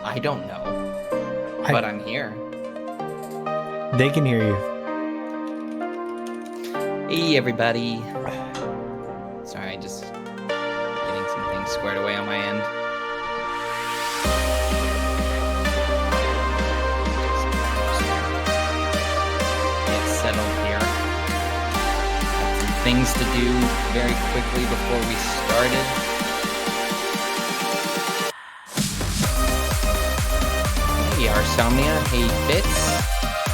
I don't know, but I'm here. They can hear you. Hey, everybody. Sorry, just getting some things squared away on my end. Get settled here. Got some things to do very quickly before we started. Hey, Arsomnia. Hey, Bits.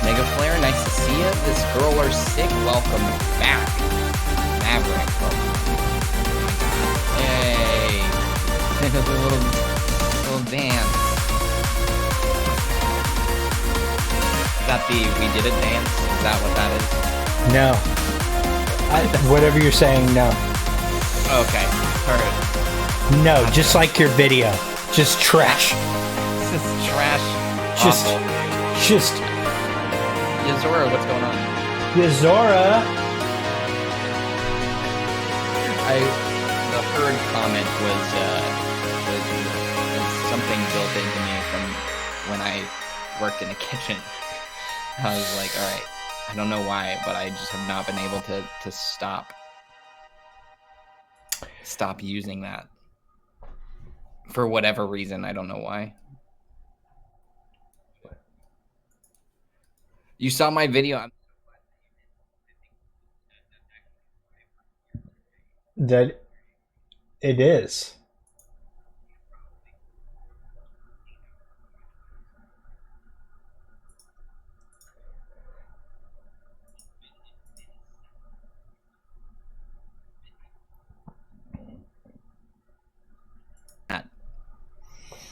Mega Flare, nice to see you. This girl are sick. Welcome back. Maverick. Yay. a little dance. Is that the We Did It dance? Is that what that is? No. Whatever you're saying, no. Okay. Heard. No, gotcha. Just like your video. Just trash. This is trash. Just Yazora, what's going on? Yazora! The Heard comment was something built into me from when I worked in a kitchen. I was like, alright, I don't know why, but I just have not been able to stop using that. For whatever reason, I don't know why. You saw my video. That it is.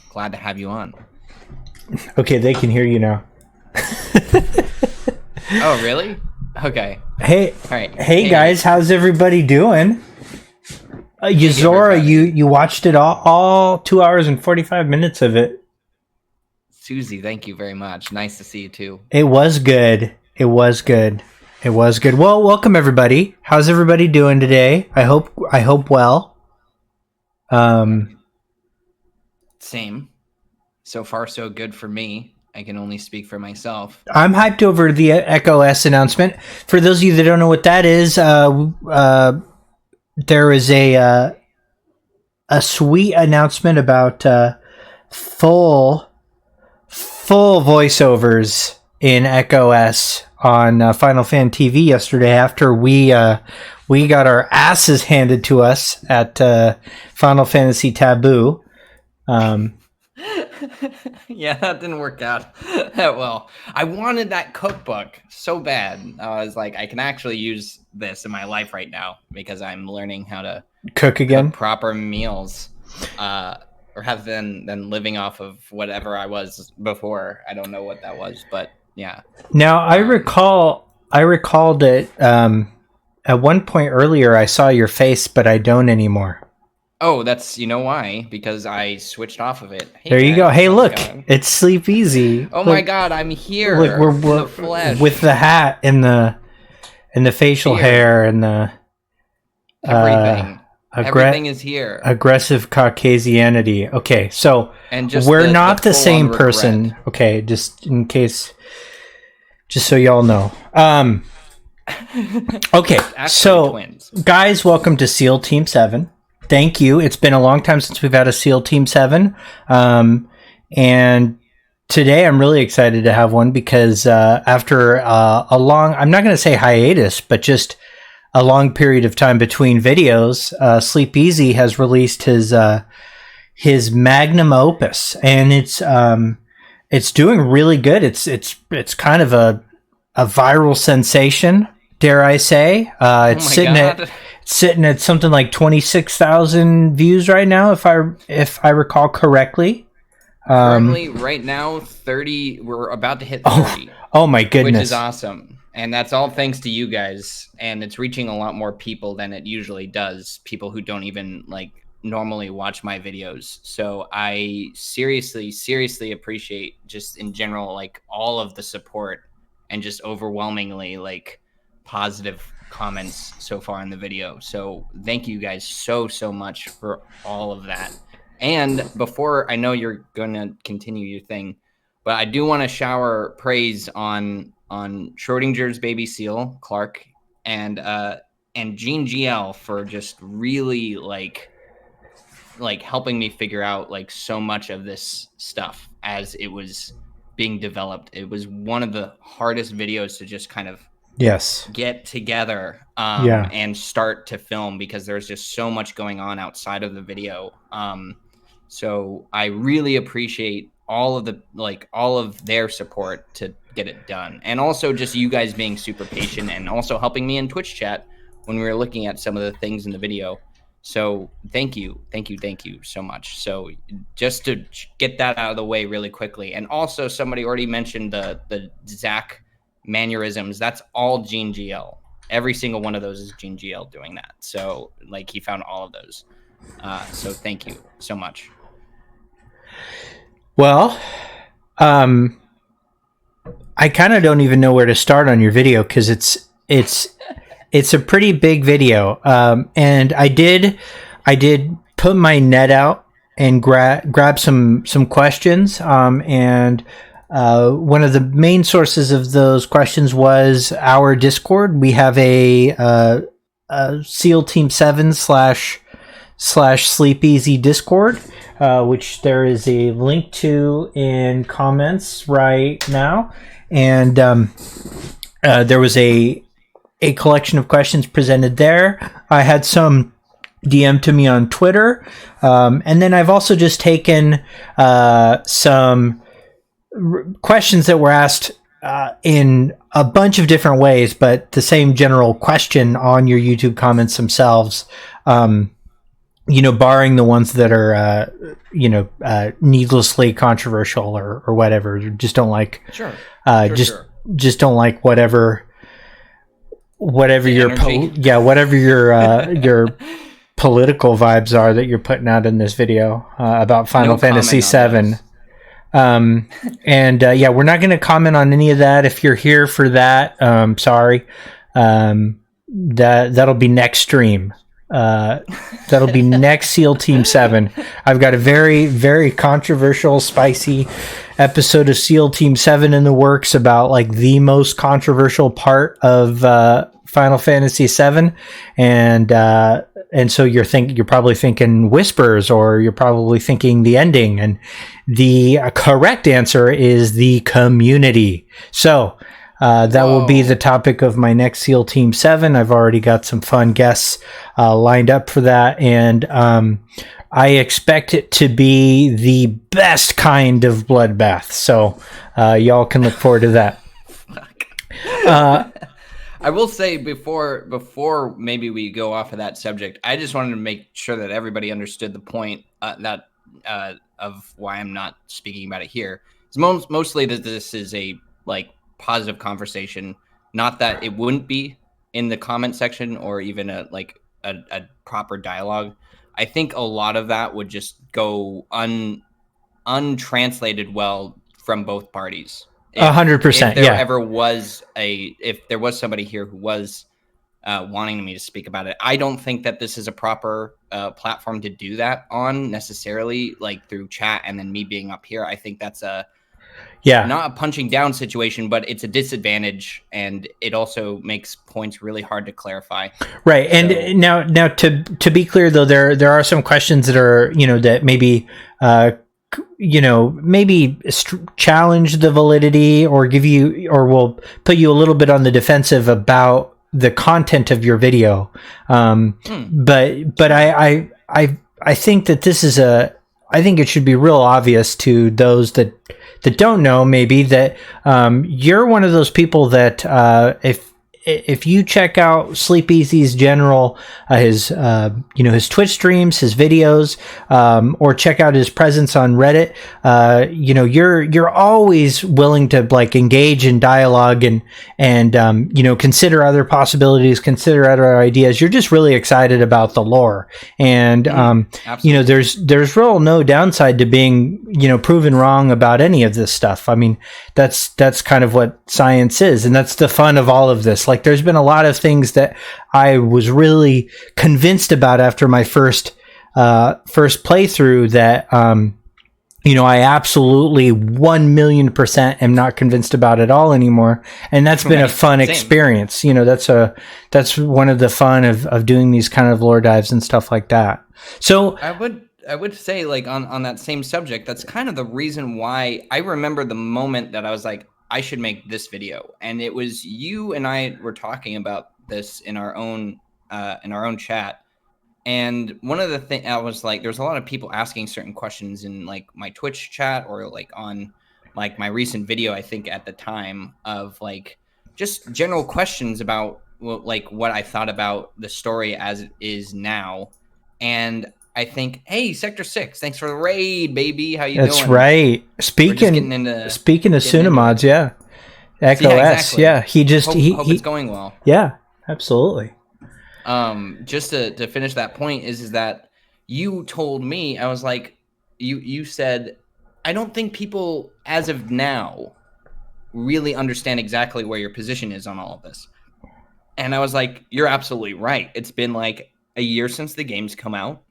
Glad to have you on. Okay, they can hear you now. Oh, really? Okay. Hey, all right. Hey guys, how's everybody doing? Yazora, you watched it all 2 hours and 45 minutes of it. Susie, thank you very much. Nice to see you too. It was good. Well, welcome everybody. How's everybody doing today? I hope well. Same. So far, so good for me. I can only speak for myself. I'm hyped over the Echo S announcement. For those of you that don't know what that is, there is a sweet announcement about full voiceovers in Echo S on Final Fan TV yesterday after we got our asses handed to us at Final Fantasy Taboo. Yeah, that didn't work out that well. I wanted that cookbook so bad. I was like, I can actually use this in my life right now because I'm learning how to cook proper meals, rather than living off of whatever I was before. I don't know what that was, but yeah. Now I recall that at one point earlier I saw your face, but I don't anymore. Oh, that's, you know why? Because I switched off of it. Hey, there you go. Hey, look, it's Sleepezi. Oh my God, I'm here. Look, we're in the flesh with the hat and the facial hair and the everything. Everything is here. Aggressive Caucasianity. Okay, so and just we're not the same person. Regret. Okay, just in case, just so y'all know. Okay, so twins. Guys, welcome to SEAL Team 7. Thank you. It's been a long time since we've had a SEAL Team 7. And today I'm really excited to have one because after a long, I'm not going to say hiatus, but just a long period of time between videos, Sleepezi has released his magnum opus, and it's doing really good. It's kind of a viral sensation, dare I say. It's sitting at something like 26,000 views right now, if I recall correctly. Currently, right now, 30. We're about to hit 30. Oh my goodness, which is awesome, and that's all thanks to you guys. And it's reaching a lot more people than it usually does. People who don't even normally watch my videos. So I seriously appreciate, just in general, all of the support and just overwhelmingly positive comments so far in the video. So thank you guys so much for all of that. And before, I know you're gonna continue your thing, but I do want to shower praise on Schrodingersbabyseal, Clark, and Gene GL for just really helping me figure out so much of this stuff as it was being developed. It was one of the hardest videos to just kind of get together and start to film, because there's just so much going on outside of the video. So I really appreciate all of their support to get it done, and also just you guys being super patient and also helping me in Twitch chat when we were looking at some of the things in the video. So thank you so much. So just to get that out of the way really quickly, and also somebody already mentioned the Zach mannerisms. That's all Gene GL. Every single one of those is Gene GL doing that. So he found all of those. So thank you so much. Well, I kind of don't even know where to start on your video, because it's a pretty big video. And I did put my net out and grab some questions. And one of the main sources of those questions was our Discord. We have a SEAL Team 7 / Sleepezi Discord, which there is a link to in comments right now. And there was a collection of questions presented there. I had some DM to me on Twitter. And then I've also just taken some questions that were asked in a bunch of different ways, but the same general question on your YouTube comments themselves. Barring the ones that are, needlessly controversial or whatever, just don't like, just don't like whatever your your political vibes are that you're putting out in this video about Final Fantasy VII. We're not going to comment on any of that. If you're here for that, sorry. That'll be next stream. That'll be next SEAL Team 7. I've got a very, very controversial, spicy episode of SEAL Team 7 in the works about the most controversial part of Final Fantasy 7, and so you're probably thinking whispers, or you're probably thinking the ending, and the correct answer is the community. So that will be the topic of my next SEAL Team 7. I've already got some fun guests lined up for that, and I expect it to be the best kind of bloodbath. So y'all can look forward to that. I will say before maybe we go off of that subject, I just wanted to make sure that everybody understood the point of why I'm not speaking about it here. It's mostly that this is a positive conversation, not that it wouldn't be in the comment section or even a proper dialogue. I think a lot of that would just go untranslated well from both parties. 100%. If there was somebody here who was wanting me to speak about it, I don't think that this is a proper platform to do that on necessarily, through chat and then me being up here. I think that's not a punching down situation, but it's a disadvantage, and it also makes points really hard to clarify. Right. And now to be clear, though, there are some questions that are, that maybe, maybe challenge the validity or give you, or will put you a little bit on the defensive about the content of your video. But I think that this is I think it should be real obvious to those that don't know, maybe, that you're one of those people that if you check out Sleepezi's general, his his Twitch streams, his videos, or check out his presence on Reddit, you're always willing to like engage in dialogue and consider other possibilities, consider other ideas. You're just really excited about the lore, and there's real no downside to being proven wrong about any of this stuff. I mean, that's kind of what science is, and that's the fun of all of this. Like, there's been a lot of things that I was really convinced about after my first playthrough that I absolutely 1,000,000% am not convinced about at all anymore, and that's been a fun experience. That's one of the fun of doing these kind of lore dives and stuff like that. So I would say, like, on that same subject, that's kind of the reason why I remember the moment that I was like, I should make this video. And it was you and I were talking about this in our own chat. And one of the things I was like, there's a lot of people asking certain questions in like my Twitch chat or like on like my recent video, I think at the time, of like just general questions about like what I thought about the story as it is now. And I think, hey, Sector 6, thanks for the raid, baby. How you doing? That's right. Speaking of Sunamods, yeah. Echo S, yeah. He just hope it's going well. Yeah, absolutely. Just to finish that point is that you told me, I was like, you said, I don't think people as of now really understand exactly where your position is on all of this. And I was like, you're absolutely right. It's been like a year since the game's come out.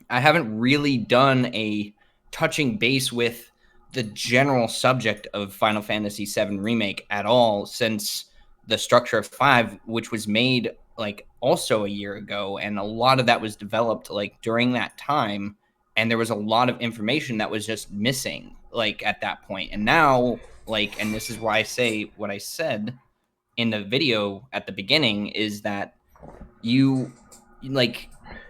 I haven't really done a touching base with the general subject of Final Fantasy VII Remake at all since the Structure of 5, which was made like also a year ago, and a lot of that was developed like during that time, and there was a lot of information that was just missing like at that point. And now, like, and this is why I say what I said in the video at the beginning, is that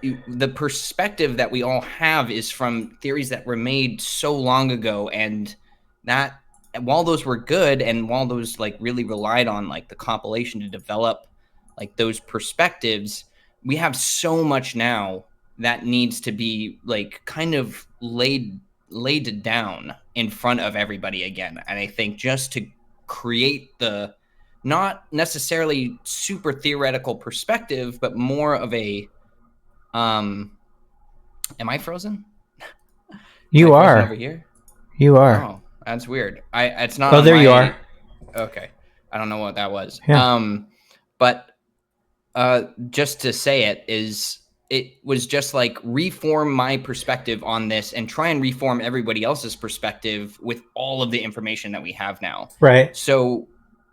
the perspective that we all have is from theories that were made so long ago, and that while those were good and while those like really relied on like the compilation to develop like those perspectives, we have so much now that needs to be like kind of laid down in front of everybody again. And I think just to create the not necessarily super theoretical perspective, but more of a am I frozen? You are over here. You are. Oh, that's weird. It's not. Oh, there you are. Okay, I don't know what that was. Yeah. But just to say it was just like reform my perspective on this and try and reform everybody else's perspective with all of the information that we have now. Right. So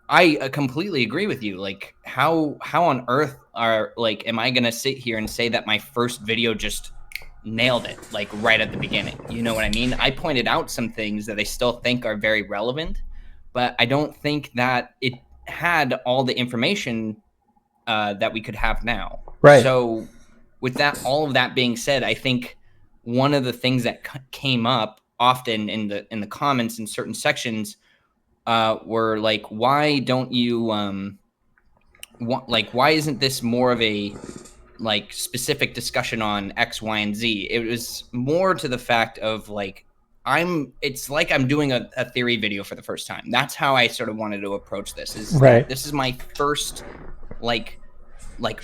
I completely agree with you. Like, how on earth am I gonna sit here and say that my first video just nailed it, like right at the beginning? You know what I mean? I pointed out some things that I still think are very relevant, but I don't think that it had all the information that we could have now. Right. So with that, all of that being said, I think one of the things that came up often in the comments in certain sections were like, why don't you why isn't this more of a like specific discussion on X, Y, and Z? It was more to the fact of like, it's like I'm doing a theory video for the first time. That's how I sort of wanted to approach this. This is my first like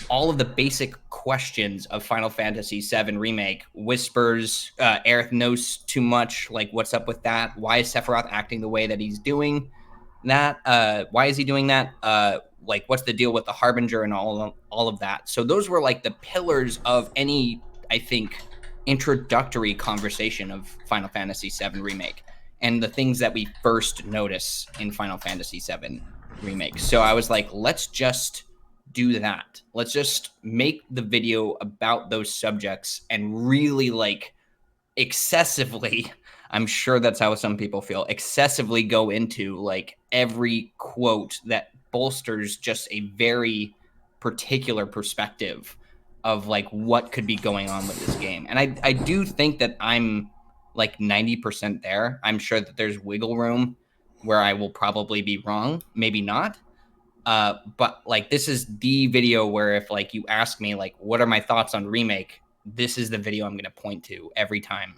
all of the basic questions of Final Fantasy VII Remake. Whispers, Aerith knows too much. Like, what's up with that? Why is Sephiroth acting the way that he's doing that? Why is he doing that? Like, what's the deal with the Harbinger and all of that? So those were like the pillars of any, I think, introductory conversation of Final Fantasy VII Remake and the things that we first notice in Final Fantasy VII Remake. So I was like, let's just do that. Let's just make the video about those subjects and really like excessively, I'm sure that's how some people feel, excessively go into like every quote that bolsters just a very particular perspective of like what could be going on with this game. And I do think that I'm like 90% there. I'm sure that there's wiggle room where I will probably be wrong, maybe not. But like this is the video where if like you ask me like what are my thoughts on Remake, this is the video I'm going to point to every time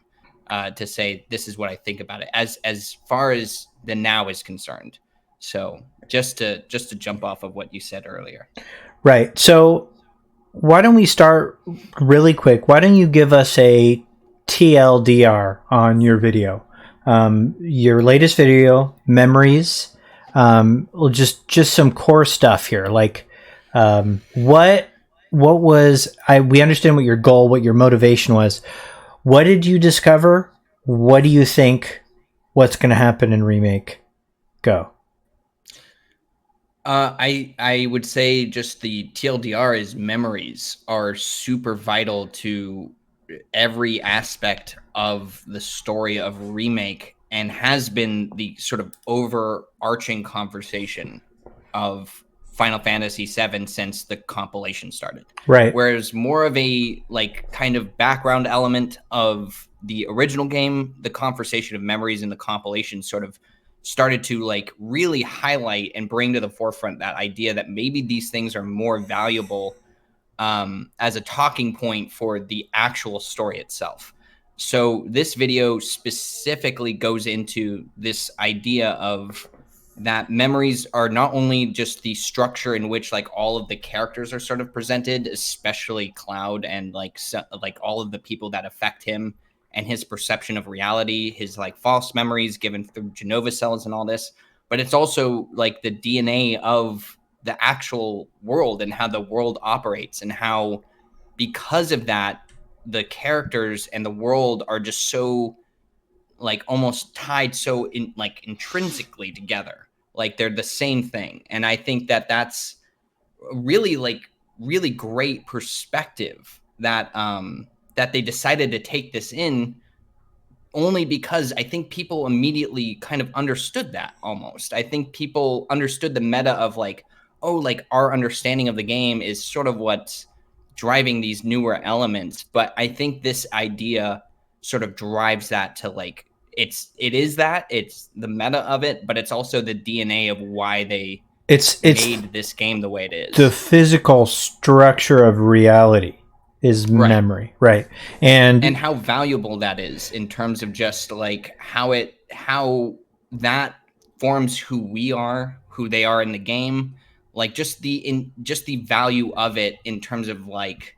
to say this is what I think about it as far as the now is concerned. So just to jump off of what you said earlier. Right. So why don't we start really quick? Why don't you give us a TLDR on your video? Your latest video, Memories. Just some core stuff here. Like, what was we understand what your goal, what your motivation was. What did you discover? What do you think? What's going to happen in Remake? Go. I would say just the TLDR is memories are super vital to every aspect of the story of Remake and has been the sort of overarching conversation of Final Fantasy VII since the compilation started. Right. Whereas more of a like kind of background element of the original game, the conversation of memories in the compilation sort of started to like really highlight and bring to the forefront that idea that maybe these things are more valuable as a talking point for the actual story itself. So this video specifically goes into this idea of that memories are not only just the structure in which like all of the characters are sort of presented, especially Cloud and like all of the people that affect him and his perception of reality, his like false memories given through Jenova cells and all this, but it's also like the DNA of the actual world and how the world operates and how, because of that, the characters and the world are just so like almost tied so in like intrinsically together, like they're the same thing. And I think that that's really like really great perspective that that they decided to take this in, only because I think people immediately kind of understood that. Almost I think people understood the meta of like, oh, like our understanding of the game is sort of what's driving these newer elements. But I think this idea sort of drives that to like it's the meta of it, but it's also the DNA of why they made this game the way it is. The physical structure of reality is memory, right? And how valuable that is in terms of just like how that forms who we are, who they are in the game, like just the value of it in terms of like,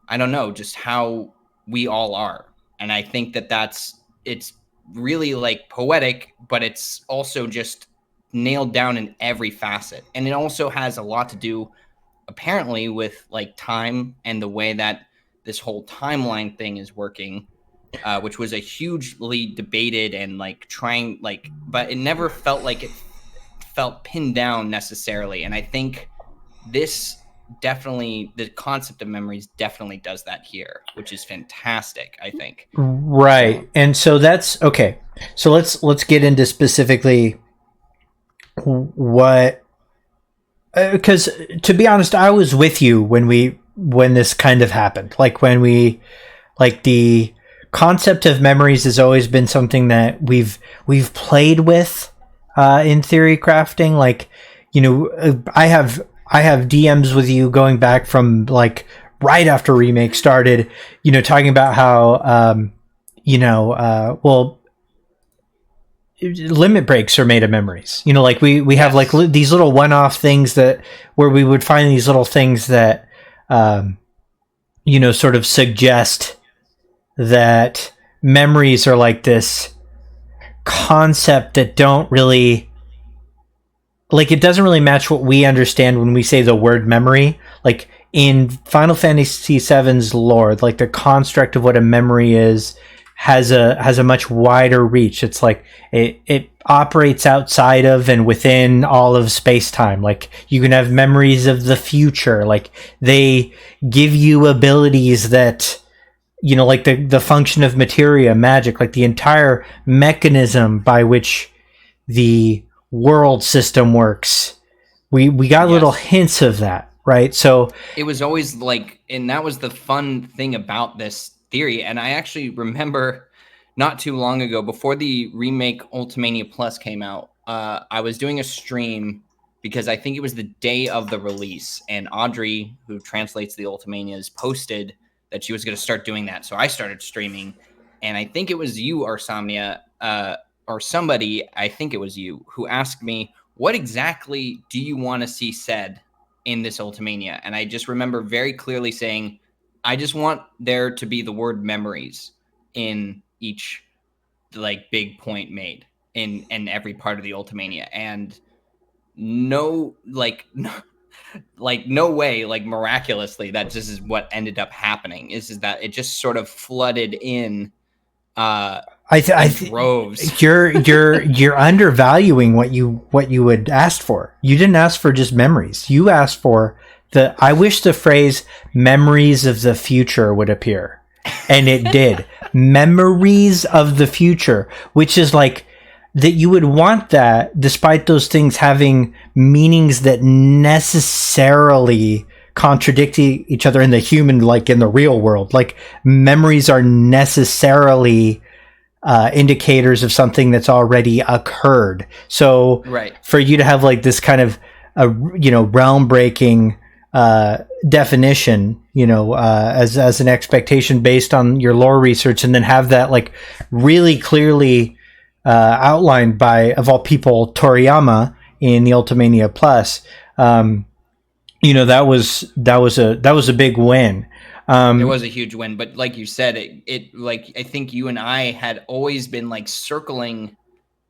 I don't know, just how we all are. And I think that it's really like poetic, but it's also just nailed down in every facet. And it also has a lot to do apparently with like time and the way that this whole timeline thing is working, which was a hugely debated and like trying like, but it never felt like it felt pinned down necessarily. And I think this definitely, the concept of memories definitely does that here, which is fantastic, I think. Right. So, and so that's okay. So let's get into specifically what, because to be honest, I was with you when this kind of happened. Like when the concept of memories has always been something that we've played with in theory crafting. Like, you know, I have DMs with you going back from like right after Remake started, you know, talking about how limit breaks are made of memories. You know, like we have like these little one-off things that where we would find these little things that sort of suggest that memories are like this concept that don't really, like, it doesn't really match what we understand when we say the word memory. Like in Final Fantasy VII's lore, like the construct of what a memory is has a much wider reach. It's like it operates outside of and within all of space-time. Like you can have memories of the future. Like they give you abilities that, you know, like the function of materia, magic, like the entire mechanism by which the world system works. We got little hints of that, right? So it was always like, and that was the fun thing about this theory. And I actually remember not too long ago, before the remake Ultimania Plus came out, I was doing a stream because I think it was the day of the release, and Audrey, who translates the Ultimanias, posted that she was going to start doing that. So I started streaming, and I think it was you, Arsomnia, or somebody, I think it was you, who asked me, what exactly do you want to see said in this Ultimania? And I just remember very clearly saying, I just want there to be the word memories in each like big point made in every part of the Ultimania. And no, like no way, like miraculously, that this is what ended up happening, is that it just sort of flooded in droves. You're undervaluing what you had asked for. You didn't ask for just memories. You asked for I wish the phrase "memories of the future" would appear, and it did. Memories of the future, which is like that you would want that, despite those things having meanings that necessarily contradict each other in the human, like in the real world. Like memories are necessarily indicators of something that's already occurred. So right. For you to have like this kind of realm breaking definition, as an expectation based on your lore research, and then have that like really clearly outlined by, of all people, Toriyama in the Ultimania Plus. That was a big win. It was a huge win, but like you said, it like, I think you and I had always been like circling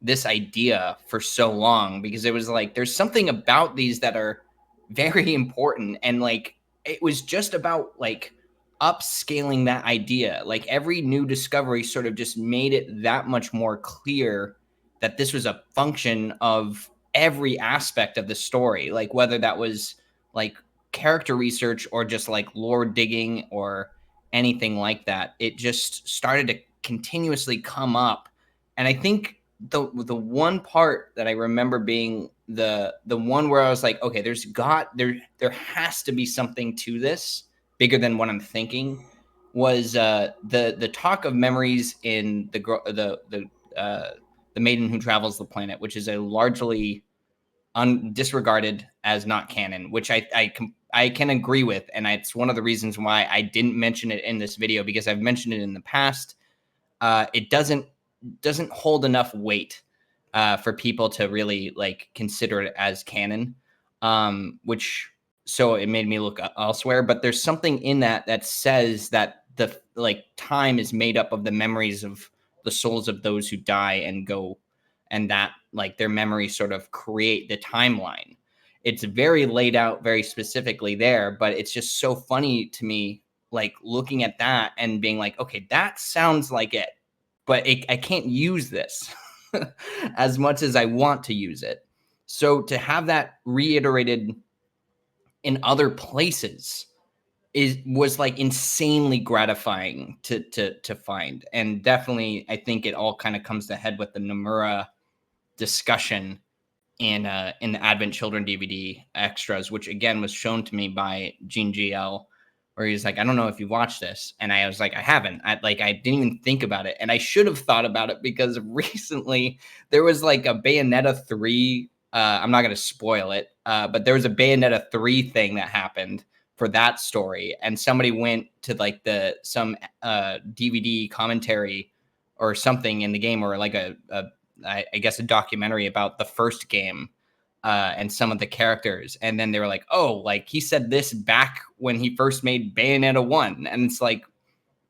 this idea for so long, because it was like, there's something about these that are very important, and like it was just about like upscaling that idea. Like every new discovery sort of just made it that much more clear that this was a function of every aspect of the story, like whether that was like character research or just like lore digging or anything like that. It just started to continuously come up. And I think the one part that I remember being the one where I was like, okay, there has to be something to this bigger than what I'm thinking, was the talk of memories in the Maiden Who Travels the Planet, which is a largely disregarded as not canon, which I can agree with, and it's one of the reasons why I didn't mention it in this video, because I've mentioned it in the past. It doesn't hold enough weight for people to really like consider it as canon, which so it made me look elsewhere. But there's something in that says that the like time is made up of the memories of the souls of those who die and go, and that like their memories sort of create the timeline. It's very laid out very specifically there, but it's just so funny to me, like looking at that and being like, okay, that sounds like it, but I can't use this as much as I want to use it. So to have that reiterated in other places was like insanely gratifying to find. And definitely, I think it all kind of comes to head with the Nomura discussion in the Advent Children DVD extras, which again was shown to me by Gene GL, where he's like, I don't know if you watched this. And I was like, I haven't. I didn't even think about it. And I should have thought about it, because recently there was like a Bayonetta 3. I'm not going to spoil it, but there was a Bayonetta 3 thing that happened for that story. And somebody went to like some DVD commentary or something in the game, or like I guess a documentary about the first game and some of the characters. And then they were like, oh, like he said this back when he first made Bayonetta 1. And it's like,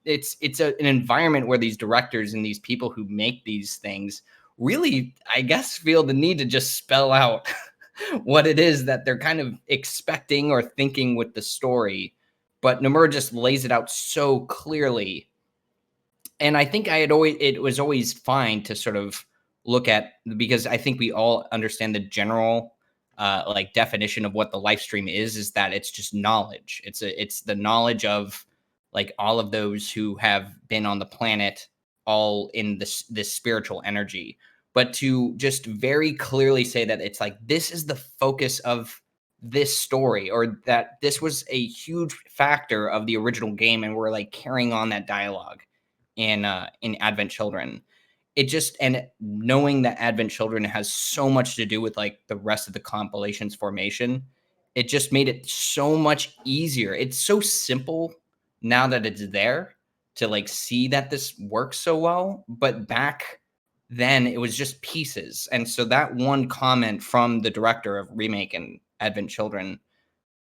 it's an environment where these directors and these people who make these things really, I guess, feel the need to just spell out what it is that they're kind of expecting or thinking with the story. But Nomura just lays it out so clearly. And I think it was always fine to sort of look at, because I think we all understand the general like definition of what the life stream is that it's just knowledge. It's the knowledge of like all of those who have been on the planet, all in this spiritual energy. But to just very clearly say that it's like, this is the focus of this story, or that this was a huge factor of the original game, and we're like carrying on that dialogue in Advent Children. It just, and knowing that Advent Children has so much to do with like the rest of the compilation's formation, it just made it so much easier. It's so simple now that it's there to like see that this works so well, but back then it was just pieces. And so that one comment from the director of Remake and Advent Children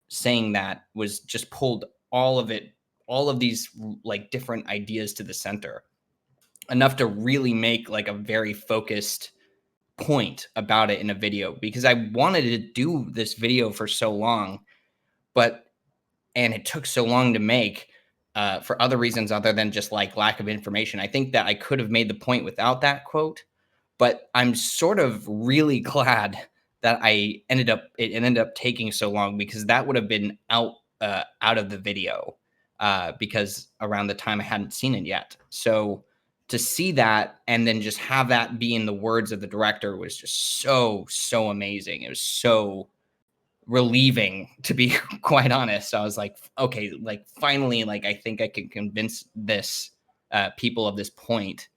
saying that was just pulled all of it, all of these like different ideas to the center, enough to really make like a very focused point about it in a video, because I wanted to do this video for so long, and it took so long to make for other reasons other than just like lack of information. I think that I could have made the point without that quote, but I'm sort of really glad that it ended up taking so long, because that would have been out of the video because around the time I hadn't seen it yet. So to see that and then just have that be in the words of the director was just so amazing. It was so relieving, to be quite honest. I was like, okay, like finally, like I think I can convince this people of this point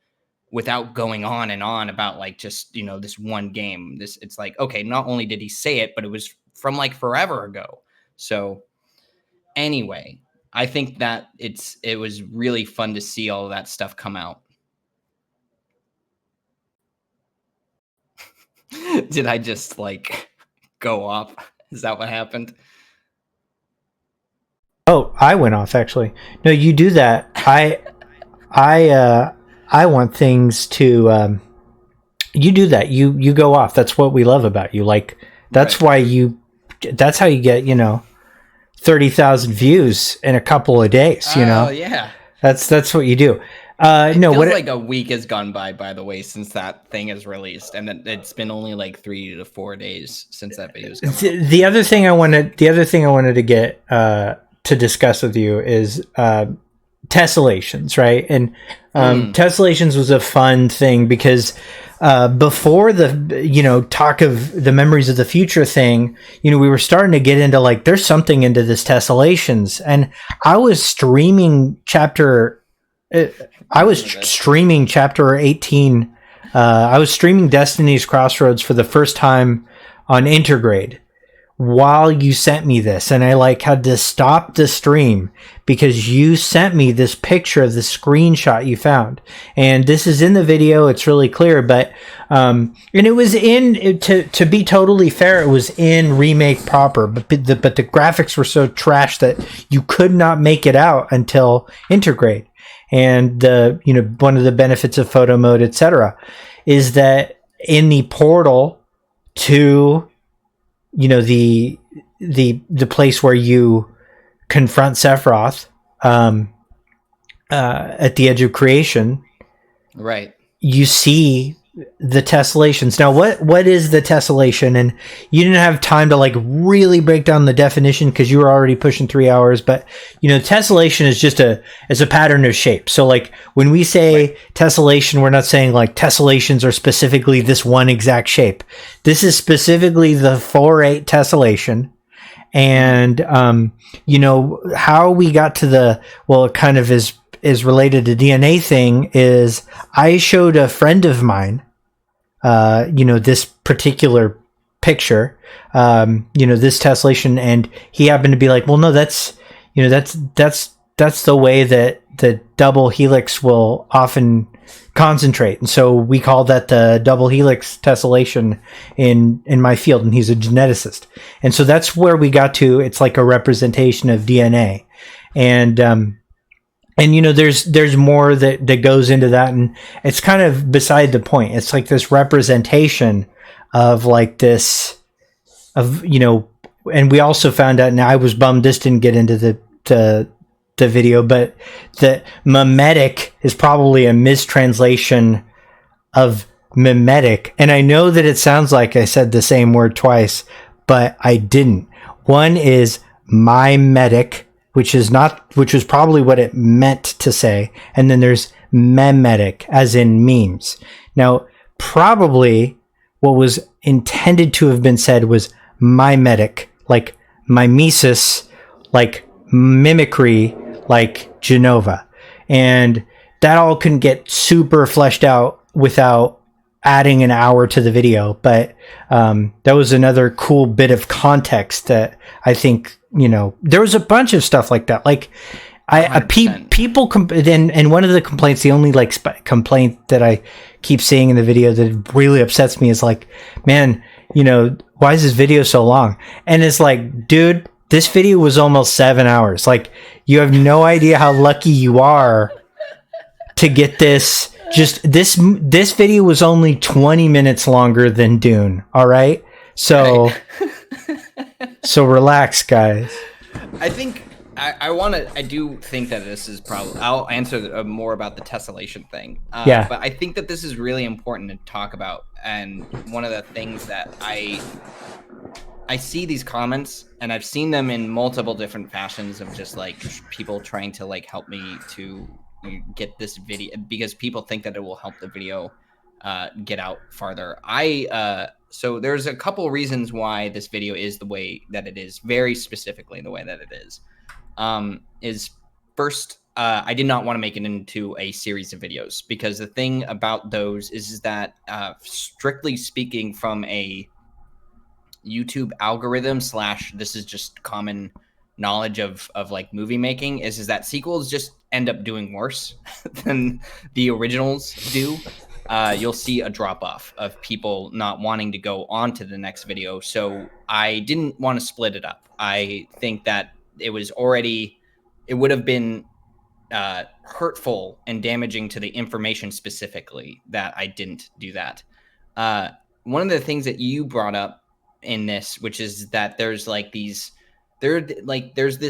without going on and on about like just, this one game. It's like, okay, not only did he say it, but it was from like forever ago. So anyway, I think that it was really fun to see all of that stuff come out. Did I just like go off? Is that what happened? Oh, I went off actually. No, you do that. I want things to you do that. You go off. That's what we love about you. Like that's right. why that's how you get, 30,000 views in a couple of days, Oh, yeah. That's what you do. It feels like a week has gone by the way, since that thing is released, and it's been only like 3 to 4 days since that video's come out. The other thing I wanted to get to discuss with you is Tessellations, right? And Tessellations was a fun thing because before the talk of the memories of the future thing, we were starting to get into like there's something into this Tessellations, and I was streaming chapter 18. I was streaming Destiny's Crossroads for the first time on Intergrade while you sent me this, and I like had to stop the stream because you sent me this picture of the screenshot you found, and this is in the video. It's really clear, but and it was to be totally fair, it was in Remake proper, but the graphics were so trash that you could not make it out until Intergrade. And one of the benefits of photo mode, etc., is that in the portal to the place where you confront Sephiroth at the edge of creation, right? You see the tessellations. Now, what is the tessellation? And you didn't have time to like really break down the definition because you were already pushing 3 hours. But tessellation is just a pattern of shape. So like when we say tessellation, we're not saying like tessellations are specifically this one exact shape. This is specifically the 4-8 tessellation. And how we got to it kind of is related to DNA thing is I showed a friend of mine, this particular picture, this tessellation, and he happened to be like, well, no, that's the way that the double helix will often concentrate. And so we call that the double helix tessellation in my field. And he's a geneticist. And so that's where we got to. It's like a representation of DNA. And there's more that goes into that, and it's kind of beside the point. It's like this representation of like this, and we also found out. Now I was bummed this didn't get into the video, but the mimetic is probably a mistranslation of mimetic. And I know that it sounds like I said the same word twice, but I didn't. One is mimetic, which was probably what it meant to say. And then there's memetic, as in memes. Now, probably what was intended to have been said was mimetic, like mimesis, like mimicry, like Jenova. And that all can get super fleshed out without adding an hour to the video. But that was another cool bit of context that I think, there was a bunch of stuff like that. Like, people and one of the complaints, the only complaint that I keep seeing in the video that really upsets me is like, man, why is this video so long? And it's like, dude, this video was almost 7 hours. Like, you have no idea how lucky you are to get this. Just this video was only 20 minutes longer than Dune. All right. So, so relax, guys. I think I do think that this is probably, I'll answer more about the tessellation thing. Yeah. But I think that this is really important to talk about. And one of the things that I see these comments, and I've seen them in multiple different fashions of just like people trying to like help me to get this video because people think that it will help the video get out farther. So there's a couple reasons why this video is the way that it is, very specifically the way that it is first, I did not want to make it into a series of videos because the thing about those is that strictly speaking from a YouTube algorithm / this is just common knowledge of like movie making is that sequels just end up doing worse than the originals do. You'll see a drop off of people not wanting to go on to the next video. So I didn't want to split it up. I think that it would have been hurtful and damaging to the information specifically that I didn't do that. One of the things that you brought up in this, which is that there's this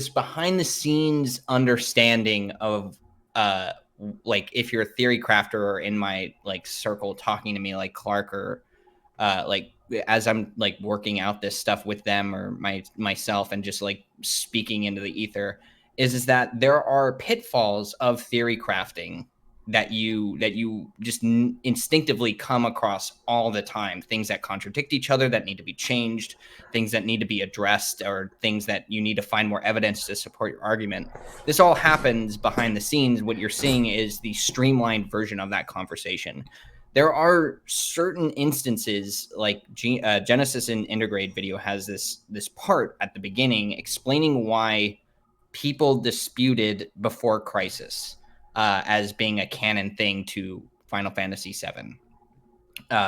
behind the scenes understanding of like if you're a theory crafter or in my like circle talking to me like Clark or like as I'm like working out this stuff with them or myself and just like speaking into the ether is that there are pitfalls of theory crafting that you just instinctively come across all the time, things that contradict each other that need to be changed, things that need to be addressed, or things that you need to find more evidence to support your argument. This all happens behind the scenes. What you're seeing is the streamlined version of that conversation. There are certain instances like Genesis in Intergrade video has this part at the beginning explaining why people disputed before Crisis as being a canon thing to Final Fantasy VII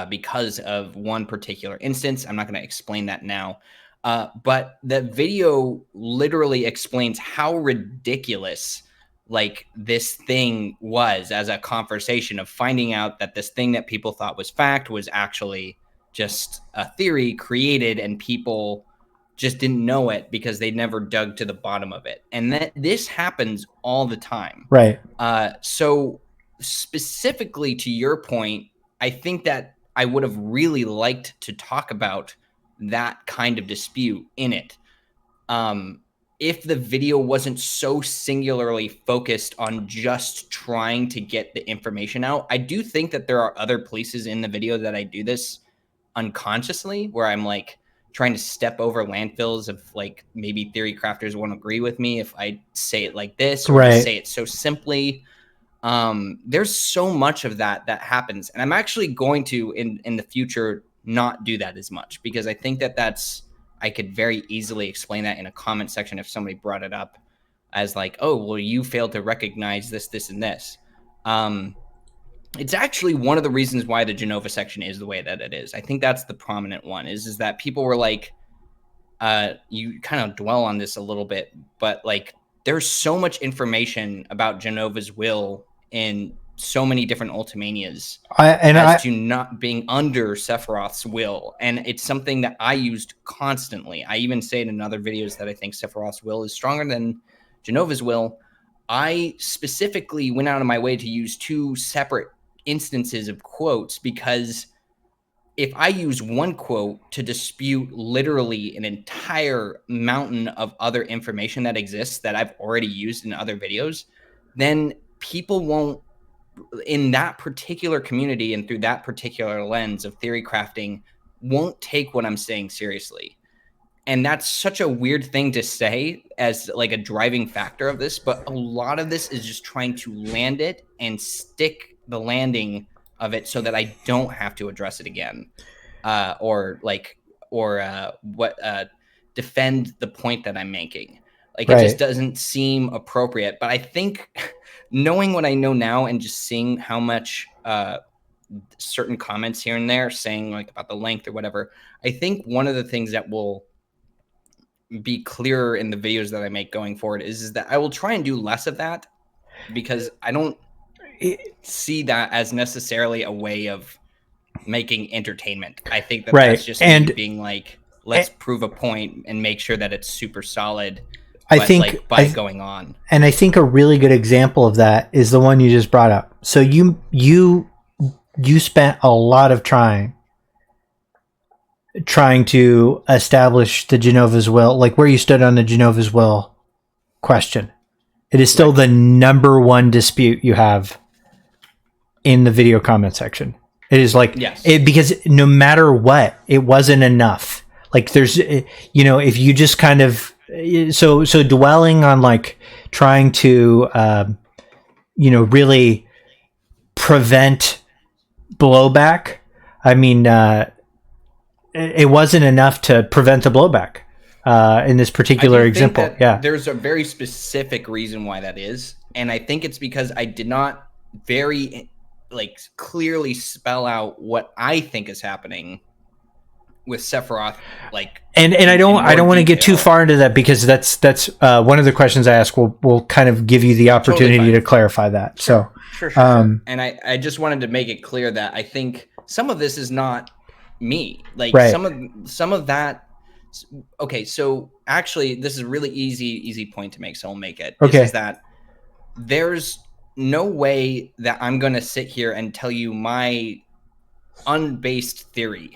because of one particular instance. I'm not going to explain that now. But the video literally explains how ridiculous like this thing was as a conversation of finding out that this thing that people thought was fact was actually just a theory created and people just didn't know it because they never dug to the bottom of it. And that this happens all the time. Right. So specifically to your point, I think that I would have really liked to talk about that kind of dispute in it. If the video wasn't so singularly focused on just trying to get the information out, I do think that there are other places in the video that I do this unconsciously where I'm like trying to step over landfills of like maybe theory crafters won't agree with me if I say it like this or just say it so simply. There's so much of that happens, and I'm actually going to in the future not do that as much because I think that I could very easily explain that in a comment section if somebody brought it up as like, oh, well, you failed to recognize this and this. It's actually one of the reasons why the Jenova section is the way that it is. I think that's the prominent one is that people were like, you kind of dwell on this a little bit, but like there's so much information about Jenova's will in so many different Ultimanias to not being under Sephiroth's will. And it's something that I used constantly. I even say it in other videos that I think Sephiroth's will is stronger than Jenova's will. I specifically went out of my way to use two separate instances of quotes because if I use one quote to dispute literally an entire mountain of other information that exists that I've already used in other videos, then people won't, in that particular community and through that particular lens of theory crafting, won't take what I'm saying seriously. And that's such a weird thing to say as like a driving factor of this, but a lot of this is just trying to land it and stick the landing of it so that I don't have to address it again, or defend the point that I'm making. Like, it just doesn't seem appropriate. But I think knowing what I know now and just seeing how much certain comments here and there saying like about the length or whatever, I think one of the things that will be clearer in the videos that I make going forward is that I will try and do less of that, because I don't see that as necessarily a way of making entertainment. I think that that's just me being like, let's prove a point and make sure that it's super solid. I think like by going on. And I think a really good example of that is the one you just brought up. So you spent a lot of trying to establish the Jenova's will, like where you stood on the Jenova's will question. It is still the number one dispute you have in the video comment section. It is like, because no matter what, it wasn't enough. Like there's, if you just kind of, so dwelling on like trying to, really prevent blowback. I mean, it wasn't enough to prevent the blowback in this particular example. There's a very specific reason why that is. And I think it's because I did not very clearly spell out what I think is happening with Sephiroth. And I don't want to get too far into that, because that's one of the questions I ask will kind of give you the opportunity to clarify that. Sure. And I just wanted to make it clear that I think some of this is not me, some of that. Okay, so actually this is a really easy point to make, so I'll make it. This is that there's no way that I'm going to sit here and tell you my unbased theory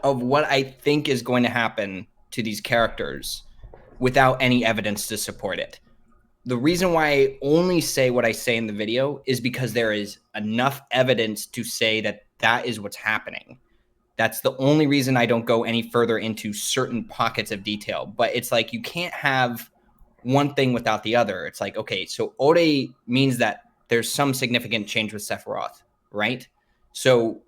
of what I think is going to happen to these characters without any evidence to support it. The reason why I only say what I say in the video is because there is enough evidence to say that that is what's happening. That's the only reason I don't go any further into certain pockets of detail. But it's like, you can't have one thing without the other. It's like, okay, so Ode means that there's some significant change with Sephiroth, right? So,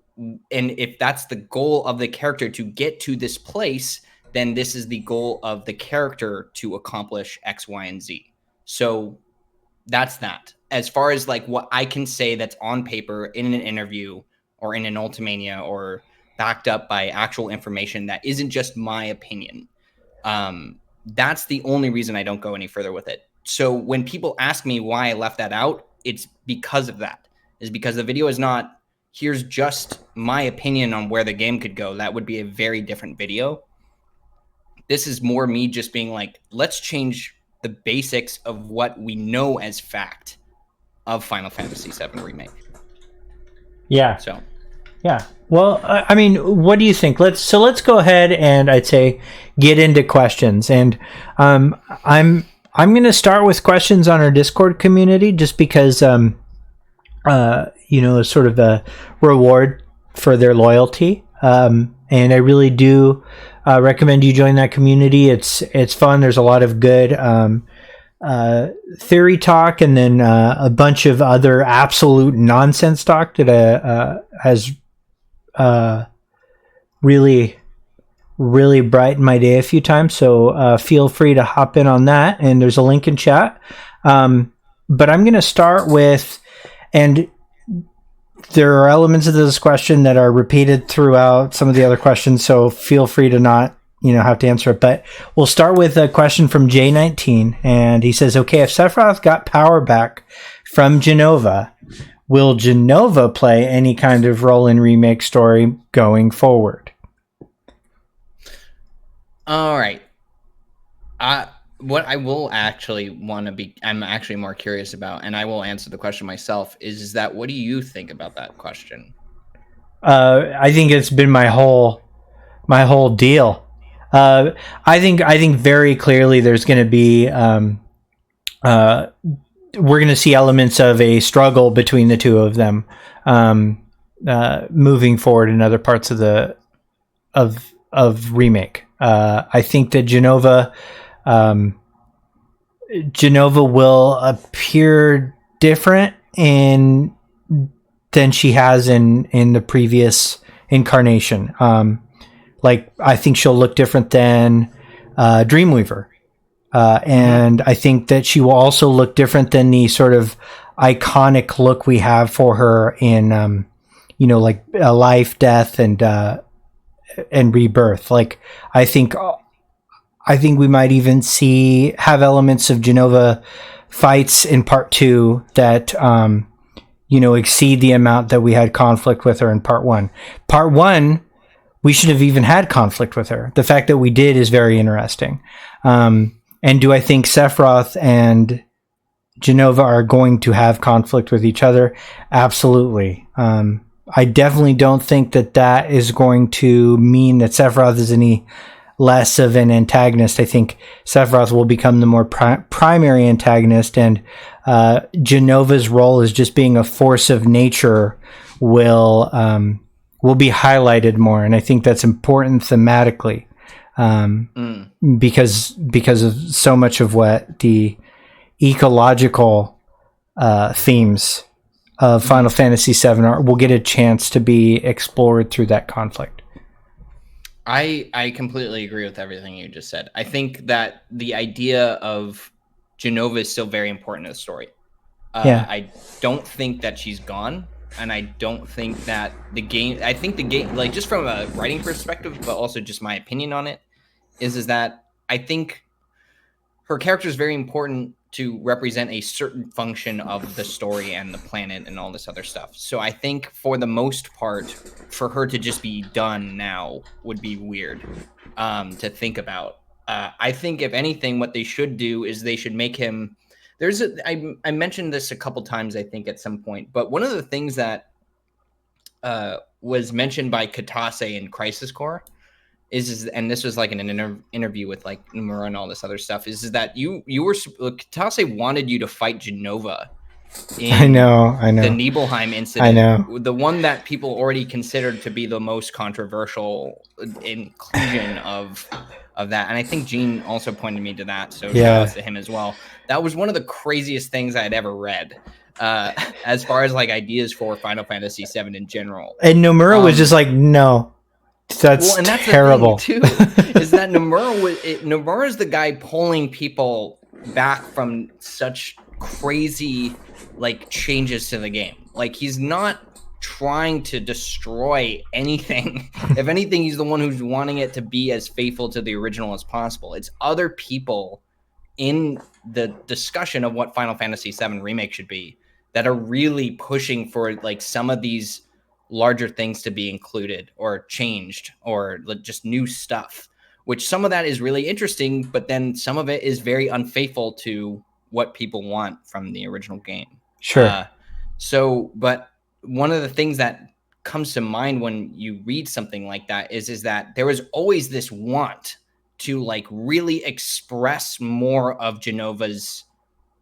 and if that's the goal of the character to get to this place, then this is the goal of the character to accomplish X, Y, and Z. So that's that. As far as like what I can say that's on paper in an interview or in an Ultimania or backed up by actual information that isn't just my opinion, that's the only reason I don't go any further with it. So when people ask me why I left that out, it's because of that. Is because the video is not, here's just my opinion on where the game could go. That would be a very different video. This is more me just being like, let's change the basics of what we know as fact of Final Fantasy VII Remake. Yeah. So, yeah. Well, I mean, what do you think? Let's go ahead and I'd say get into questions. And I'm going to start with questions on our Discord community, just because it's sort of a reward for their loyalty. And I really do recommend you join that community. It's fun. There's a lot of good theory talk, and then a bunch of other absolute nonsense talk that has really brightened my day a few times. So feel free to hop in on that, and there's a link in chat. But I'm going to start with, and there are elements of this question that are repeated throughout some of the other questions, so feel free to not have to answer it. But we'll start with a question from J19, and he says, okay, if Sephiroth got power back from Jenova, will Jenova play any kind of role in Remake story going forward? All right. What I will actually want to be, I'm actually more curious about, and I will answer the question myself, is that what do you think about that question? I think it's been my whole deal. I think very clearly there's going to be, we're going to see elements of a struggle between the two of them, moving forward in other parts of Remake. I think that Jenova will appear different than she has in the previous incarnation. Like, I think she'll look different than Dreamweaver. And I think that she will also look different than the sort of iconic look we have for her in, like life, death, and rebirth. Like, I think we might even have elements of Jenova fights in part 2 that, exceed the amount that we had conflict with her in part 1. Part 1, we should have even had conflict with her. The fact that we did is very interesting. And do I think Sephiroth and Jenova are going to have conflict with each other? Absolutely. I definitely don't think that is going to mean that Sephiroth is any less of an antagonist. I think Sephiroth will become the more primary antagonist, and Jenova's role as just being a force of nature will be highlighted more, and I think that's important thematically. Because of so much of what the ecological themes of Final Fantasy VII will get a chance to be explored through that conflict. I completely agree with everything you just said. I think that the idea of Jenova is still very important to the story. I don't think that she's gone. And I don't think that the game, like, just from a writing perspective, but also just my opinion on it, is that I think her character is very important to represent a certain function of the story and the planet and all this other stuff. So I think for the most part, for her to just be done now would be weird to think about. I think, if anything, what they should do is they should make him... I mentioned this a couple times, I think, at some point, but one of the things that was mentioned by Katase in Crisis Core is, and this was like in an interview with like Nomura and all this other stuff, is that Katase wanted you to fight Jenova in I know the Nibelheim incident. I know, the one that people already considered to be the most controversial inclusion of that. And I think Gene also pointed me to that, so shout out to him as well. That was one of the craziest things I had ever read, as far as like ideas for Final Fantasy VII in general. And Nomura was just like, no, that's terrible. The thing too, is that Nomura is the guy pulling people back from such crazy like changes to the game. Like, he's not trying to destroy anything. If anything, he's the one who's wanting it to be as faithful to the original as possible. It's other people in the discussion of what Final Fantasy VII Remake should be that are really pushing for like some of these larger things to be included or changed or just new stuff, which some of that is really interesting, but then some of it is very unfaithful to what people want from the original game. Sure. But one of the things that comes to mind when you read something like that is that there was always this want to like really express more of Jenova's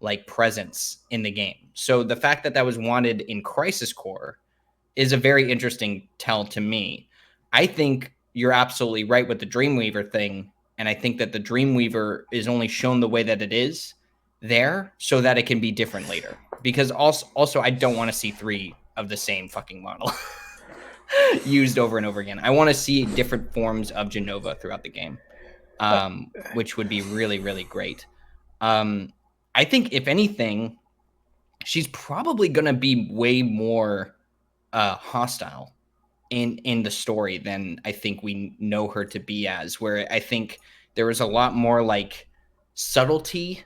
like presence in the game. So the fact that was wanted in Crisis Core is a very interesting tell to me. I think you're absolutely right with the Dreamweaver thing, and I think that the Dreamweaver is only shown the way that it is there so that it can be different later. Because also I don't want to see 3 of the same fucking model used over and over again. I want to see different forms of Jenova throughout the game, which would be really, really great. I think, if anything, she's probably going to be way more hostile in the story than I think we know her to be as, where I think there was a lot more like subtlety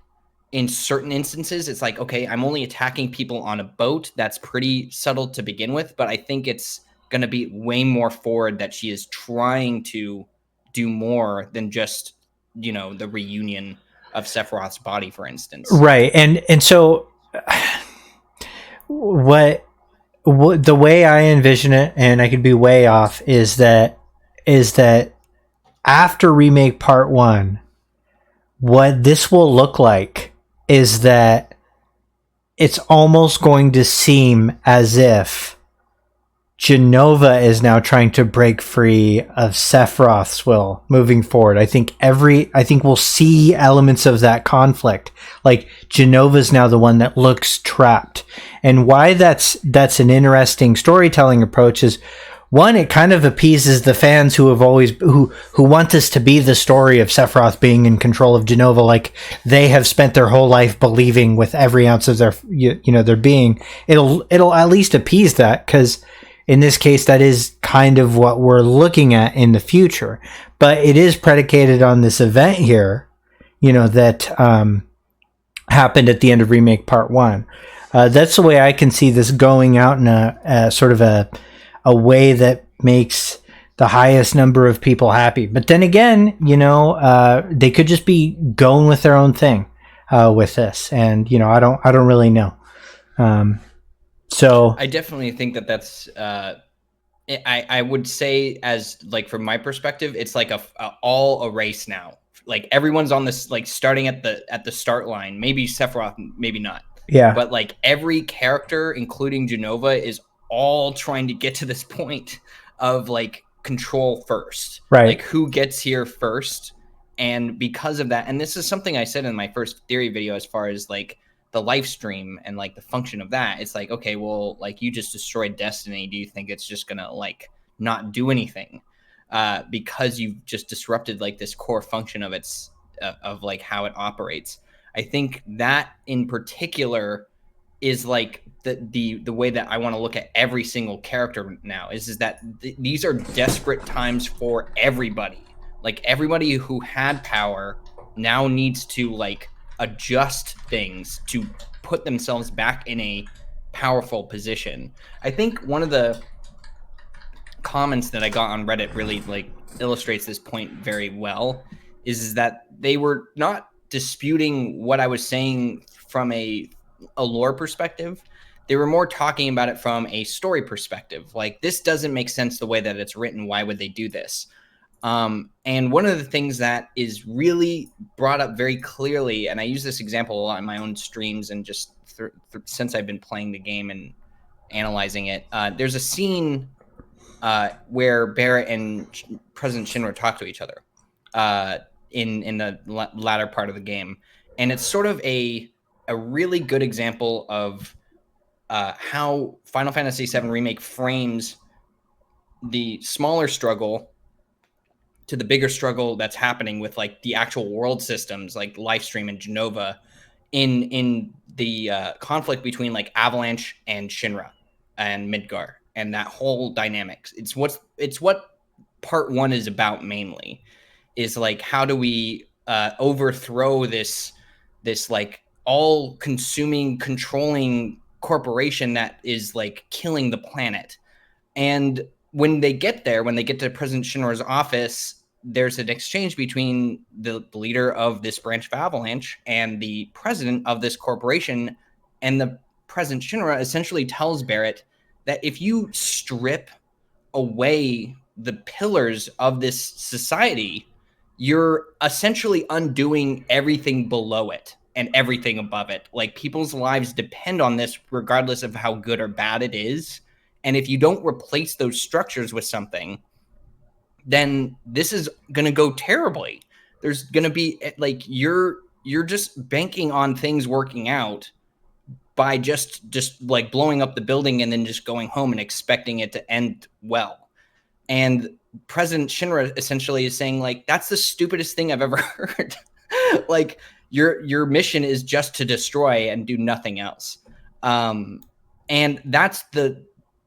in certain instances. It's like, okay, I'm only attacking people on a boat. That's pretty subtle to begin with, but I think it's going to be way more forward that she is trying to do more than just, the reunion of Sephiroth's body, for instance. Right. And so what the way I envision it, and I could be way off, is that after Remake Part 1, what this will look like is that it's almost going to seem as if Jenova is now trying to break free of Sephiroth's will moving forward. I think we'll see elements of that conflict. Like Jenova's now the one that looks trapped. And why that's an interesting storytelling approach is, one, it kind of appeases the fans who want this to be the story of Sephiroth being in control of Jenova, like they have spent their whole life believing with every ounce of their their being. It'll at least appease that, because in this case, that is kind of what we're looking at in the future. But it is predicated on this event here, that happened at the end of Remake Part 1. That's the way I can see this going out in a sort of a way that makes the highest number of people happy. But then again, they could just be going with their own thing with this. And, I don't really know. So I definitely think that's I would say, as like from my perspective, it's like all a race now. Like everyone's on this, like starting at the start line. Maybe Sephiroth, maybe not. Yeah. But like every character, including Jenova, is all trying to get to this point of like control first. Right. Like who gets here first. And because of that, and this is something I said in my first theory video, as far as like the live stream and like the function of that, it's like, okay, well, like you just destroyed Destiny. Do you think it's just gonna like not do anything because you've just disrupted like this core function of its of like how it operates? I think that in particular is like the way that I want to look at every single character now is that these are desperate times for everybody. Like everybody who had power now needs to like adjust things to put themselves back in a powerful position. I think one of the comments that I got on Reddit really like illustrates this point very well is that they were not disputing what I was saying from a lore perspective. They were more talking about it from a story perspective. Like, this doesn't make sense the way that it's written. Why would they do this? And one of the things that is really brought up very clearly, and I use this example a lot in my own streams and just since I've been playing the game and analyzing it, there's a scene where Barrett and President Shinra talk to each other in the latter part of the game. And it's sort of a really good example of how Final Fantasy VII Remake frames the smaller struggle to the bigger struggle that's happening with like the actual world systems like Lifestream and Jenova in the conflict between like Avalanche and Shinra and Midgar and that whole dynamics. It's what part 1 is about mainly, is like, how do we overthrow this like all consuming, controlling corporation that is like killing the planet. And when they get there, when they get to President Shinra's office, there's an exchange between the leader of this branch of Avalanche and the president of this corporation. And the President Shinra essentially tells Barrett that if you strip away the pillars of this society, you're essentially undoing everything below it and everything above it. Like, people's lives depend on this regardless of how good or bad it is. And if you don't replace those structures with something, then this is going to go terribly. There's going to be like, you're just banking on things working out by just like blowing up the building and then just going home and expecting it to end well. And President Shinra essentially is saying, like, that's the stupidest thing I've ever heard. Like, your mission is just to destroy and do nothing else. And that's the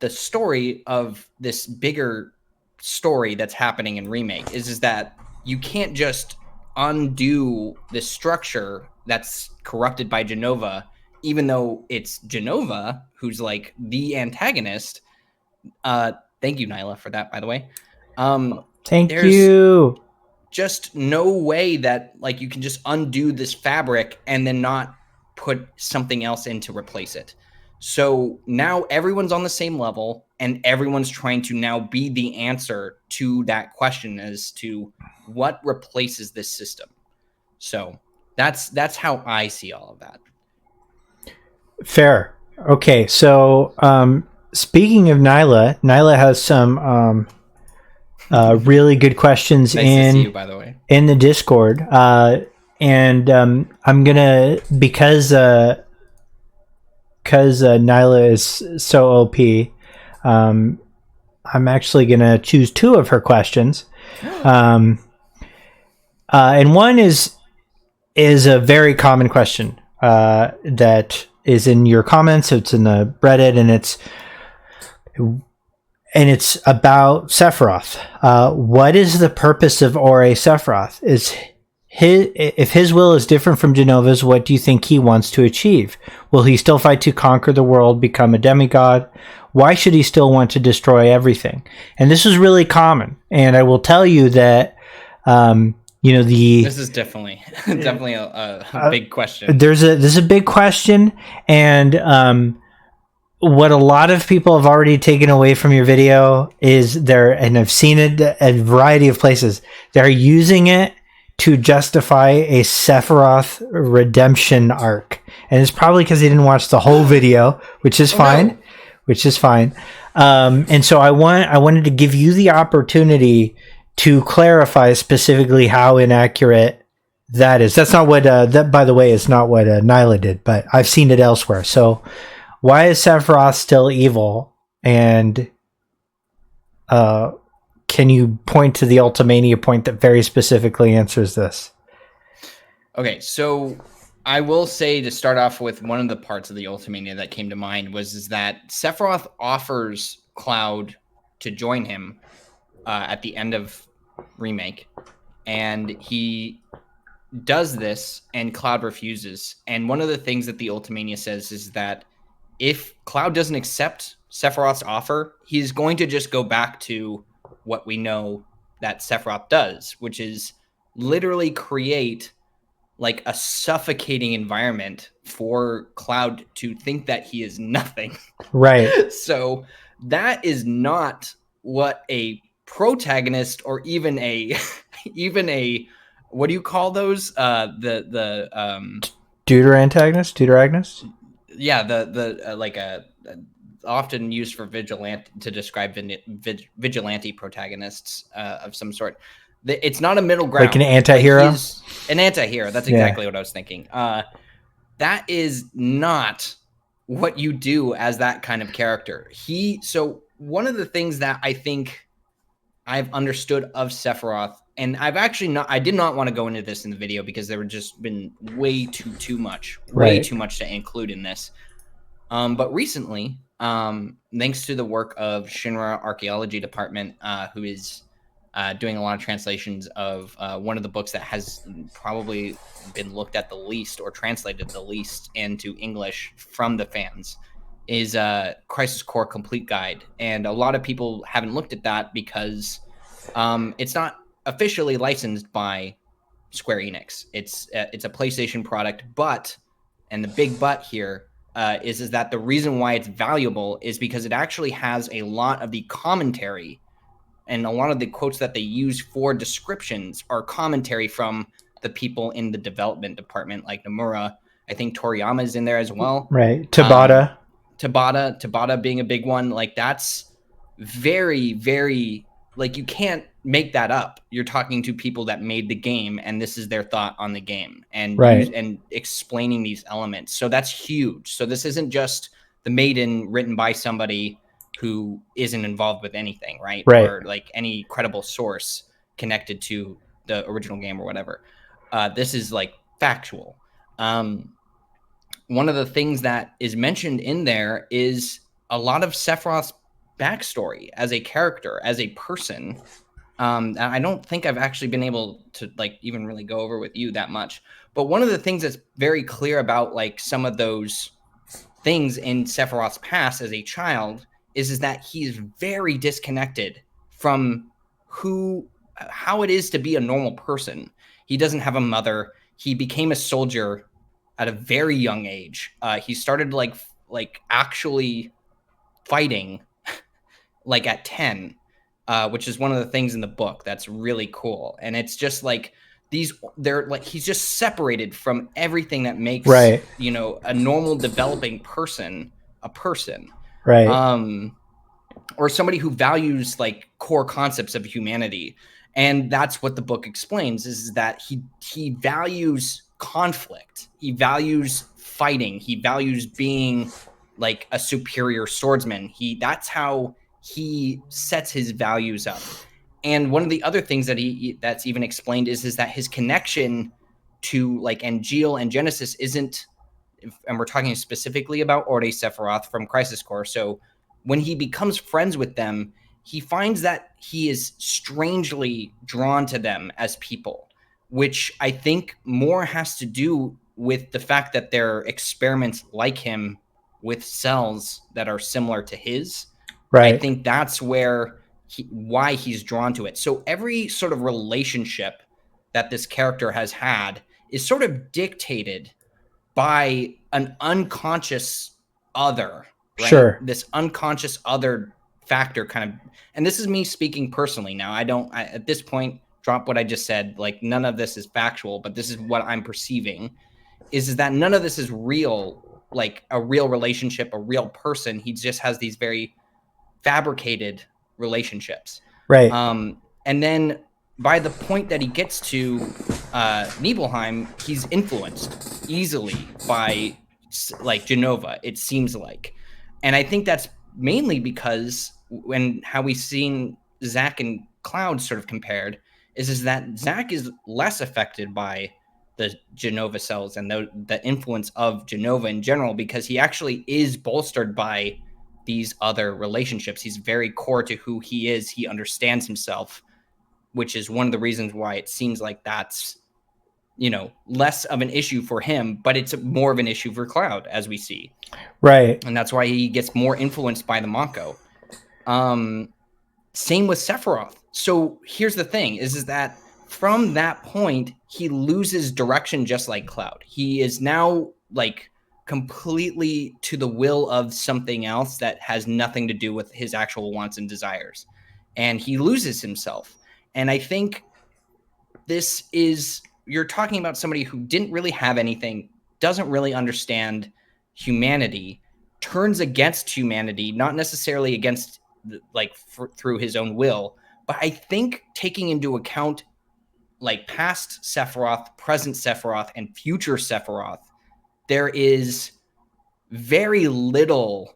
story of this bigger story that's happening in Remake is that you can't just undo this structure that's corrupted by Jenova, even though it's Jenova who's like the antagonist. Thank you, Nyla, for that, by the way. Thank you. Just no way that like you can just undo this fabric and then not put something else in to replace it. So now everyone's on the same level and everyone's trying to now be the answer to that question as to what replaces this system. So that's how I see all of that. Fair. Okay. So speaking of Nyla has some really good questions nice to see you, by the way, in the Discord. And I'm gonna because Nyla is so OP. I'm actually gonna choose two of her questions. And one is a very common question that is in your comments. It's in the Reddit, and it's about Sephiroth. What is the purpose of Ore Sephiroth? If his will is different from Jenova's, what do you think he wants to achieve? Will he still fight to conquer the world, become a demigod? Why should he still want to destroy everything? And this is really common. And I will tell you that, this is definitely a big question. This is a big question. And what a lot of people have already taken away from your video is and I've seen it at a variety of places, they're using it to justify a Sephiroth redemption arc. And it's probably because they didn't watch the whole video, which is fine. No. Which is fine. And so I wanted to give you the opportunity to clarify specifically how inaccurate that is. That's not what, that by the way, is not what Nyla did, but I've seen it elsewhere. So why is Sephiroth still evil? And can you point to the Ultimania point that very specifically answers this? Okay, so I will say, to start off with, one of the parts of the Ultimania that came to mind is that Sephiroth offers Cloud to join him at the end of Remake, and he does this, and Cloud refuses. And one of the things that the Ultimania says is that if Cloud doesn't accept Sephiroth's offer, he's going to just go back to what we know that Sephiroth does, which is literally create like a suffocating environment for Cloud to think that he is nothing. Right. So that is not what a protagonist, or even a what do you call those? Deuteragonist? Yeah, the like a often used for vigilante to describe vigilante protagonists of some sort. It's not a middle ground. Like an anti-hero? Like, he's an anti-hero. That's exactly what I was thinking. That is not what you do as that kind of character. So one of the things that I think I've understood of Sephiroth, and I did not want to go into this in the video because there would just been way too much to include in this. But recently, thanks to the work of Shinra Archaeology Department, who is doing a lot of translations of one of the books that has probably been looked at the least or translated the least into English from the fans, is Crisis Core Complete Guide. And a lot of people haven't looked at that because it's not officially licensed by Square Enix. It's a PlayStation product, and the big but here is that the reason why it's valuable is because it actually has a lot of the commentary, and a lot of the quotes that they use for descriptions are commentary from the people in the development department, like Nomura. I think Toriyama is in there as well. Right. Tabata being a big one. Like, that's very, very, like, you can't make that up. You're talking to people that made the game, and this is their thought on the game, and and explaining these elements. So that's huge. So this isn't just The Maiden written by somebody who isn't involved with anything, right? Or like any credible source connected to the original game or whatever. This is like factual. One of the things that is mentioned in there is a lot of Sephiroth's backstory as a character, as a person. I don't think I've actually been able to like even really go over with you that much. But one of the things that's very clear about like some of those things in Sephiroth's past as a child is that he's very disconnected from how it is to be a normal person. He doesn't have a mother. He became a soldier at a very young age. He started like actually fighting like at 10, which is one of the things in the book that's really cool. And it's just like he's just separated from everything that makes a normal developing person a person. Right. Or somebody who values like core concepts of humanity. And that's what the book explains, is that he values conflict. He values fighting. He values being like a superior swordsman. That's how he sets his values up. And one of the other things that that's even explained is that his connection to like Angeal and Genesis isn't, and we're talking specifically about Orde Sephiroth from Crisis Core. So when he becomes friends with them, he finds that he is strangely drawn to them as people, which I think more has to do with the fact that they're experiments like him with cells that are similar to his. Right. I think that's why he's drawn to it. So every sort of relationship that this character has had is sort of dictated by an unconscious other, right? Sure. This unconscious other factor kind of, and this is me speaking personally now. I at this point, drop what I just said. Like, none of this is factual, but this is what I'm perceiving, is that none of this is real, like a real relationship, a real person. He just has these very fabricated relationships. Right. And then by the point that he gets to Nibelheim, he's influenced easily by like Jenova, it seems like. And I think that's mainly because how we've seen Zack and Cloud sort of compared is that Zack is less affected by the Jenova cells and the influence of Jenova in general, because he actually is bolstered by these other relationships. He's very core to who he is. He understands himself, which is one of the reasons why it seems like that's, less of an issue for him, but it's more of an issue for Cloud, as we see. Right. And that's why he gets more influenced by the Mako. Same with Sephiroth. So here's the thing, is that from that point, he loses direction just like Cloud. He is now like completely to the will of something else that has nothing to do with his actual wants and desires. And he loses himself. And I think you're talking about somebody who didn't really have anything, doesn't really understand humanity, turns against humanity, not necessarily against through his own will, but I think taking into account like past Sephiroth, present Sephiroth, and future Sephiroth, there is very little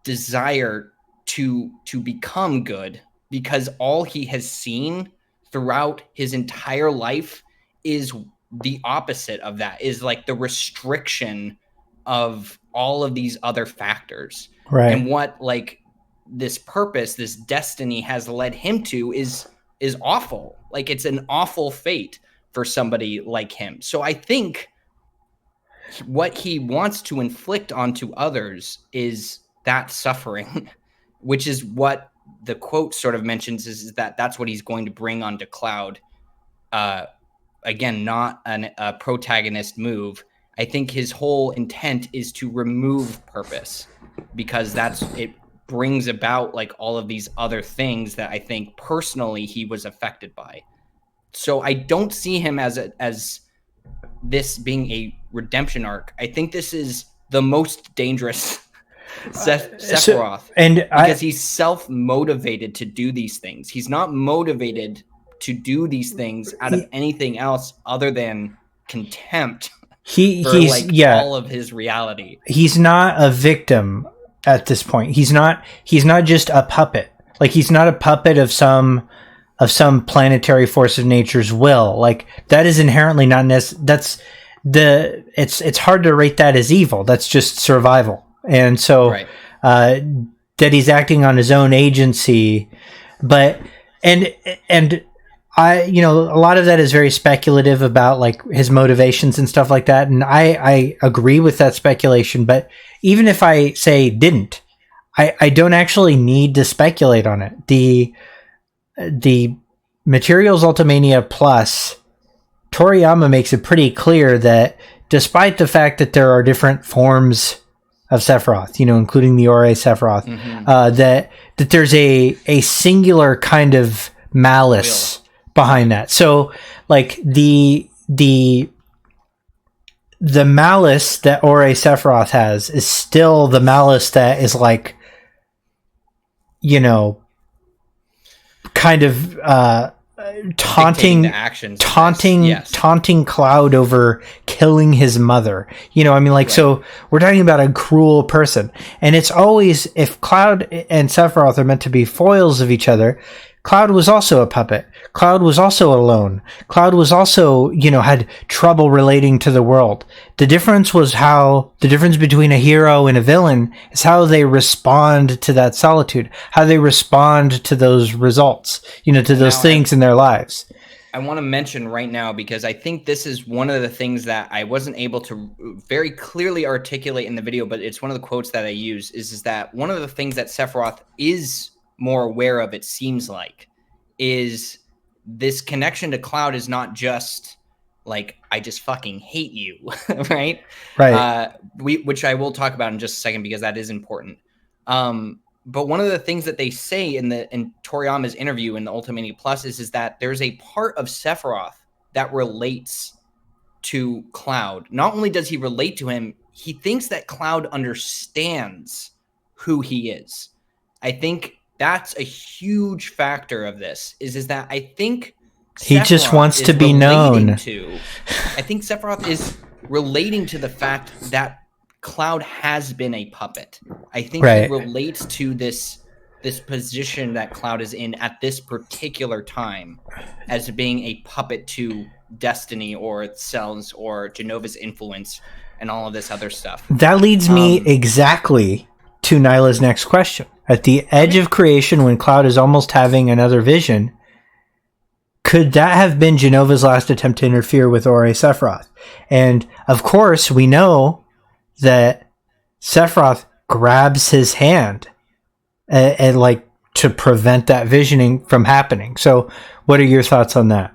desire to become good, because all he has seen throughout his entire life is the opposite of that, is like the restriction of all of these other factors. Right. And what like this purpose, this destiny has led him to is awful. Like, it's an awful fate for somebody like him. So I think what he wants to inflict onto others is that suffering, which is what the quote sort of mentions, is that that's what he's going to bring onto Cloud. Again, not a protagonist move. I think his whole intent is to remove purpose, because it brings about like all of these other things that I think personally he was affected by. So I don't see him as this being a redemption arc. I think this is the most dangerous Sephiroth, because he's self-motivated to do these things. He's not motivated to do these things out of anything else other than contempt for all of his reality. He's not a victim at this point. He's not just a puppet. Like, he's not a puppet of some planetary force of nature's will. Like, that is inherently not it's hard to rate that as evil. That's just survival. And so that he's acting on his own agency, but and I, a lot of that is very speculative about like his motivations and stuff like that. And I agree with that speculation, but even if I say didn't, I don't actually need to speculate on it. The Materials Ultimania Plus, Toriyama makes it pretty clear that despite the fact that there are different forms of Sephiroth, including the Ore Sephiroth, that there's a singular kind of malice behind that. So like the the malice that Ore Sephiroth has is still the malice that is like, you know, kind of taunting Cloud over killing his mother. You know, I mean, like, right. So we're talking about a cruel person, and it's always, if Cloud and Sephiroth are meant to be foils of each other, Cloud was also a puppet. Cloud was also alone. Cloud was also, you know, had trouble relating to the world. The difference between a hero and a villain is how they respond to that solitude, how they respond to those results, you know, to those things in their lives. I want to mention right now, because I think this is one of the things that I wasn't able to very clearly articulate in the video, but it's one of the quotes that I use, is that one of the things that Sephiroth is more aware of, it seems like, is this connection to Cloud is not just like, I just fucking hate you, right? Which I will talk about in just a second, because that is important. But one of the things that they say in Toriyama's interview in the Ultimania Plus is that there's a part of Sephiroth that relates to Cloud. Not only does he relate to him, he thinks that Cloud understands who he is. I think that's a huge factor of this, is that I think he just wants to be known. I think Sephiroth is relating to the fact that Cloud has been a puppet. I think he relates to this position that Cloud is in at this particular time as being a puppet to Destiny or Cells or Jenova's influence and all of this other stuff. That leads me exactly to Nyla's next question. At the edge of creation, when Cloud is almost having another vision, could that have been Jenova's last attempt to interfere with Ore Sephiroth? And of course, we know that Sephiroth grabs his hand and like to prevent that visioning from happening. So what are your thoughts on that?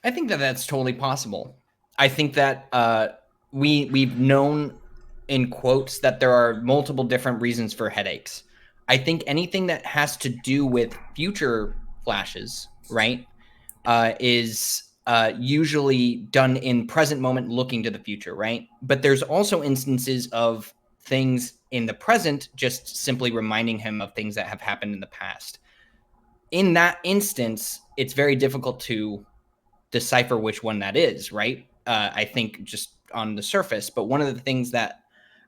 I think that that's totally possible. I think that we've known in quotes that there are multiple different reasons for headaches. I think anything that has to do with future flashes, right, is usually done in present moment, looking to the future, right? But there's also instances of things in the present just simply reminding him of things that have happened in the past. In that instance, it's very difficult to decipher which one that is, right? I think just on the surface. But one of the things that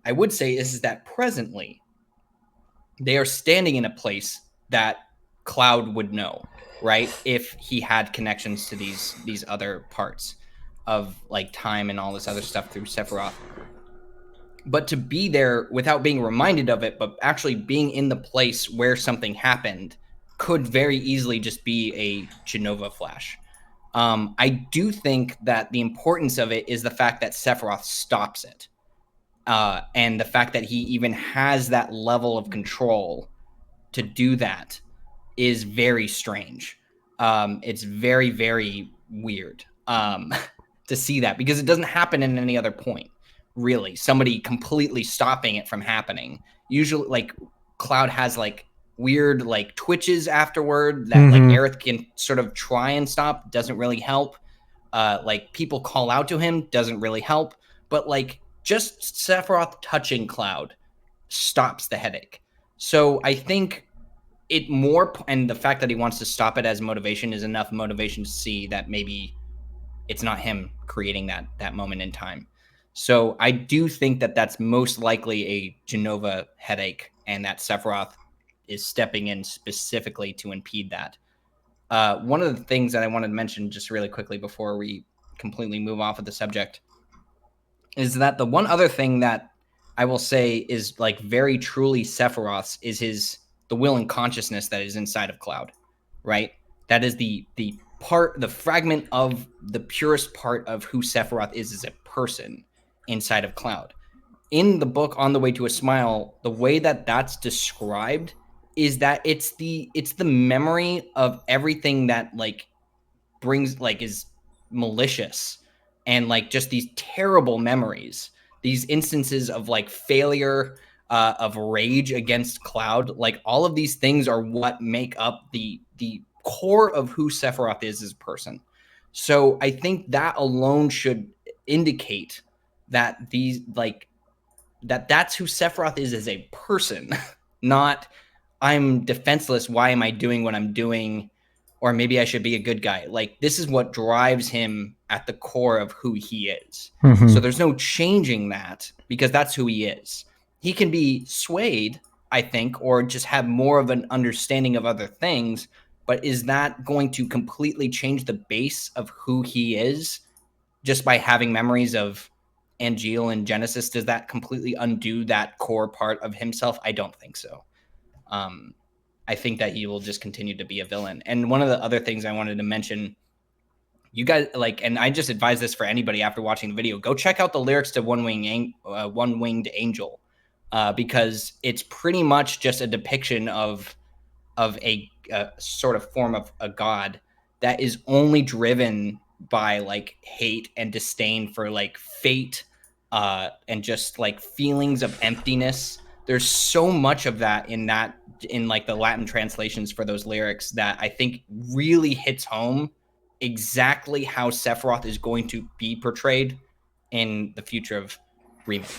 I would say is that presently they are standing in a place that Cloud would know, right? If he had connections to these other parts of like time and all this other stuff through Sephiroth. But to be there without being reminded of it, but actually being in the place where something happened, could very easily just be a Jenova flash. I do think that the importance of it is the fact that Sephiroth stops it. And the fact that he even has that level of control to do that is very strange. It's very, very weird to see that, because it doesn't happen in any other point, really. Somebody completely stopping it from happening. Usually, like, Cloud has like weird like twitches afterward that like Aerith can sort of try and stop, doesn't really help. Like people call out to him, doesn't really help. But like just Sephiroth touching Cloud stops the headache. So I think it more, and the fact that he wants to stop it as motivation is enough motivation to see that maybe it's not him creating that moment in time. So I do think that that's most likely a Jenova headache, and that Sephiroth is stepping in specifically to impede that. One of the things that I wanted to mention just really quickly before we completely move off of the subject is that the one other thing that I will say is like very truly Sephiroth's is the will and consciousness that is inside of Cloud, right? That is the fragment of the purest part of who Sephiroth is as a person inside of Cloud. In the book On the Way to a Smile, the way that that's described is that it's the memory of everything that like brings like is malicious and like just these terrible memories, these instances of like failure, of rage against Cloud. Like all of these things are what make up the core of who Sephiroth is as a person. So I think that alone should indicate that these like that's who Sephiroth is as a person, not I'm defenseless. Why am I doing what I'm doing? Or maybe I should be a good guy. Like, this is what drives him at the core of who he is. Mm-hmm. So there's no changing that because that's who he is. He can be swayed, I think, or just have more of an understanding of other things. But is that going to completely change the base of who he is just by having memories of Angeal and Genesis? Does that completely undo that core part of himself? I don't think so. I think that he will just continue to be a villain. And one of the other things I wanted to mention, you guys like, and I just advise this for anybody after watching the video, go check out the lyrics to One Winged Angel, because it's pretty much just a depiction of a sort of form of a god that is only driven by like hate and disdain for like fate, and just like feelings of emptiness. There's so much of that in like the Latin translations for those lyrics that I think really hits home exactly how Sephiroth is going to be portrayed in the future of Remake.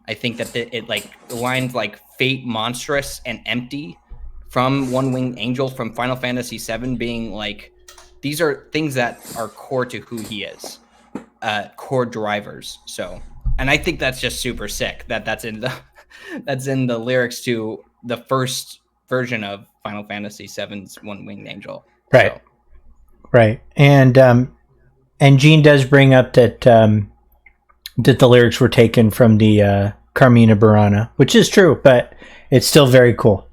I think that it like lines like fate, monstrous, and empty from One Winged Angel from Final Fantasy VII being like, these are things that are core to who he is, core drivers. So, and I think that's just super sick that's in the lyrics to the first version of Final Fantasy VII's One Winged Angel. Right. So. Right. And Gene does bring up that that the lyrics were taken from the Carmina Burana, which is true, but it's still very cool.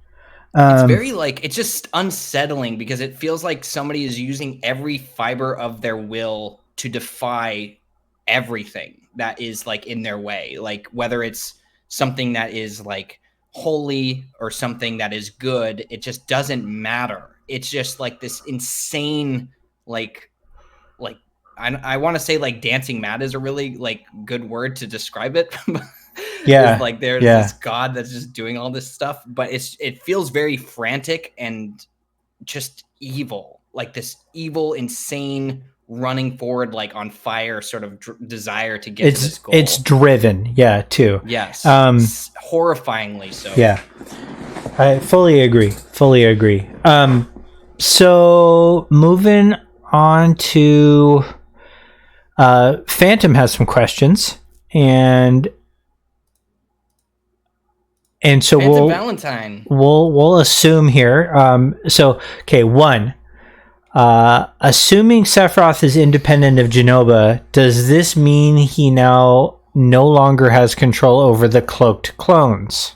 It's very like, it's just unsettling because it feels like somebody is using every fiber of their will to defy everything that is like in their way. Like whether it's something that is like holy or something that is good, it just doesn't matter. It's just like this insane, like I want to say like dancing mad is a really like good word to describe it. Yeah. Like there's this god that's just doing all this stuff, but it feels very frantic and just evil, like this evil, insane, running forward, like on fire sort of desire to get to this goal. It's driven, too. Yes, horrifyingly so. Yeah, I fully agree. So moving on to Phantom has some questions, and so Phantom Valentine. We'll assume here. One. Assuming Sephiroth is independent of Jenova, does this mean he now no longer has control over the cloaked clones?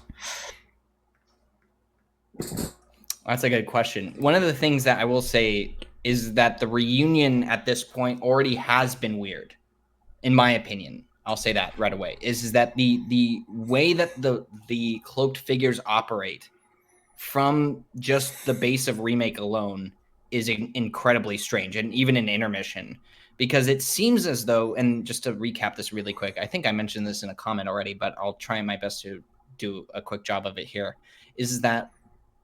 That's a good question. One of the things that I will say is that the reunion at this point already has been weird, in my opinion. I'll say that right away. Is that the way that the cloaked figures operate from just the base of Remake alone is incredibly strange, and even in intermission, because it seems as though, and just to recap this really quick, I think I mentioned this in a comment already, but I'll try my best to do a quick job of it here, is that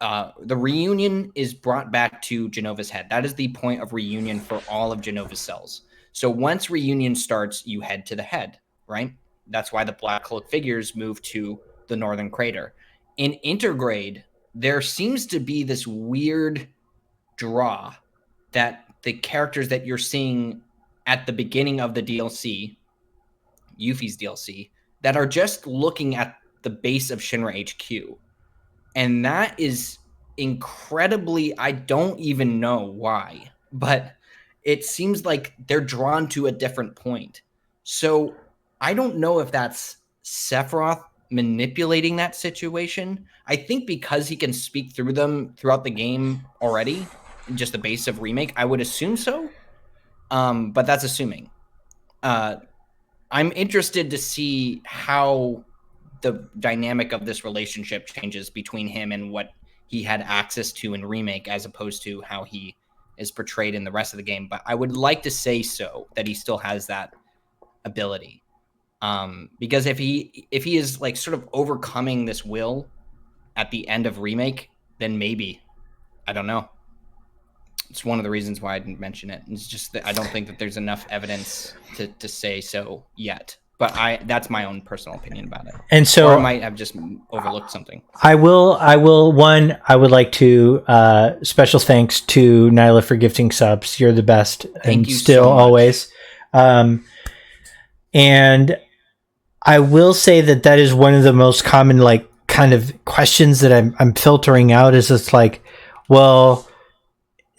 the reunion is brought back to Jenova's head. That is the point of reunion for all of Jenova's cells. So once reunion starts, you head to the head, right? That's why the Black Cloak figures move to the Northern Crater. In Intergrade, there seems to be this weird draw that the characters that you're seeing at the beginning of the DLC, Yuffie's DLC, that are just looking at the base of Shinra HQ. And that is incredibly, I don't even know why, but it seems like they're drawn to a different point. So I don't know if that's Sephiroth manipulating that situation. I think because he can speak through them throughout the game already, just the base of Remake, I would assume so. But that's assuming. I'm interested to see how the dynamic of this relationship changes between him and what he had access to in Remake, as opposed to how he is portrayed in the rest of the game. But I would like to say so, that he still has that ability. Because if he is like sort of overcoming this will at the end of Remake, then maybe, I don't know. It's one of the reasons why I didn't mention it. It's just that I don't think that there's enough evidence to say so yet. But that's my own personal opinion about it. And so, or I might have just overlooked something. I would like to special thanks to Nyla for gifting subs. You're the best. Thank you still so much. Always. And I will say that is one of the most common, like, kind of questions that I'm filtering out. Is it's like, well,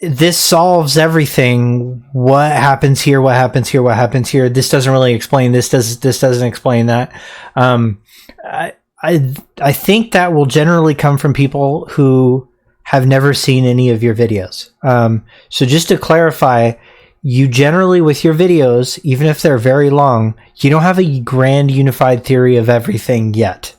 this solves everything. What happens here? What happens here? What happens here? This doesn't really explain this. This doesn't explain that. I think that will generally come from people who have never seen any of your videos. So just to clarify, you generally, with your videos, even if they're very long, you don't have a grand unified theory of everything yet.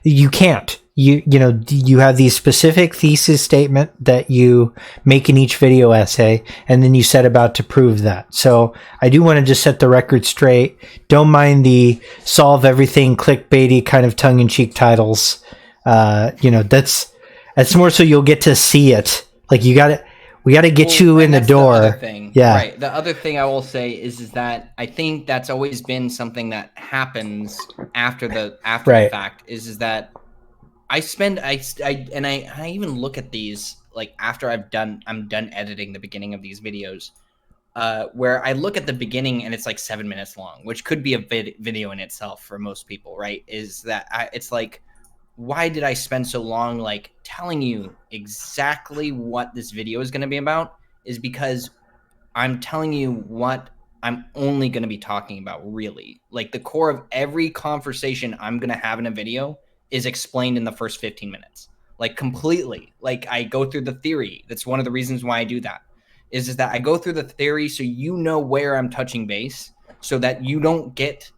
You can't. You have these specific thesis statement that you make in each video essay, and then you set about to prove that. So I do want to just set the record straight. Don't mind the solve everything clickbaity kind of tongue-in-cheek titles. That's more so you'll get to see it. Like, we got to get you in the door. The other thing. Yeah. Right. The other thing I will say is that I think that's always been something that happens after the fact is that I even look at these, like, after I'm done editing the beginning of these videos, where I look at the beginning and it's like 7 minutes long, which could be a video in itself for most people, right? Is that it's like, why did I spend so long, like, telling you exactly what this video is going to be about? Is because I'm telling you what I'm only going to be talking about, really. Like, the core of every conversation I'm going to have in a video is explained in the first 15 minutes, like, completely. Like, I go through the theory. That's one of the reasons why I do that, is that I go through the theory so you know where I'm touching base, so that you don't get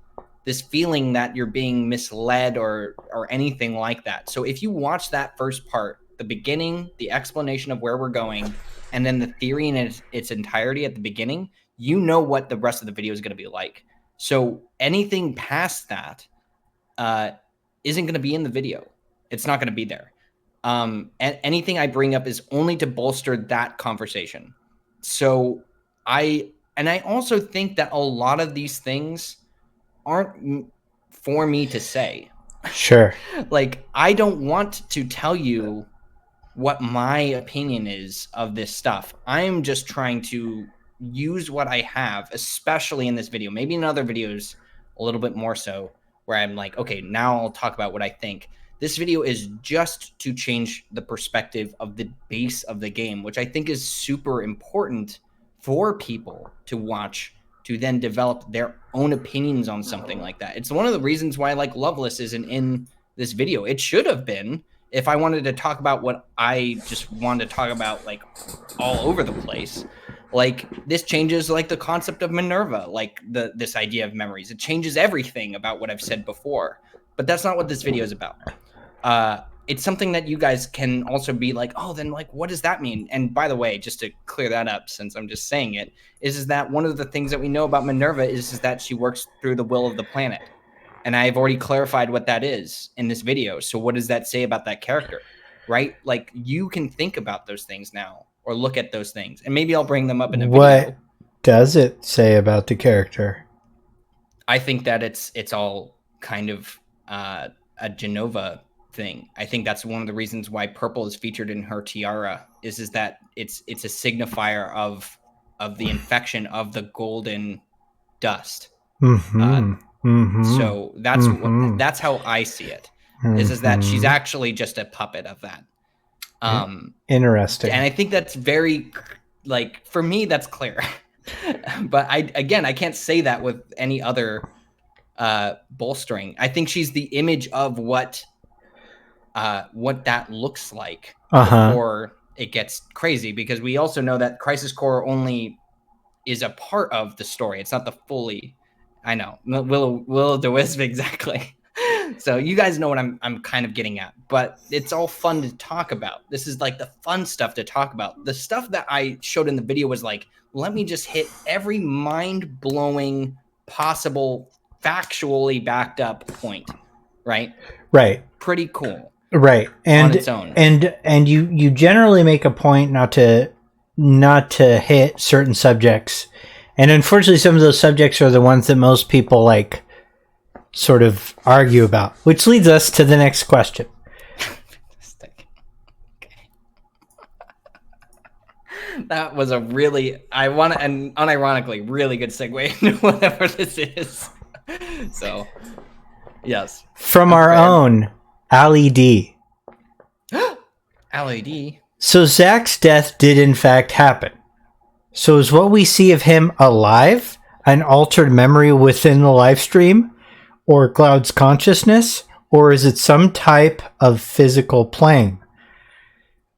this feeling that you're being misled or anything like that. So if you watch that first part, the beginning, the explanation of where we're going, and then the theory in its entirety at the beginning, you know what the rest of the video is going to be like. So anything past that isn't going to be in the video. It's not going to be there. And anything I bring up is only to bolster that conversation. So I also think that a lot of these things aren't for me to say. Sure. Like, I don't want to tell you what my opinion is of this stuff. I'm just trying to use what I have, especially in this video, maybe in other videos a little bit more so, where I'm like, okay, now I'll talk about what I think. This video is just to change the perspective of the base of the game, which I think is super important for people to watch, to then develop their own opinions on something like that. It's one of the reasons why, like, Loveless isn't in this video. It should have been, if I wanted to talk about what I just wanted to talk about, like, all over the place. Like, this changes, like, the concept of Minerva, like, this idea of memories. It changes everything about what I've said before. But that's not what this video is about. It's something that you guys can also be like, oh, then, like, what does that mean? And by the way, just to clear that up, since I'm just saying it, is that one of the things that we know about Minerva is that she works through the will of the planet. And I've already clarified what that is in this video. So what does that say about that character, right? Like, you can think about those things now, or look at those things, and maybe I'll bring them up in a video. What does it say about the character? I think that it's all kind of a Jenova thing. I think that's one of the reasons why purple is featured in her tiara, is that it's a signifier of the infection of the golden dust. So that's how I see it. Is that she's actually just a puppet of that. Interesting. And I think that's very, like, for me, that's clear. But I can't say that with any other bolstering. I think she's the image of what that looks like before it gets crazy, because we also know that Crisis Core only is a part of the story. It's not the fully. I know, Will-O-the-Wisp, exactly. So you guys know what I'm kind of getting at, but it's all fun to talk about. This is like the fun stuff to talk about. The stuff that I showed in the video was like, let me just hit every mind-blowing possible factually backed up point, right? Right. Pretty cool. Right. And on its own. And you generally make a point not to hit certain subjects. And unfortunately, some of those subjects are the ones that most people, like, sort of argue about, which leads us to the next question. That was a really, and unironically, really good segue into whatever this is. So, yes. From our own Ali D. Ali D. So Zach's death did in fact happen. So is what we see of him alive, an altered memory within the live stream, or Cloud's consciousness, or is it some type of physical plane?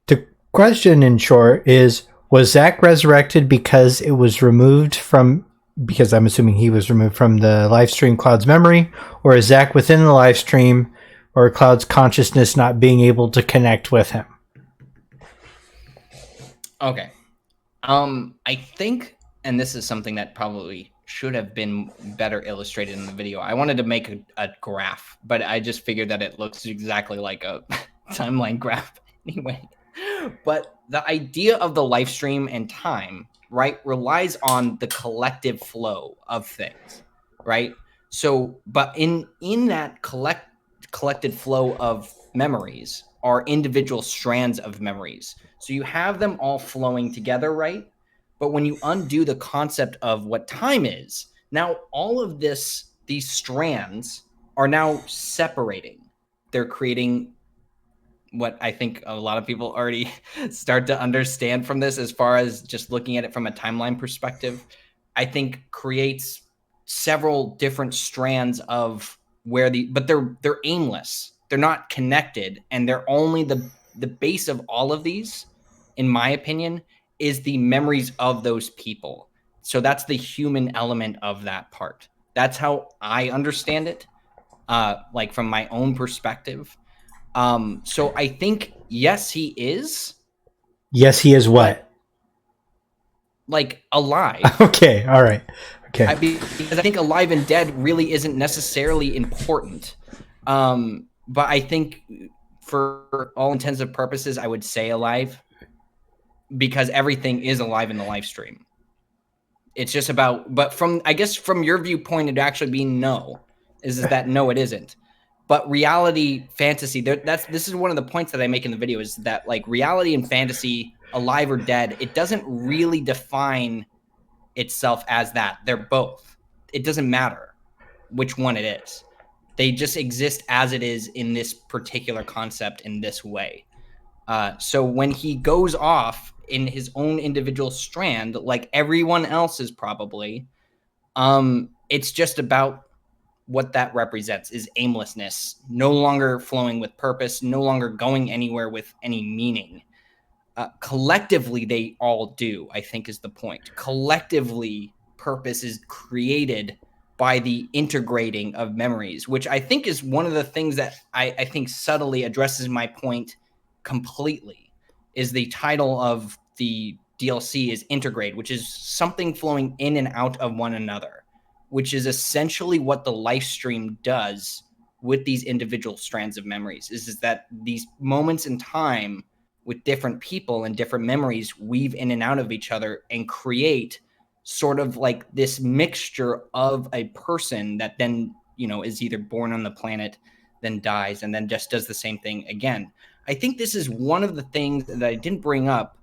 The question, in short, is, was Zach resurrected because it was removed from, because I'm assuming he was removed from the live stream Cloud's memory, or is Zach within the live stream or Cloud's consciousness not being able to connect with him? Okay. I think, and this is something that probably should have been better illustrated in the video. I wanted to make a graph, but I just figured that it looks exactly like a timeline graph anyway. But the idea of the live stream and time, right, relies on the collective flow of things, right? So, but in that collected flow of memories are individual strands of memories. So you have them all flowing together, right? But when you undo the concept of what time is, now all of these strands are now separating. They're creating what I think a lot of people already start to understand from this, as far as just looking at it from a timeline perspective, I think creates several different strands of but they're aimless. They're not connected, and they're only the base of all of these, in my opinion, is the memories of those people. So that's the human element of that part. That's how I understand it, like from my own perspective. So I think, yes, he is. Yes, he is what? Like alive. Okay, all right. Okay. Because I think alive and dead really isn't necessarily important. But I think for all intents and purposes, I would say alive, because everything is alive in the live stream. It's just about, but I guess from your viewpoint, it'd actually be no, is that no, it isn't. But reality, fantasy, this is one of the points that I make in the video, is that like reality and fantasy, alive or dead, it doesn't really define itself as that. They're both. It doesn't matter which one it is. They just exist as it is in this particular concept in this way. So when he goes off in his own individual strand, like everyone else is probably, it's just about what that represents is aimlessness, no longer flowing with purpose, no longer going anywhere with any meaning. Collectively, they all do, I think, is the point. Collectively, purpose is created by the integrating of memories, which I think is one of the things that I think subtly addresses my point completely, is the title of the DLC is Integrate, which is something flowing in and out of one another, which is essentially what the live stream does with these individual strands of memories, is that these moments in time with different people and different memories weave in and out of each other and create sort of like this mixture of a person that then, is either born on the planet, then dies, and then just does the same thing again. I think this is one of the things that I didn't bring up,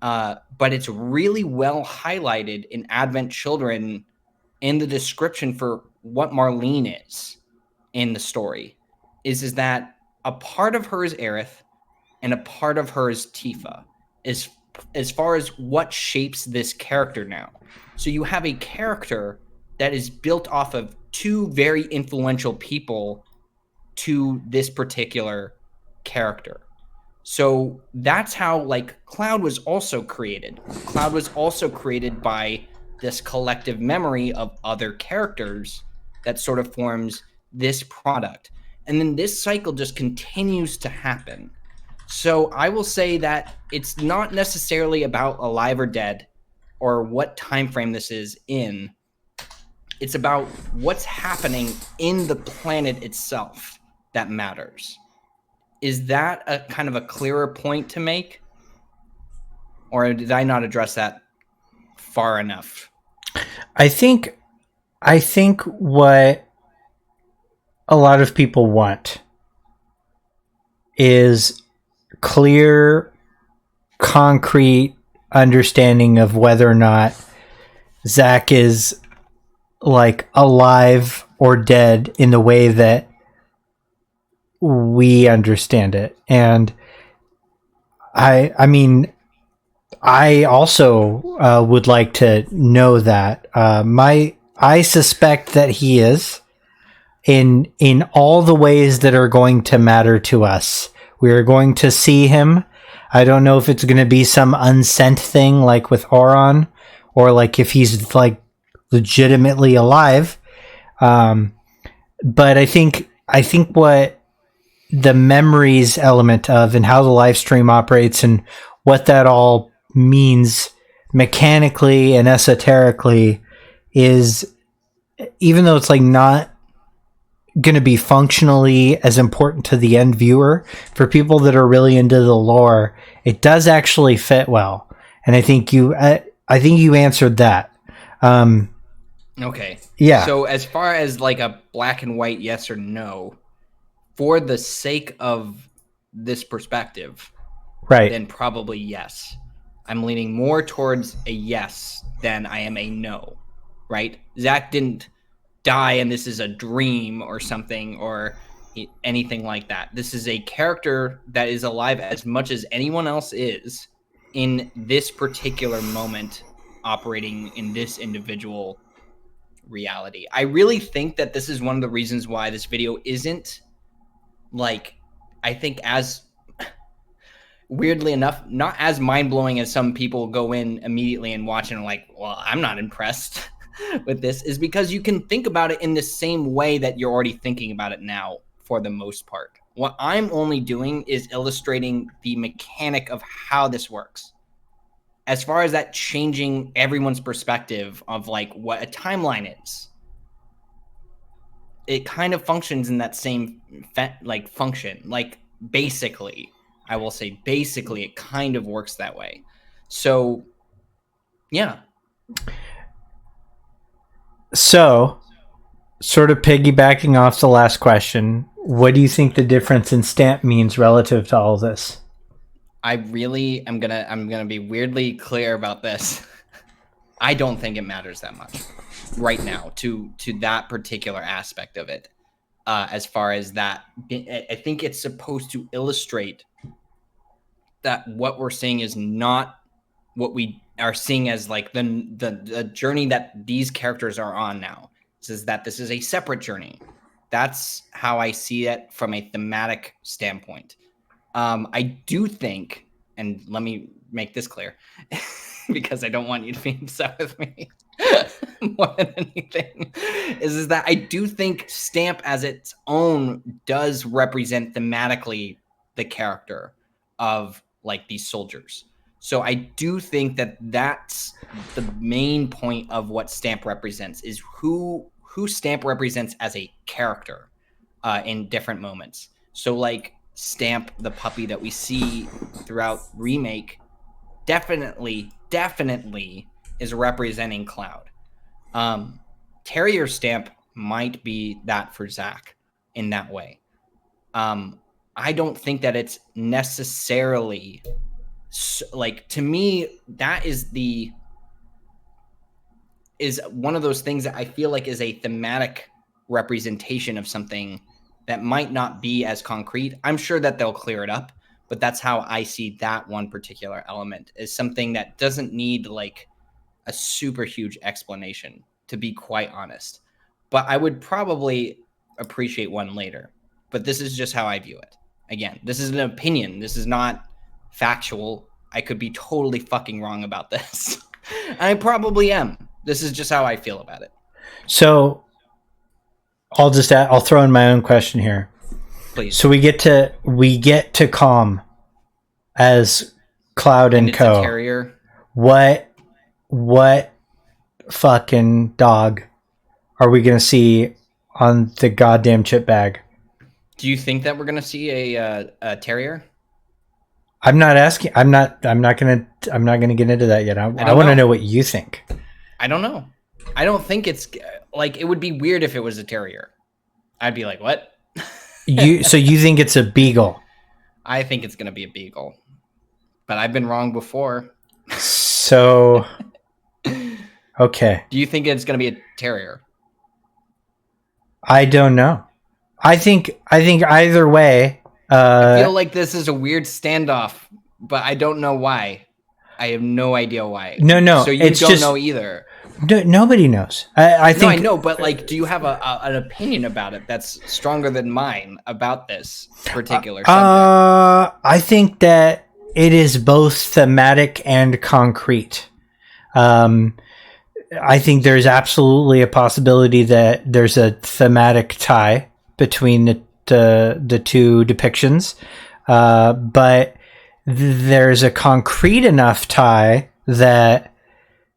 but it's really well highlighted in Advent Children in the description for what Marlene is in the story, is that a part of her is Aerith and a part of her is Tifa, as far as what shapes this character now. So you have a character that is built off of two very influential people to this particular character. So that's how, like, Cloud was also created. Cloud was also created by this collective memory of other characters that sort of forms this product. And then this cycle just continues to happen. So I will say that it's not necessarily about alive or dead or what time frame this is in. It's about what's happening in the planet itself that matters. Is that a kind of a clearer point to make? Or did I not address that far enough? I think what a lot of people want is clear, concrete understanding of whether or not Zach is like alive or dead in the way that we understand it. And I mean, I also would like to know that. I suspect that he is in all the ways that are going to matter to us. We are going to see him. I don't know if it's going to be some unsent thing like with Auron, or like if he's like legitimately alive. But I think what the memories element of and how the live stream operates and what that all means mechanically and esoterically is, even though it's like not going to be functionally as important to the end viewer, for people that are really into the lore, it does actually fit well. And I think you answered that. Okay. Yeah. So as far as like a black and white yes or no, for the sake of this perspective, right, then probably yes. I'm leaning more towards a yes than I am a no, right? Zach didn't die and this is a dream or something or anything like that. This is a character that is alive as much as anyone else is in this particular moment, operating in this individual reality. I really think that this is one of the reasons why this video isn't like, I think, as weirdly enough, not as mind-blowing as some people go in immediately and watch and are like, well, I'm not impressed with this, is because you can think about it in the same way that you're already thinking about it now for the most part. What I'm only doing is illustrating the mechanic of how this works. As far as that changing everyone's perspective of like what a timeline is, it kind of functions in that same function. Like basically, I will say basically it kind of works that way. So yeah. So sort of piggybacking off the last question, what do you think the difference in stamp means relative to all this? I really am gonna be weirdly clear about this. I don't think it matters that much right now to that particular aspect of it. As far as that, I think it's supposed to illustrate that what we're seeing is not what we are seeing as like the journey that these characters are on now. It says that this is a separate journey. That's how I see it from a thematic standpoint. I do think, and let me make this clear, because I don't want you to be upset with me more than anything, is that I do think Stamp as its own does represent thematically the character of like these soldiers. So I do think that that's the main point of what Stamp represents, is who Stamp represents as a character in different moments. So like Stamp, the puppy that we see throughout Remake, definitely is representing Cloud. Terrier Stamp might be that for Zach in that way. I don't think that it's necessarily like, to me, that is one of those things that I feel like is a thematic representation of something that might not be as concrete. I'm sure that they'll clear it up, but that's how I see that one particular element, is something that doesn't need like a super huge explanation, to be quite honest. But I would probably appreciate one later. But this is just how I view it. Again, this is an opinion. This is not factual. I could be totally fucking wrong about this. I probably am. This is just how I feel about it. So I'll throw in my own question here. Please. So we get to Calm as Cloud and Co. A terrier. What fucking dog are we gonna see on the goddamn chip bag? Do you think that we're gonna see a terrier? I'm not asking. I'm not gonna get into that yet. I want to know what you think. I don't know. I don't think it's like, it would be weird if it was a terrier. I'd be like, what? So you think it's a beagle? I think it's going to be a beagle. But I've been wrong before. So, okay. Do you think it's going to be a terrier? I don't know. I think either way. I feel like this is a weird standoff, but I don't know why. I have no idea why. No. So you don't know either. Nobody knows. I think. No, I know, but like, do you have an opinion about it that's stronger than mine about this particular subject? I think that it is both thematic and concrete. I think there's absolutely a possibility that there's a thematic tie between the two depictions, but there's a concrete enough tie that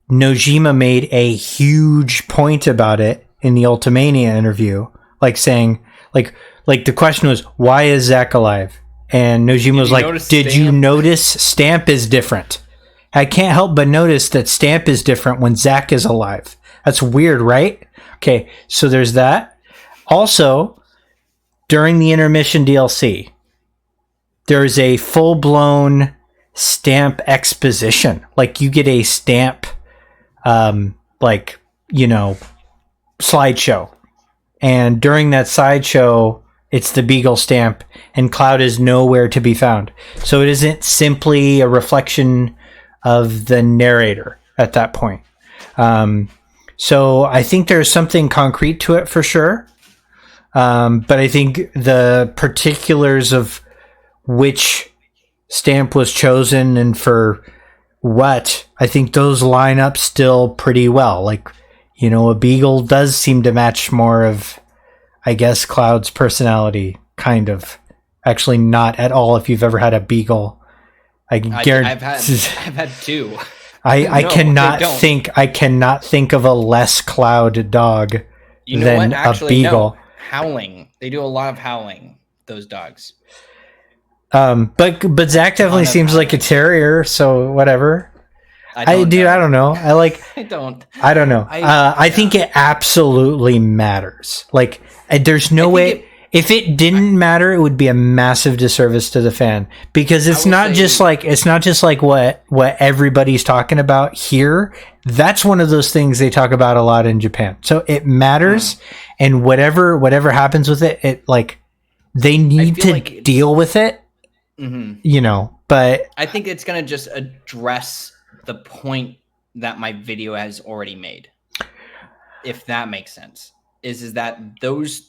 Nojima made a huge point about it in the Ultimania interview, like saying, like the question was, why is Zack alive? And Nojima was like, did you notice Stamp is different? I can't help but notice that Stamp is different when Zack is alive. That's weird, right? Okay, so there's that. Also, during the intermission DLC, there's a full-blown Stamp exposition. Like, you get a Stamp, slideshow. And during that sideshow, it's the Beagle Stamp, and Cloud is nowhere to be found. So it isn't simply a reflection of the narrator at that point. So I think there's something concrete to it for sure. But I think the particulars of which Stamp was chosen and for what, I think those line up still pretty well. Like, a beagle does seem to match more of, I guess, Cloud's personality, kind of. Actually, not at all if you've ever had a beagle. I've had two. I cannot think of a less Cloud dog than a beagle. No. Howling. They do a lot of howling, those dogs. But Zack definitely seems like a terrier, so whatever. I don't know. I don't know. I think it absolutely matters. Like, there's no way. If it didn't matter, it would be a massive disservice to the fan, because it's not just like what everybody's talking about here. That's one of those things they talk about a lot in Japan. So it matters, and whatever happens with it, they need to deal with it. Mm-hmm. But I think it's gonna just address the point that my video has already made, if that makes sense. Is that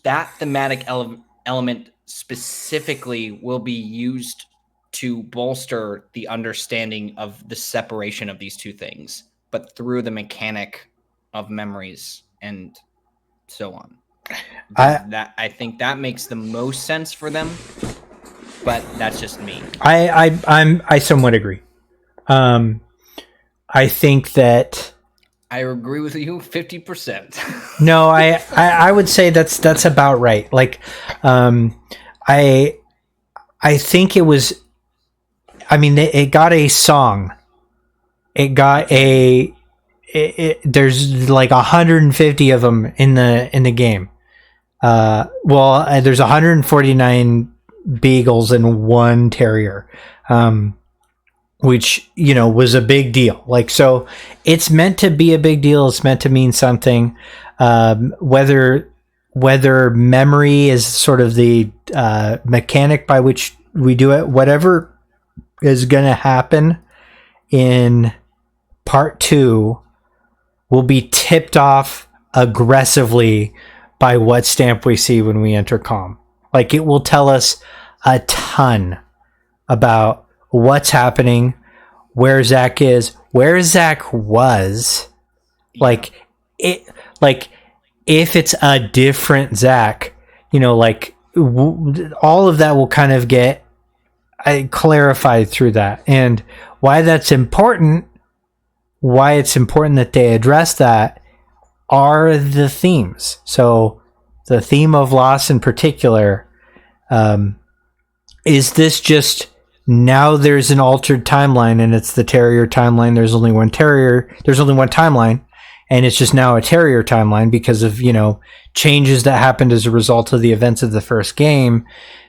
that thematic element specifically will be used to bolster the understanding of the separation of these two things, but through the mechanic of memories and so on. I think that makes the most sense for them, but that's just me. I somewhat agree. I think that I agree with you 50%. No, I would say that's about right. Like, I think it was. I mean, it got a song. It got there's like 150 of them in the game. There's 149 beagles and one terrier. Which, was a big deal. Like, so it's meant to be a big deal. It's meant to mean something. Whether memory is sort of the mechanic by which we do it, whatever is going to happen in part 2 will be tipped off aggressively by what stamp we see when we enter COM. Like, it will tell us a ton about what's happening, where Zack is, where Zack was. Like, if it's a different Zack, all of that will kind of get clarified through that. And why that's important, why it's important that they address that, are the themes. So the theme of loss in particular, is this just now there's an altered timeline and it's the terrier timeline. There's only one terrier. There's only one timeline. and it's just now a Terrier timeline because of, changes that happened as a result of the events of the first game.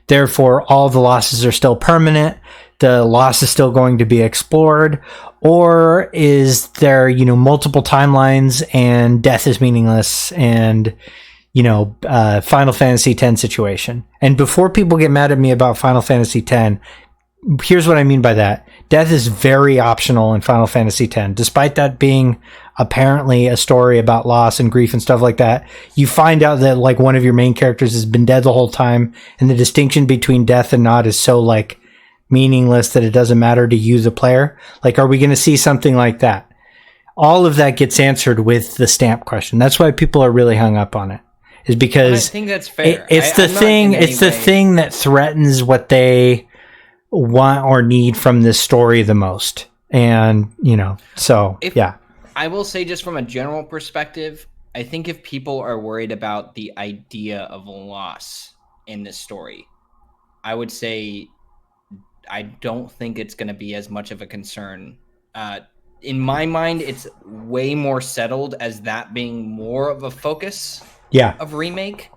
Therefore, all the losses are still permanent. The loss is still going to be explored. Or is there, multiple timelines and death is meaningless and, Final Fantasy X situation. And before people get mad at me about Final Fantasy X, here's what I mean by that. Death is very optional in Final Fantasy X. Despite that being apparently a story about loss and grief and stuff like that, you find out that like one of your main characters has been dead the whole time, and the distinction between death and not is so like meaningless that it doesn't matter to you, the player. Like, are we going to see something like that? All of that gets answered with the stamp question. That's why people are really hung up on it. Is because I think that's fair. It's the thing that threatens what they want or need from this story the most. And, yeah. I will say, just from a general perspective, I think if people are worried about the idea of loss in this story, I would say I don't think it's going to be as much of a concern. In my mind, it's way more settled as that being more of a focus of Remake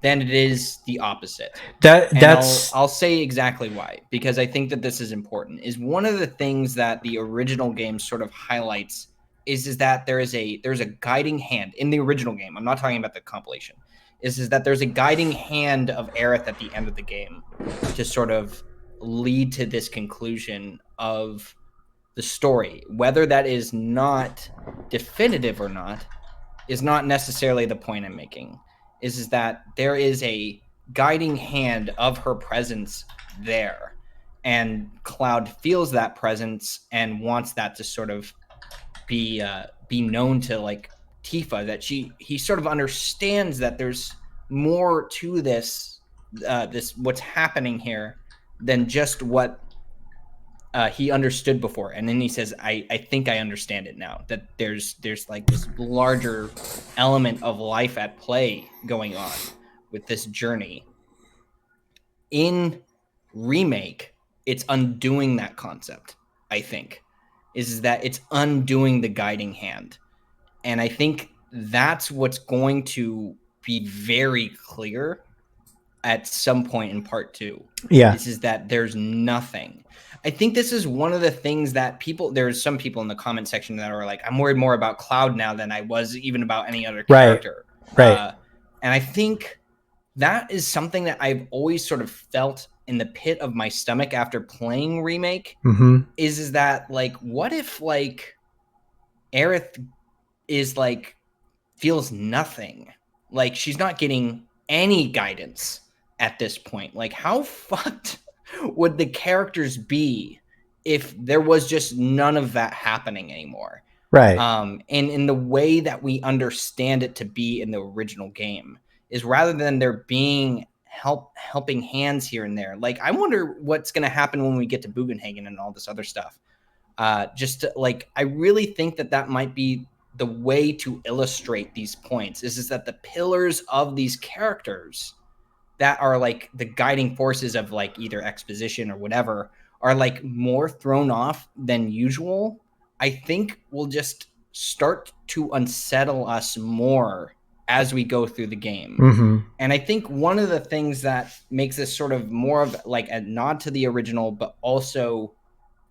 than it is the opposite. I'll say exactly why, because I think that this is important. Is one of the things that the original game sort of highlights is that there's a guiding hand in the original game. I'm not talking about the compilation. Is that there's a guiding hand of Aerith at the end of the game to sort of lead to this conclusion of the story. Whether that is not definitive or not is not necessarily the point I'm making. Is that there is a guiding hand of her presence there, and Cloud feels that presence and wants that to sort of be known to like Tifa, that he sort of understands that there's more to this what's happening here than just what he understood before. And then he says, I think I understand it now, that there's like this larger element of life at play going on with this journey. In Remake, it's undoing that concept, I think, is that it's undoing the guiding hand. And I think that's what's going to be very clear at some point in part 2. Yeah. This is that there's nothing. I think this is one of the things that there's some people in the comment section that are like, I'm worried more about Cloud now than I was even about any other character. Right. And I think that is something that I've always sort of felt in the pit of my stomach after playing Remake. Is that like, what if like Aerith is like, feels nothing? Like she's not getting any guidance at this point. Like, how fucked would the characters be if there was just none of that happening anymore? Right. And in the way that we understand it to be in the original game is rather than there being helping hands here and there. Like, I wonder what's going to happen when we get to Bugenhagen and all this other stuff. I really think that might be the way to illustrate these points is that the pillars of these characters that are like the guiding forces of like either exposition or whatever are like more thrown off than usual, I think will just start to unsettle us more as we go through the game. And I think one of the things that makes this sort of more of like a nod to the original, but also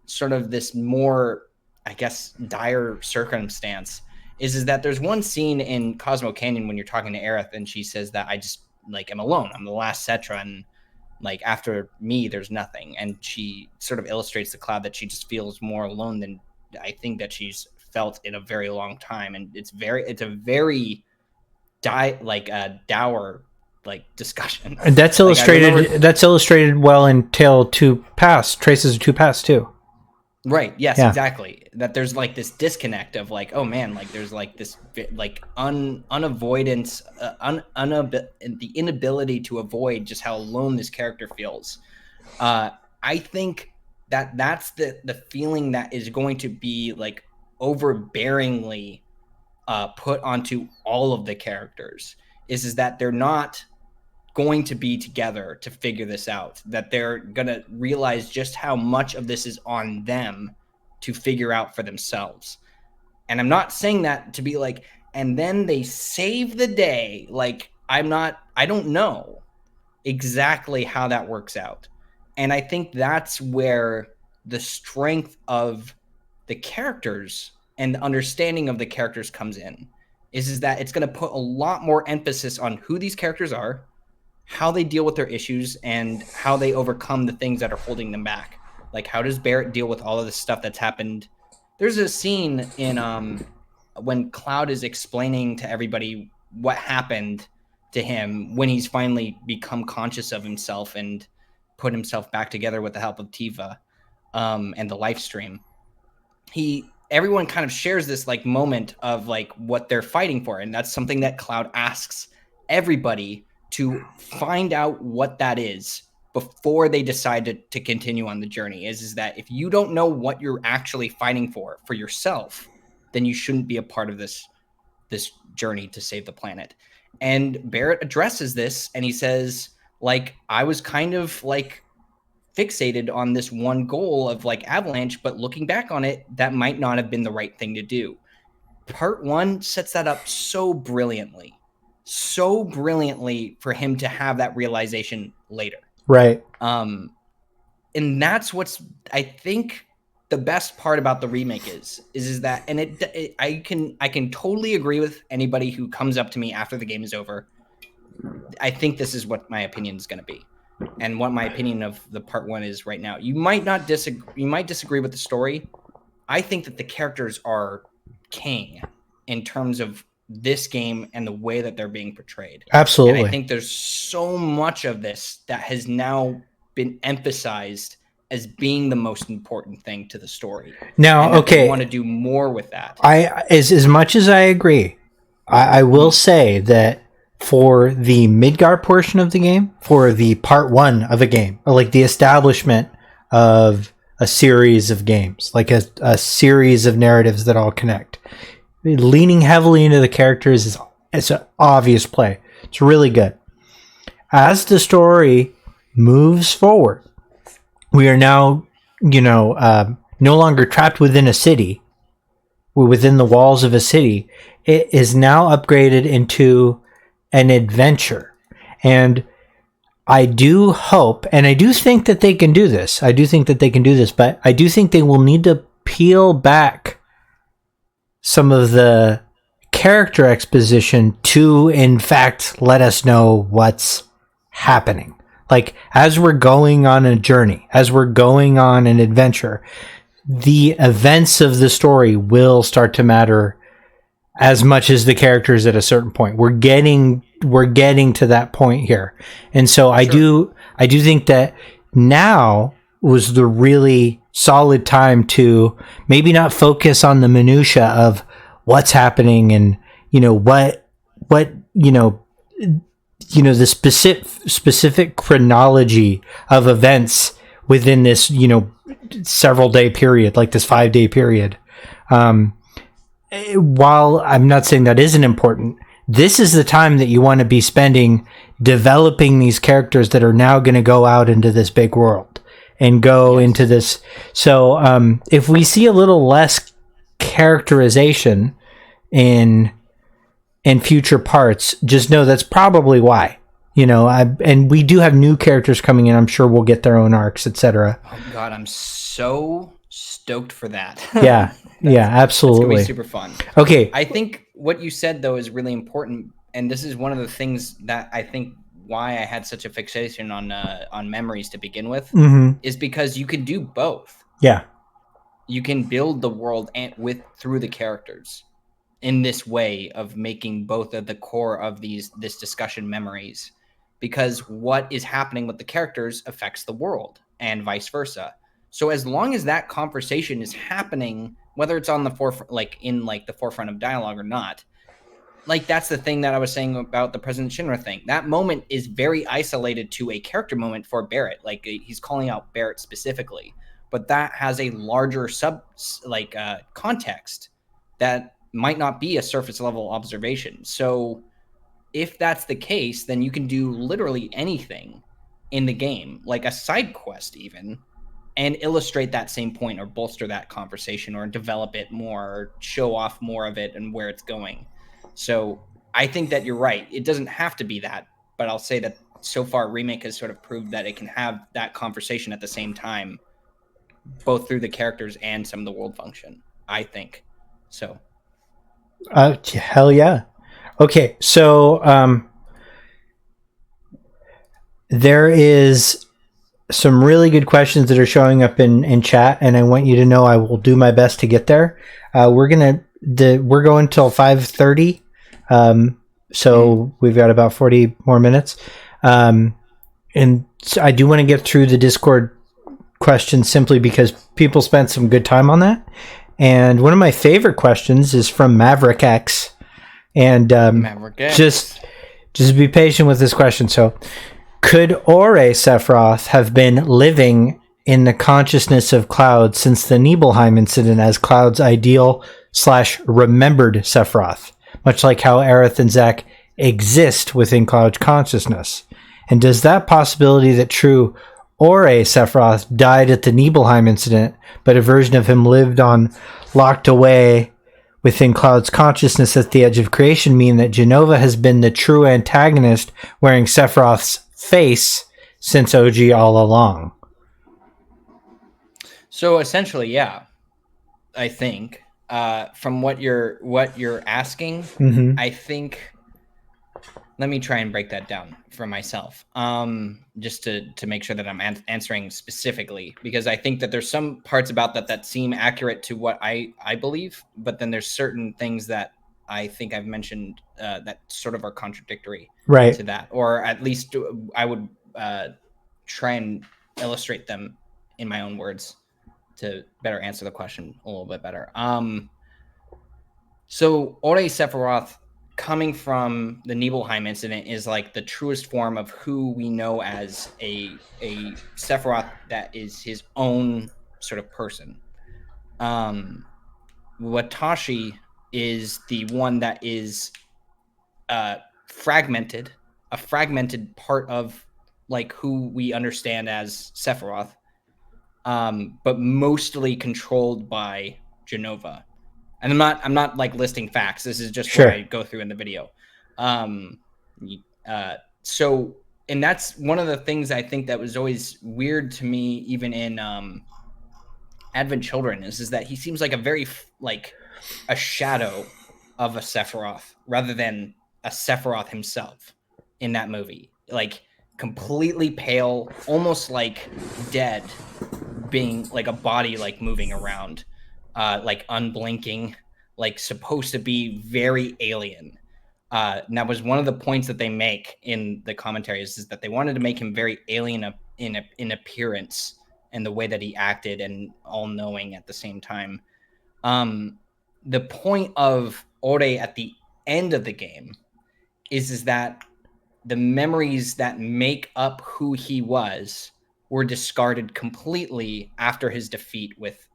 sort of this more, I guess, dire circumstance is that there's one scene in Cosmo Canyon when you're talking to Aerith and she says that I just like am alone. I'm the last Cetra, and like after me, there's nothing. And she sort of illustrates the Cloud that she just feels more alone than I think that she's felt in a very long time. And it's a very dour like discussion. And that's illustrated. That's illustrated well in Tale 2 Past, Traces of 2 Past too. Right. Yes, exactly. That there's like this disconnect of like, oh man, like there's like this like unavoidance, the inability to avoid just how alone this character feels. I think that's the feeling that is going to be like overbearingly put onto all of the characters is that they're not going to be together to figure this out, that they're going to realize just how much of this is on them to figure out for themselves. And I'm not saying that to be like, and then they save the day. Like, I don't know exactly how that works out. And I think that's where the strength of the characters and the understanding of the characters comes in, is that it's going to put a lot more emphasis on who these characters are, how they deal with their issues, and how they overcome the things that are holding them back. Like, how does Barrett deal with all of the stuff that's happened? There's a scene in when Cloud is explaining to everybody what happened to him when he's finally become conscious of himself and put himself back together with the help of Tiva, and the live stream. Everyone kind of shares this like moment of like what they're fighting for, and that's something that Cloud asks everybody to find out what that is before they decide to continue on the journey. Is that if you don't know what you're actually fighting for yourself, then you shouldn't be a part of this journey to save the planet. And Barrett addresses this, and he says, like, I was kind of like fixated on this one goal of like Avalanche, but looking back on it, that might not have been the right thing to do. Part 1 sets that up so brilliantly for him to have that realization later. Right. And that's what's, I think, the best part about the remake is that, and I can totally agree with anybody who comes up to me after the game is over. I think this is what my opinion is going to be, and what my opinion of the part 1 is right now. You might disagree with the story. I think that the characters are king in terms of this game and the way that they're being portrayed. Absolutely. And I think there's so much of this that has now been emphasized as being the most important thing to the story. Now, okay, I want to do more with that. As much as I agree, I will say that for the Midgar portion of the game, for the part 1 of a game, or like the establishment of a series of games, like a series of narratives that all connect, leaning heavily into the characters is an obvious play. It's really good. As the story moves forward, we are now, no longer trapped within a city. We're within the walls of a city. It is now upgraded into an adventure. And I do hope, and I do think that they can do this. But I do think they will need to peel back some of the character exposition to, in fact, let us know what's happening. Like, as we're going on a journey, as we're going on an adventure, the events of the story will start to matter as much as the characters at a certain point. We're getting to that point here. And so I do think that now was the really solid time to maybe not focus on the minutia of what's happening and, the specific chronology of events within this, several day period, like this 5-day period. While I'm not saying that isn't important, this is the time that you want to be spending developing these characters that are now going to go out into this big world and go into this. So if we see a little less characterization in future parts, just know that's probably why. And we do have new characters coming in. I'm sure we'll get their own arcs, etc. Oh God, I'm so stoked for that. Yeah, yeah, absolutely. It's gonna be super fun. Okay, I think what you said though is really important, and this is one of the things that I think why I had such a fixation on memories to begin with, is because you can do both. Yeah, you can build the world through the characters in this way of making both at the core of this discussion memories, because what is happening with the characters affects the world and vice versa. So as long as that conversation is happening, whether it's on the forefront, like in like the forefront of dialogue or not, like that's the thing that I was saying about the President Shinra thing. That moment is very isolated to a character moment for Barrett. Like he's calling out Barrett specifically, but that has a larger context that might not be a surface level observation. So if that's the case, then you can do literally anything in the game, like a side quest even, and illustrate that same point or bolster that conversation or develop it more or show off more of it and where it's going. So I think that you're right. It doesn't have to be that, but I'll say that so far Remake has sort of proved that it can have that conversation at the same time, both through the characters and some of the world function, I think. So hell yeah. Okay, so there is some really good questions that are showing up in chat, and I want you to know I will do my best to get there. We're going till 5:30, so we've got about 40 more minutes, and so I do want to get through the Discord questions simply because people spent some good time on that. And one of my favorite questions is from Maverick X, and Maverick X. just be patient with this question. So, could Ore Sephiroth have been living in the consciousness of Cloud since the Nibelheim incident as Cloud's ideal/remembered Sephiroth, much like how Aerith and Zack exist within Cloud's consciousness? And does that possibility that true Ore Sephiroth died at the Nibelheim incident, but a version of him lived on, locked away within Cloud's consciousness at the edge of creation, mean that Jenova has been the true antagonist wearing Sephiroth's face since OG all along? So essentially, yeah, I think from what you're asking, I think. Let me try and break that down for myself, just to make sure that I'm answering specifically, because I think that there's some parts about that seem accurate to what I believe, but then there's certain things that I think I've mentioned that sort of are contradictory to that, or at least I would try and illustrate them in my own words to better answer the question a little bit better. So Ore Sephiroth, coming from the Nibelheim incident, is like the truest form of who we know as a Sephiroth that is his own sort of person. Watashi is the one that is fragmented, a fragmented part of like who we understand as Sephiroth, but mostly controlled by Jenova. And I'm not like listing facts. This is just what I go through in the video. So, and that's one of the things I think that was always weird to me, even in Advent Children, is that he seems like a very like a shadow of a Sephiroth rather than a Sephiroth himself in that movie. Like completely pale, almost like dead, being like a body like moving around, like unblinking, like supposed to be very alien. And that was one of the points that they make in the commentaries, is that they wanted to make him very alien in appearance and the way that he acted, and all-knowing at the same time. The point of Ore at the end of the game is that the memories that make up who he was were discarded completely after his defeat with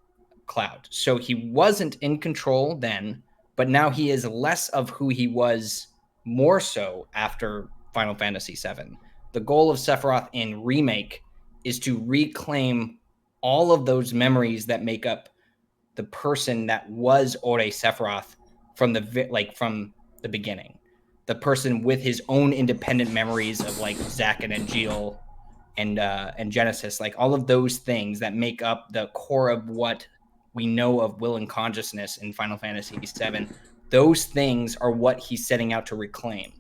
Cloud. So he wasn't in control then, but now he is less of who he was, more so after Final Fantasy VII. The goal of Sephiroth in Remake is to reclaim all of those memories that make up the person that was Ore Sephiroth from the beginning. The person with his own independent memories of like Zack and Angeal and Genesis, like all of those things that make up the core of what we know of will and consciousness in Final Fantasy VII. Those things are what he's setting out to reclaim.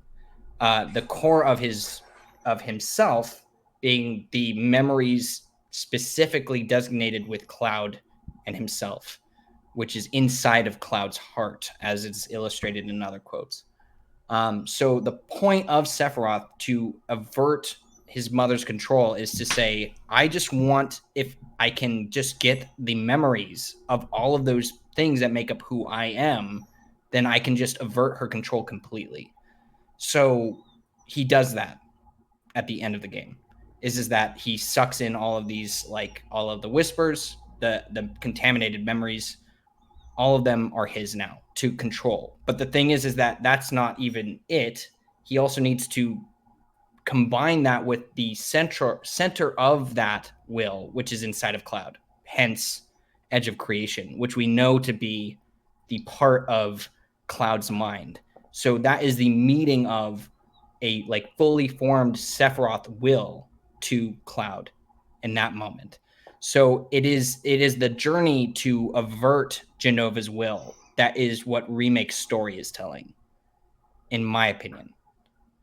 The core of himself being the memories specifically designated with Cloud and himself, which is inside of Cloud's heart, as it's illustrated in other quotes. So the point of Sephiroth to avert his mother's control is to say, I just want, if I can just get the memories of all of those things that make up who I am, then I can just avert her control completely. So he does that at the end of the game, is that he sucks in all of these, like all of the whispers, the contaminated memories, all of them are his now to control. But the thing is that that's not even it. He also needs to combine that with the center of that will, which is inside of Cloud, hence Edge of Creation, which we know to be the part of Cloud's mind. So that is the meeting of a like fully formed Sephiroth will to Cloud in that moment. So it is the journey to avert Jenova's will. That is what Remake's story is telling, in my opinion.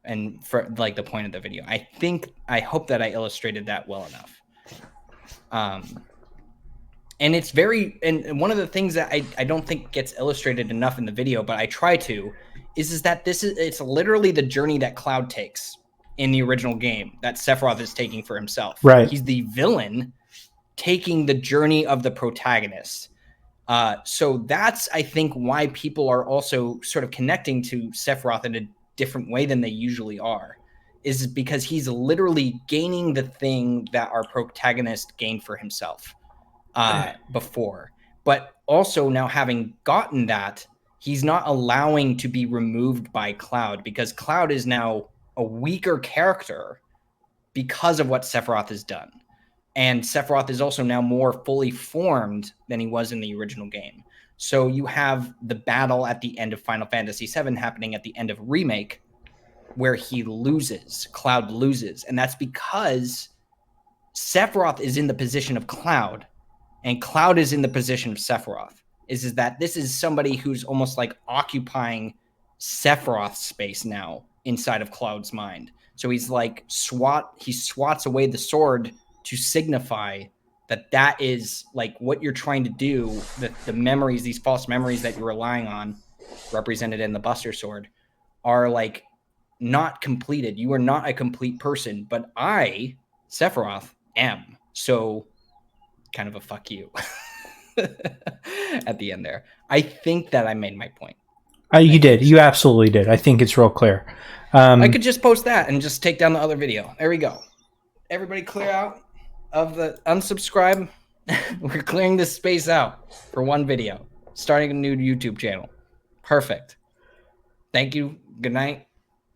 And for like the point of the video, I hope that I illustrated that well enough. And it's and one of the things that I don't think gets illustrated enough in the video, but I try to, is that it's literally the journey that Cloud takes in the original game that Sephiroth is taking for himself. Right. He's the villain taking the journey of the protagonist. So that's, I think, why people are also sort of connecting to Sephiroth in a different way than they usually are, is because he's literally gaining the thing that our protagonist gained for himself before. But also now having gotten that, he's not allowing to be removed by Cloud, because Cloud is now a weaker character because of what Sephiroth has done. And Sephiroth is also now more fully formed than he was in the original game. So you have the battle at the end of Final Fantasy VII happening at the end of Remake, where he loses, Cloud loses. And that's because Sephiroth is in the position of Cloud, and Cloud is in the position of Sephiroth. Is that this is somebody who's almost like occupying Sephiroth's space now inside of Cloud's mind. So he's like he swats away the sword to signify that is like what you're trying to do, the memories, these false memories that you're relying on, represented in the Buster Sword, are like not completed. You are not a complete person, but I, Sephiroth, am. So kind of a fuck you at the end there. I think that I made my point. You did. You absolutely did. I think it's real clear. I could just post that and just take down the other video. There we go. Everybody clear out of the unsubscribe. We're clearing this space out for one video. Starting a new YouTube channel. Perfect. Thank you. Good night.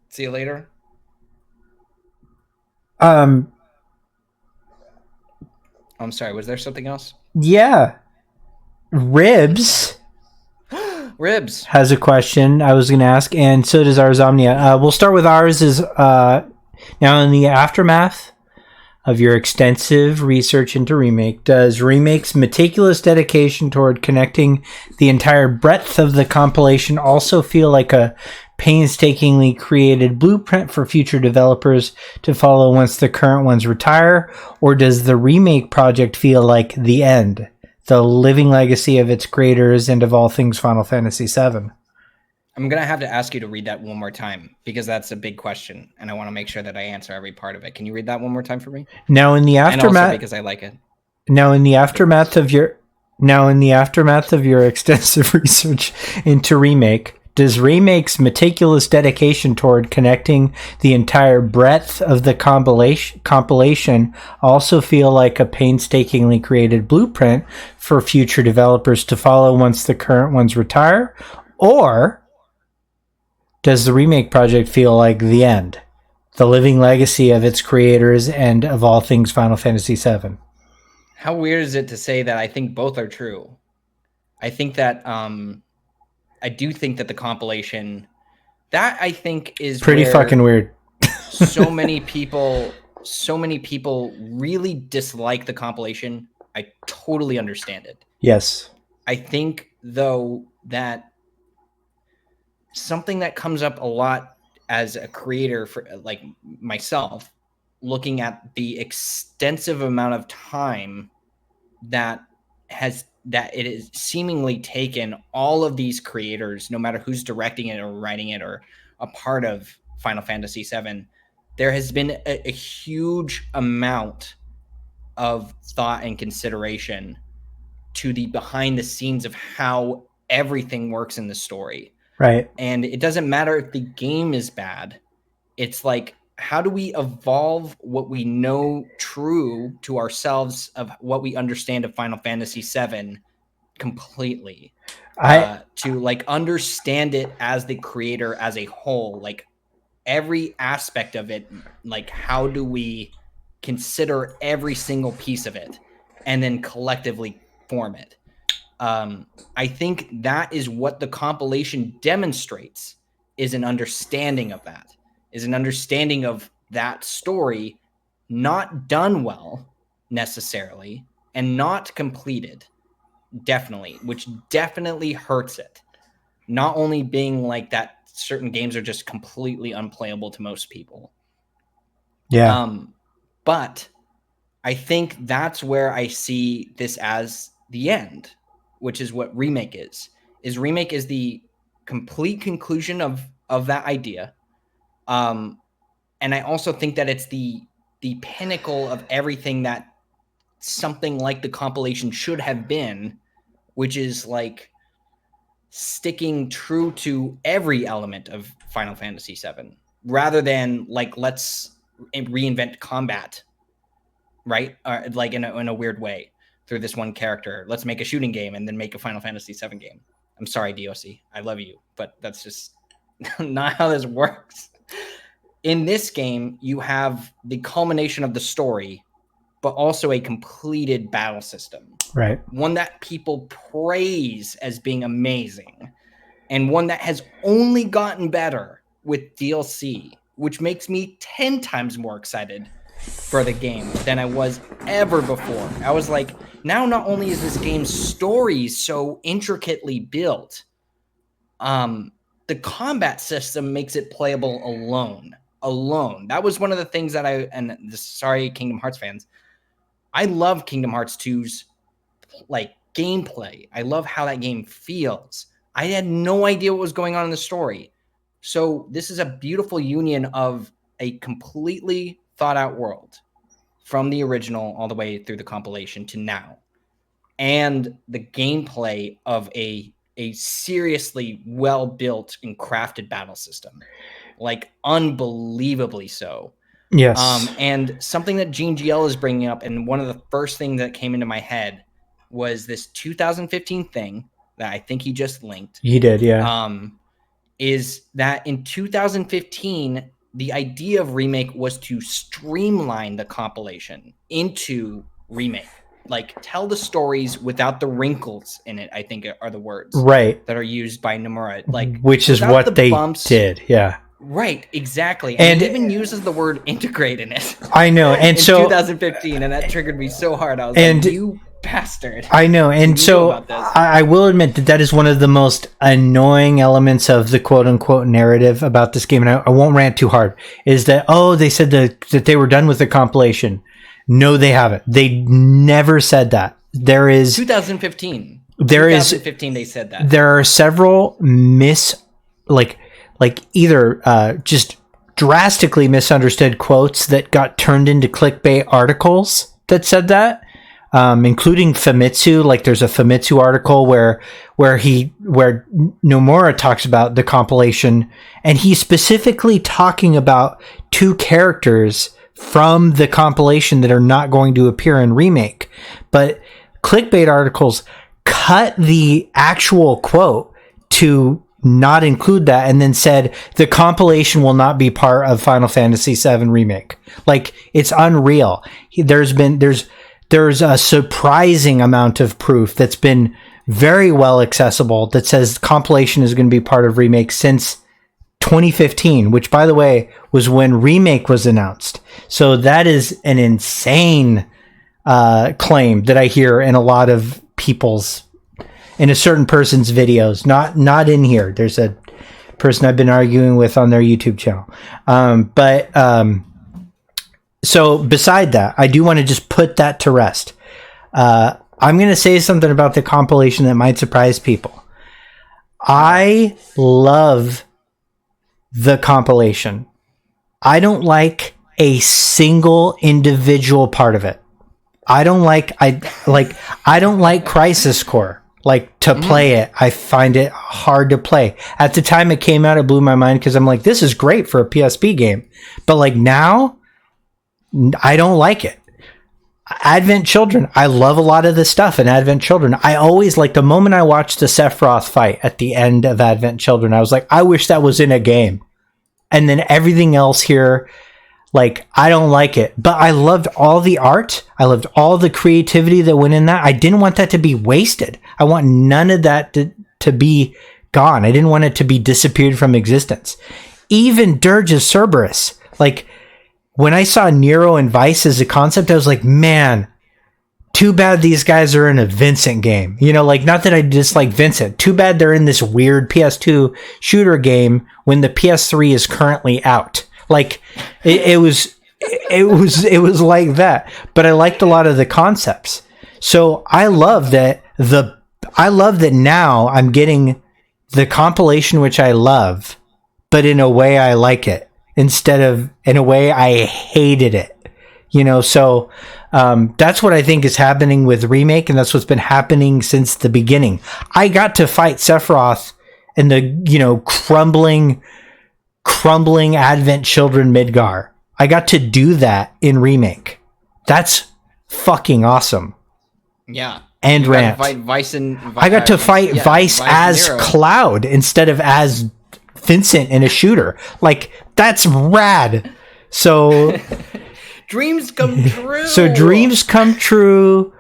See you later. I'm sorry. Was there something else? Yeah. Ribs has a question I was going to ask, and so does ours Omnia. We'll start with ours. Is now in the aftermath of your extensive research into Remake, does Remake's meticulous dedication toward connecting the entire breadth of the compilation also feel like a painstakingly created blueprint for future developers to follow once the current ones retire, or does the Remake project feel like the end, the living legacy of its creators and of all things Final Fantasy VII? I'm going to have to ask you to read that one more time, because that's a big question, and I want to make sure that I answer every part of it. Can you read that one more time for me? Now in the aftermath, and also because I like it. Now in the aftermath of your extensive research into Remake, does Remake's meticulous dedication toward connecting the entire breadth of the compilation also feel like a painstakingly created blueprint for future developers to follow once the current ones retire? Or does the Remake project feel like the end, the living legacy of its creators and of all things Final Fantasy VII? How weird is it to say that I think both are true? I think that I do think that the compilation, that I think is pretty fucking weird. so many people really dislike the compilation. I totally understand it. Yes. I think, though, that something that comes up a lot as a creator, for like myself, looking at the extensive amount of time that it is seemingly taken all of these creators, no matter who's directing it or writing it or a part of Final Fantasy VII, there has been a huge amount of thought and consideration to the behind the scenes of how everything works in the story. Right. And it doesn't matter if the game is bad. It's like, how do we evolve what we know true to ourselves of what we understand of Final Fantasy VII completely, to like understand it as the creator as a whole, like every aspect of it, like how do we consider every single piece of it and then collectively form it. I think that is what the compilation demonstrates, is an understanding of that, is an understanding of that story, not done well necessarily and not completed, definitely, which definitely hurts it. Not only being like that certain games are just completely unplayable to most people. Yeah. But I think that's where I see this as the end, which is what Remake is. Remake is the complete conclusion of that idea. And I also think that it's the pinnacle of everything that something like the compilation should have been, which is like sticking true to every element of Final Fantasy VII, rather than like, let's reinvent combat, right? Like in a weird way through this one character. Let's make a shooting game and then make a Final Fantasy VII game. I'm sorry, DOC. I love you, but that's just not how this works. In this game, you have the culmination of the story, but also a completed battle system. Right. One that people praise as being amazing, and one that has only gotten better with DLC, which makes me 10 times more excited for the game than I was ever before. I was like, now not only is this game's story so intricately built, the combat system makes it playable alone. That was one of the things that sorry, Kingdom Hearts fans, I love Kingdom Hearts 2's like gameplay. I love how that game feels. I had no idea what was going on in the story. So this is a beautiful union of a completely thought out world from the original all the way through the compilation to now, and the gameplay of a seriously well built and crafted battle system, like unbelievably so. Yes. And something that Gene GL is bringing up, and one of the first things that came into my head was this 2015 thing that I think he just linked. He did, yeah. Is that in 2015, the idea of Remake was to streamline the compilation into Remake. Like, tell the stories without the wrinkles in it, I think are the words. Right. That are used by Nomura. Like, which is what they did, yeah. Right, exactly. And it even uses the word integrate in it. I know. And in so 2015, and that triggered me so hard. I was like, you bastard. I know. And so I will admit that is one of the most annoying elements of the quote unquote narrative about this game. And I won't rant too hard, is that, they said that they were done with the compilation. No, they haven't. They never said that. There is 2015. There 2015 they said that. There are several either just drastically misunderstood quotes that got turned into clickbait articles that said that, including Famitsu. Like, there's a Famitsu article where Nomura talks about the compilation, and he's specifically talking about two characters from the compilation that are not going to appear in Remake. But clickbait articles cut the actual quote to not include that, and then said the compilation will not be part of Final Fantasy VII Remake. Like, it's unreal. There's a surprising amount of proof that's been very well accessible that says compilation is going to be part of Remake since 2015, which, by the way, was when Remake was announced. So that is an insane claim that I hear in a lot of in a certain person's videos, not in here. There's a person I've been arguing with on their YouTube channel. So beside that, I do want to just put that to rest. I'm going to say something about the compilation that might surprise people. I love the compilation. I don't like a single individual part of it. I don't like Crisis Core. Like, to play it, I find it hard to play. At the time it came out, it blew my mind because I'm like, this is great for a PSP game. But like now, I don't like it. Advent Children, I love a lot of the stuff in Advent Children. I always, like, the moment I watched the Sephiroth fight at the end of Advent Children, I was like, I wish that was in a game. and then everything else here, like, I don't like it. But I loved all the art. I loved all the creativity that went in that. I didn't want that to be wasted. I want none of that to be gone. I didn't want it to be disappeared from existence. Even Dirge of Cerberus. Like, when I saw Nero and Vice as a concept, I was like, man, too bad these guys are in a Vincent game. You know, like, not that I dislike Vincent. Too bad they're in this weird PS2 shooter game when the PS3 is currently out. Like, it was like that. But I liked a lot of the concepts. So I love that now I'm getting the compilation, which I love, but in a way I like it instead of in a way I hated it. You know, so that's what I think is happening with Remake, and that's what's been happening since the beginning. I got to fight Sephiroth in the, you know, crumbling Advent Children Midgar. I got to do that in Remake. That's fucking awesome. Yeah. And Rant. I got to fight Vice as Cloud instead of as Vincent in a shooter. Like, that's rad. So dreams come true. So dreams come true.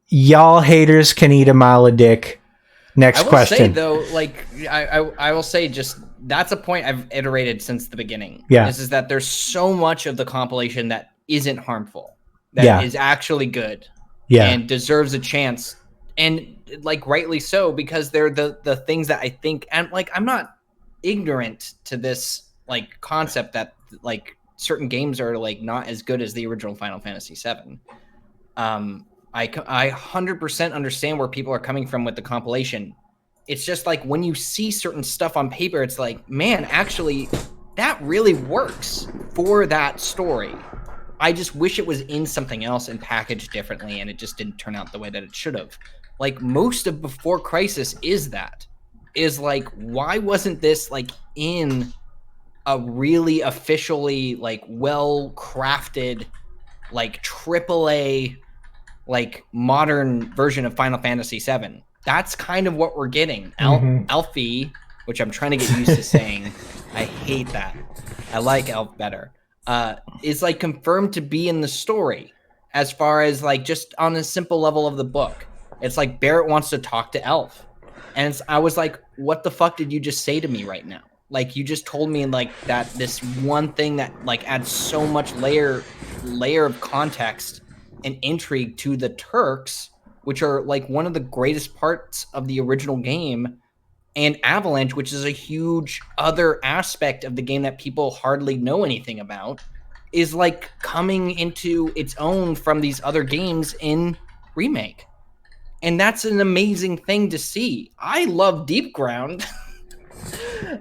Y'all haters can eat a mile of dick. Next question. I will say, though, like, I will say, just, that's a point I've iterated since the beginning. Yeah. This is that there's so much of the compilation that isn't harmful, that is actually good, and deserves a chance, and, like, rightly so, because they're the things that I think, and, like, I'm not ignorant to this, like, concept that, like, certain games are, like, not as good as the original Final Fantasy VII. I 100% understand where people are coming from with the compilation. It's just like when you see certain stuff on paper, it's like, man, actually, that really works for that story. I just wish it was in something else and packaged differently, and it just didn't turn out the way that it should have. Like, most of Before Crisis is like, why wasn't this, like, in a really officially, like, well-crafted, like, AAA, like, modern version of Final Fantasy VII? That's kind of what we're getting. Alfie, which I'm trying to get used to saying, I hate that. I like Elf better. Is, like, confirmed to be in the story as far as, like, just on a simple level of the book. It's like Barrett wants to talk to Elf. And I was like, what the fuck did you just say to me right now? Like, you just told me, like, that this one thing that, like, adds so much layer of context and intrigue to the Turks, which are, like, one of the greatest parts of the original game, and Avalanche, which is a huge other aspect of the game that people hardly know anything about, is, like, coming into its own from these other games in Remake. And that's an amazing thing to see. I love Deep Ground.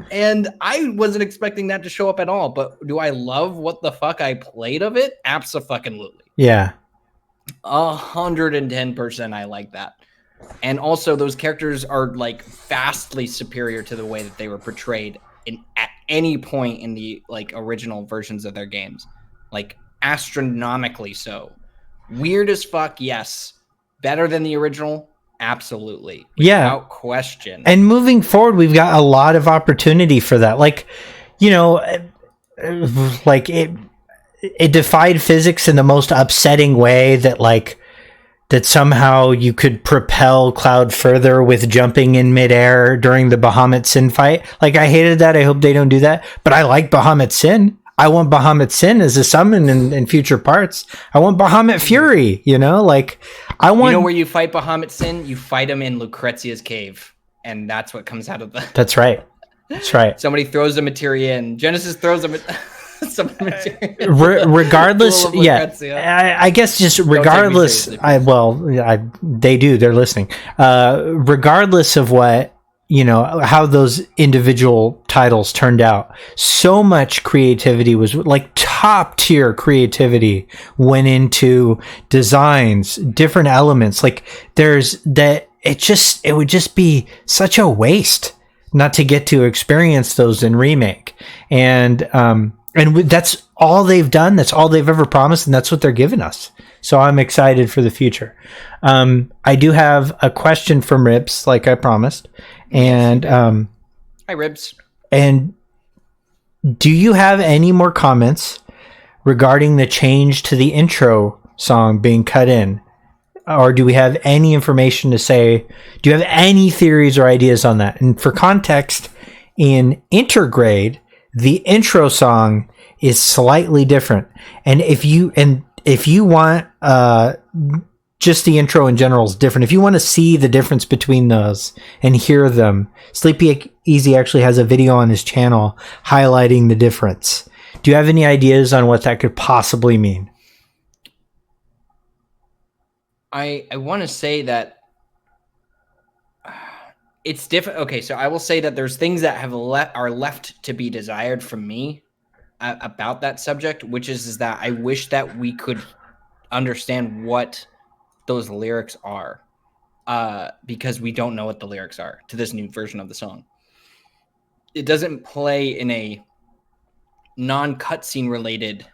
And I wasn't expecting that to show up at all. But do I love what the fuck I played of it? Abso-fucking-lutely. Yeah. 110% I like that. And also, those characters are, like, vastly superior to the way that they were portrayed at any point in the, like, original versions of their games. Like, astronomically so. Weird as fuck, yes. Better than the original? Absolutely. Without question. And moving forward, we've got a lot of opportunity for that. Like, you know, like, it defied physics in the most upsetting way that, like, that somehow you could propel Cloud further with jumping in midair during the Bahamut Sin fight. Like, I hated that. I hope they don't do that. But I like Bahamut Sin. I want Bahamut Sin as a summon in future parts. I want Bahamut Fury, you know? Like, I want... You know where you fight Bahamut Sin? You fight him in Lucrezia's cave. And that's what comes out of the... That's right. That's right. Somebody throws a materia in. Genesis throws a... regardless, I guess just regardless, they do, they're listening. Regardless of what, you know, how those individual titles turned out, so much creativity was, like, top tier creativity went into designs, different elements. Like, there's that, it would just be such a waste not to get to experience those in Remake. And that's all they've done. That's all they've ever promised, and that's what they're giving us. So I'm excited for the future. I do have a question from Ribs, like I promised. And hi, Ribs. And do you have any more comments regarding the change to the intro song being cut in? Or do we have any information to say? Do you have any theories or ideas on that? And for context, in Intergrade, the intro song is slightly different. And if you want just the intro in general is different. If you want to see the difference between those and hear them, Sleepezi actually has a video on his channel highlighting the difference. Do you have any ideas on what that could possibly mean? I want to say that it's different. Okay, so I will say that there's things that are left to be desired from me about that subject, which is that I wish that we could understand what those lyrics are, because we don't know what the lyrics are to this new version of the song. It doesn't play in a non-cutscene related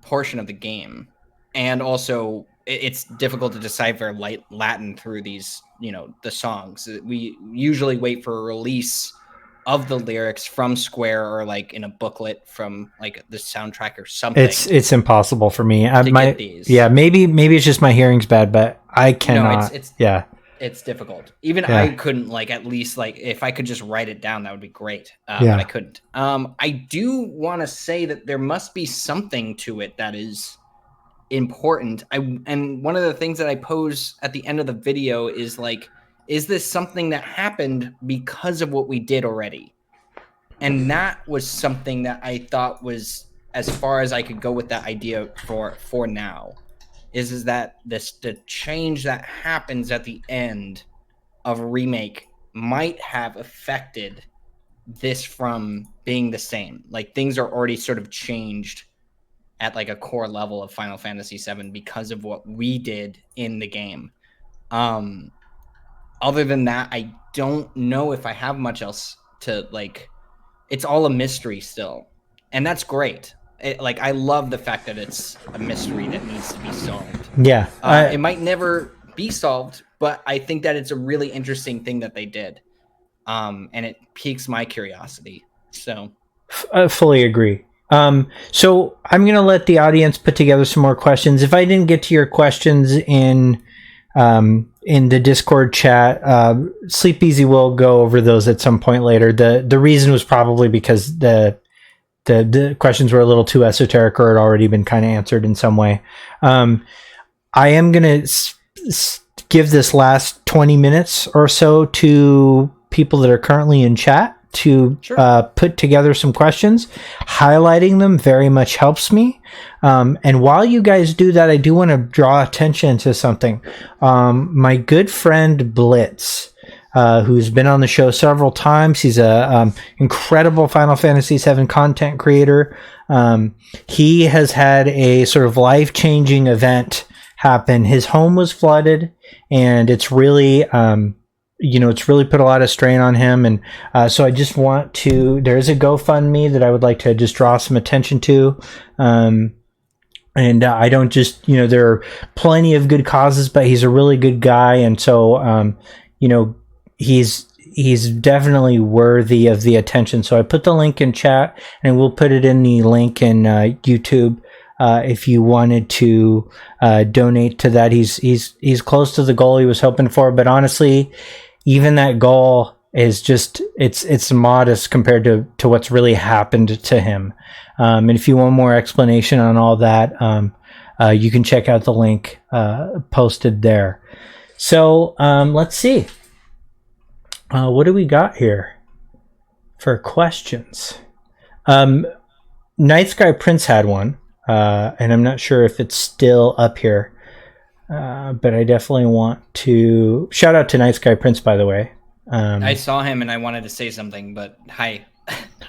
portion of the game, and also it's difficult to decipher Latin through these, the songs. We usually wait for a release of the lyrics from Square or like in a booklet from like the soundtrack or something. It's impossible for me. Get these. Yeah, maybe it's just my hearing's bad, but I cannot. It's difficult. Even I couldn't, like, at least, like, if I could just write it down, that would be great. But I couldn't. I do want to say that there must be something to it that is important. And one of the things that I pose at the end of the video is, like, is this something that happened because of what we did already? And that was something that I thought was as far as I could go with that idea for now. Is that the change that happens at the end of Remake might have affected this from being the same. Like, things are already sort of changed at like a core level of Final Fantasy VII because of what we did in the game. Other than that, I don't know if I have much else to, like, it's all a mystery still. And that's great. I love the fact that it's a mystery that needs to be solved. Yeah. It might never be solved, but I think that it's a really interesting thing that they did. And it piques my curiosity. So I fully agree. So I'm going to let the audience put together some more questions. If I didn't get to your questions in the Discord chat, Sleepezi will go over those at some point later. The reason was probably because the questions were a little too esoteric or had already been kind of answered in some way. I am going to give this last 20 minutes or so to people that are currently in chat to put together some questions. Highlighting them very much helps me. And while you guys do that, I do want to draw attention to something. My good friend Blitz, who's been on the show several times. He's a incredible Final Fantasy VII content creator. He has had a sort of life-changing event happen. His home was flooded, and it's really it's really put a lot of strain on him. And so I just want to, there's a GoFundMe that I would like to just draw some attention to. And I don't just, there are plenty of good causes, but he's a really good guy. And so, he's definitely worthy of the attention. So I put the link in chat, and we'll put it in the link in YouTube. If you wanted to donate to that, he's close to the goal he was hoping for. But honestly, even that goal is just, it's modest compared to what's really happened to him. And if you want more explanation on all that, you can check out the link posted there. So let's see. What do we got here for questions? Night Sky Prince had one, and I'm not sure if it's still up here. But I definitely want to shout out to Night Sky Prince, by the way. I saw him and I wanted to say something, but hi.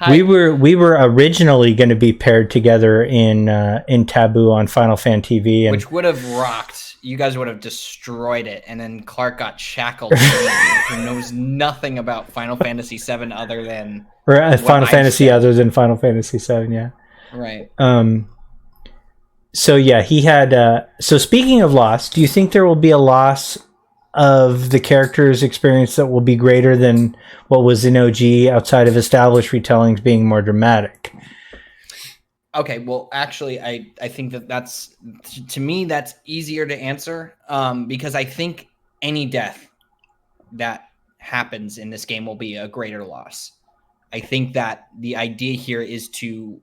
We were originally going to be paired together in Taboo on Final Fan TV, which would have rocked. You guys would have destroyed it, and then Clark got shackled, who knows nothing about Final Fantasy VII other than Final Fantasy other than Final Fantasy VII. Yeah, right. So yeah, he had. So speaking of loss, do you think there will be a loss of the character's experience that will be greater than what was in OG outside of established retellings being more dramatic? Okay, well, actually, I think that's, to me, that's easier to answer, because I think any death that happens in this game will be a greater loss. I think that the idea here is to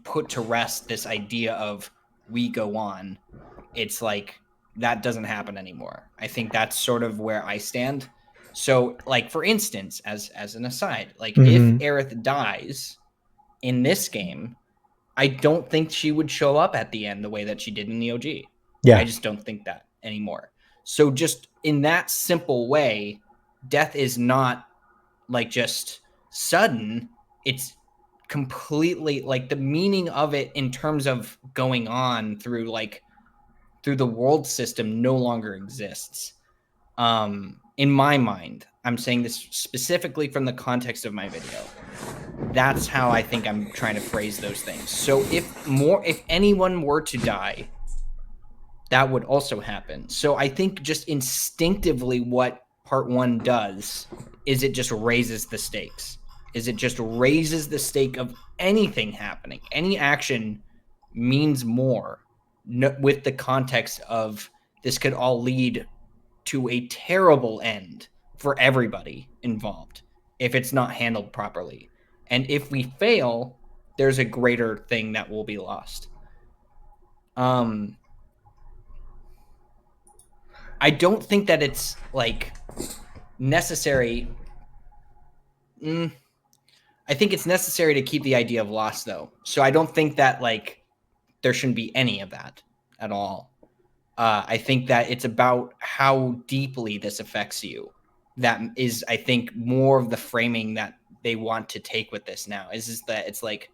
put to rest this idea of we go on. It's like that doesn't happen anymore. I think that's sort of where I stand. So, like, for instance, as an aside, like, if Aerith dies in this game, I don't think she would show up at the end the way that she did in the OG. Yeah. I just don't think that anymore. So just in that simple way, death is not like just sudden. It's completely like the meaning of it in terms of going on through the world system no longer exists. In my mind, I'm saying this specifically from the context of my video. That's how I think I'm trying to phrase those things. So if anyone were to die, that would also happen. So I think just instinctively what part 1 does is it just raises the stakes. It just raises the stake of anything happening. Any action means more with the context of this could all lead to a terrible end for everybody involved if it's not handled properly. And if we fail, there's a greater thing that will be lost. I don't think that it's like necessary. I think it's necessary to keep the idea of loss, though. So I don't think that like there shouldn't be any of that at all. I think that it's about how deeply this affects you. That is, I think, more of the framing that they want to take with this now is that it's like,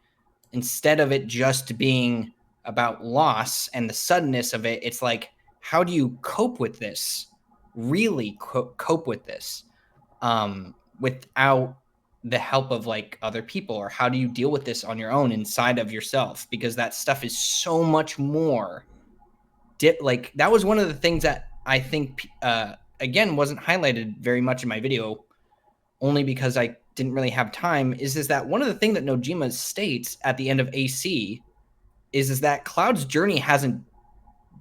instead of it just being about loss and the suddenness of it, it's like, how do you cope with this? Really cope with this without the help of like other people, or how do you deal with this on your own inside of yourself? Because that stuff is so much more. Like that was one of the things that I think again wasn't highlighted very much in my video, only because I didn't really have time. Is that one of the things that Nojima states at the end of AC is that Cloud's journey hasn't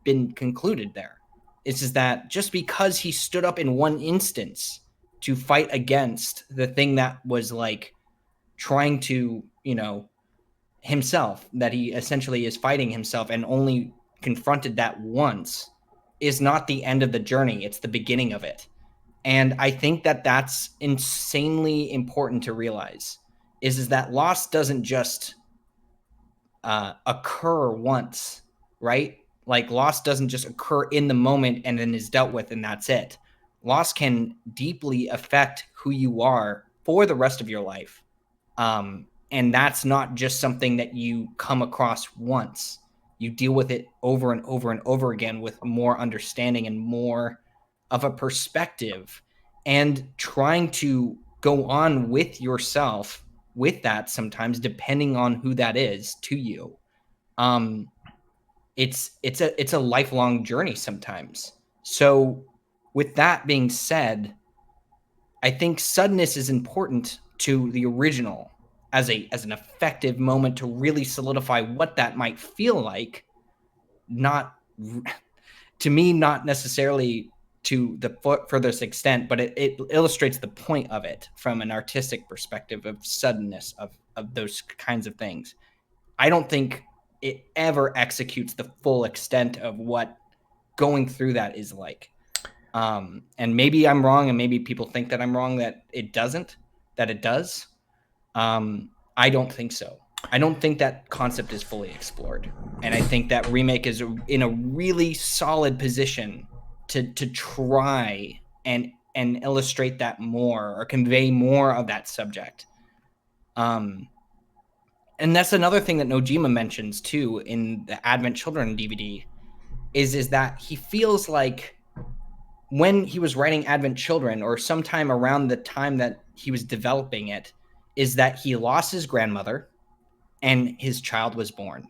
been concluded there. It's just that just because he stood up in one instance to fight against the thing that was like trying to, himself, that he essentially is fighting himself and only confronted that once, is not the end of the journey. It's the beginning of it. And I think that that's insanely important to realize is that loss doesn't just occur once, right? Like loss doesn't just occur in the moment and then is dealt with and that's it. Loss can deeply affect who you are for the rest of your life. And that's not just something that you come across once. You deal with it over and over and over again with more understanding and more of a perspective, and trying to go on with yourself with that sometimes, depending on who that is to you. It's a lifelong journey sometimes. So with that being said, I think suddenness is important to the original as an effective moment to really solidify what that might feel like. Not to me, not necessarily to the furthest extent, but it illustrates the point of it from an artistic perspective of suddenness of those kinds of things. I don't think it ever executes the full extent of what going through that is like. And maybe I'm wrong, and maybe people think that I'm wrong, that it doesn't, that it does. I don't think so. I don't think that concept is fully explored. And I think that Remake is in a really solid position to try and illustrate that more, or convey more of that subject. And that's another thing that Nojima mentions too in the Advent Children DVD is that he feels like when he was writing Advent Children, or sometime around the time that he was developing it, is that he lost his grandmother and his child was born.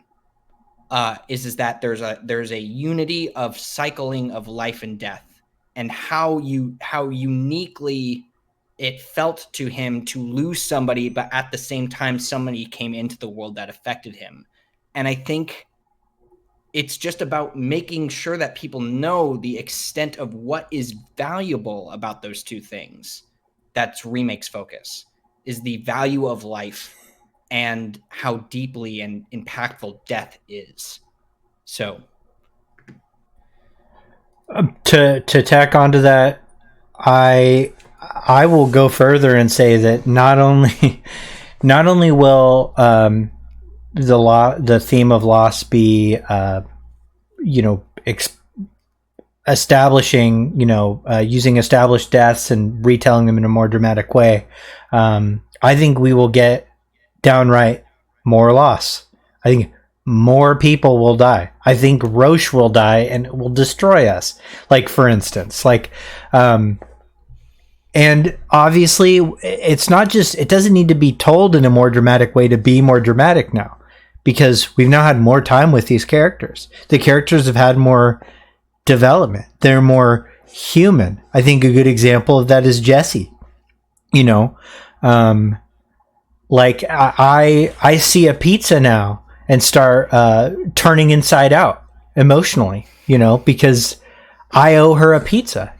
Is that there's a unity of cycling of life and death and how uniquely it felt to him to lose somebody, but at the same time somebody came into the world that affected him. And I think it's just about making sure that people know the extent of what is valuable about those two things. That's Remake's focus, is the value of life and how deeply and impactful death is. So to tack onto that, I will go further and say that not only will the theme of loss be establishing, using established deaths and retelling them in a more dramatic way. I think we will get downright more loss. I think more people will die. I think Roche will die and it will destroy us. Like, for instance, and obviously it's not just, it doesn't need to be told in a more dramatic way to be more dramatic now, because we've now had more time with these characters. The characters have had more development. They're more human. I think a good example of that is Jesse. Like I see a pizza now and start turning inside out emotionally, because I owe her a pizza,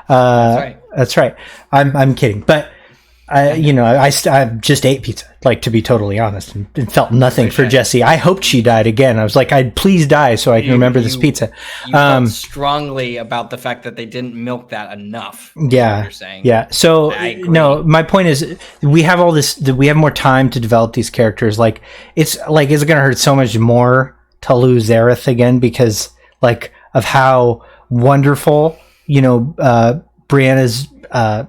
That's right. I'm kidding, but I just ate pizza, like, to be totally honest, and felt nothing for Jessie. I hoped she died again. I was like, I'd please die so I can remember this pizza. You felt strongly about the fact that they didn't milk that enough. Yeah, you're saying. Yeah. So no, my point is, we have all this. We have more time to develop these characters. Like, it's going to hurt so much more to lose Aerith again because, like, of how wonderful Brianna's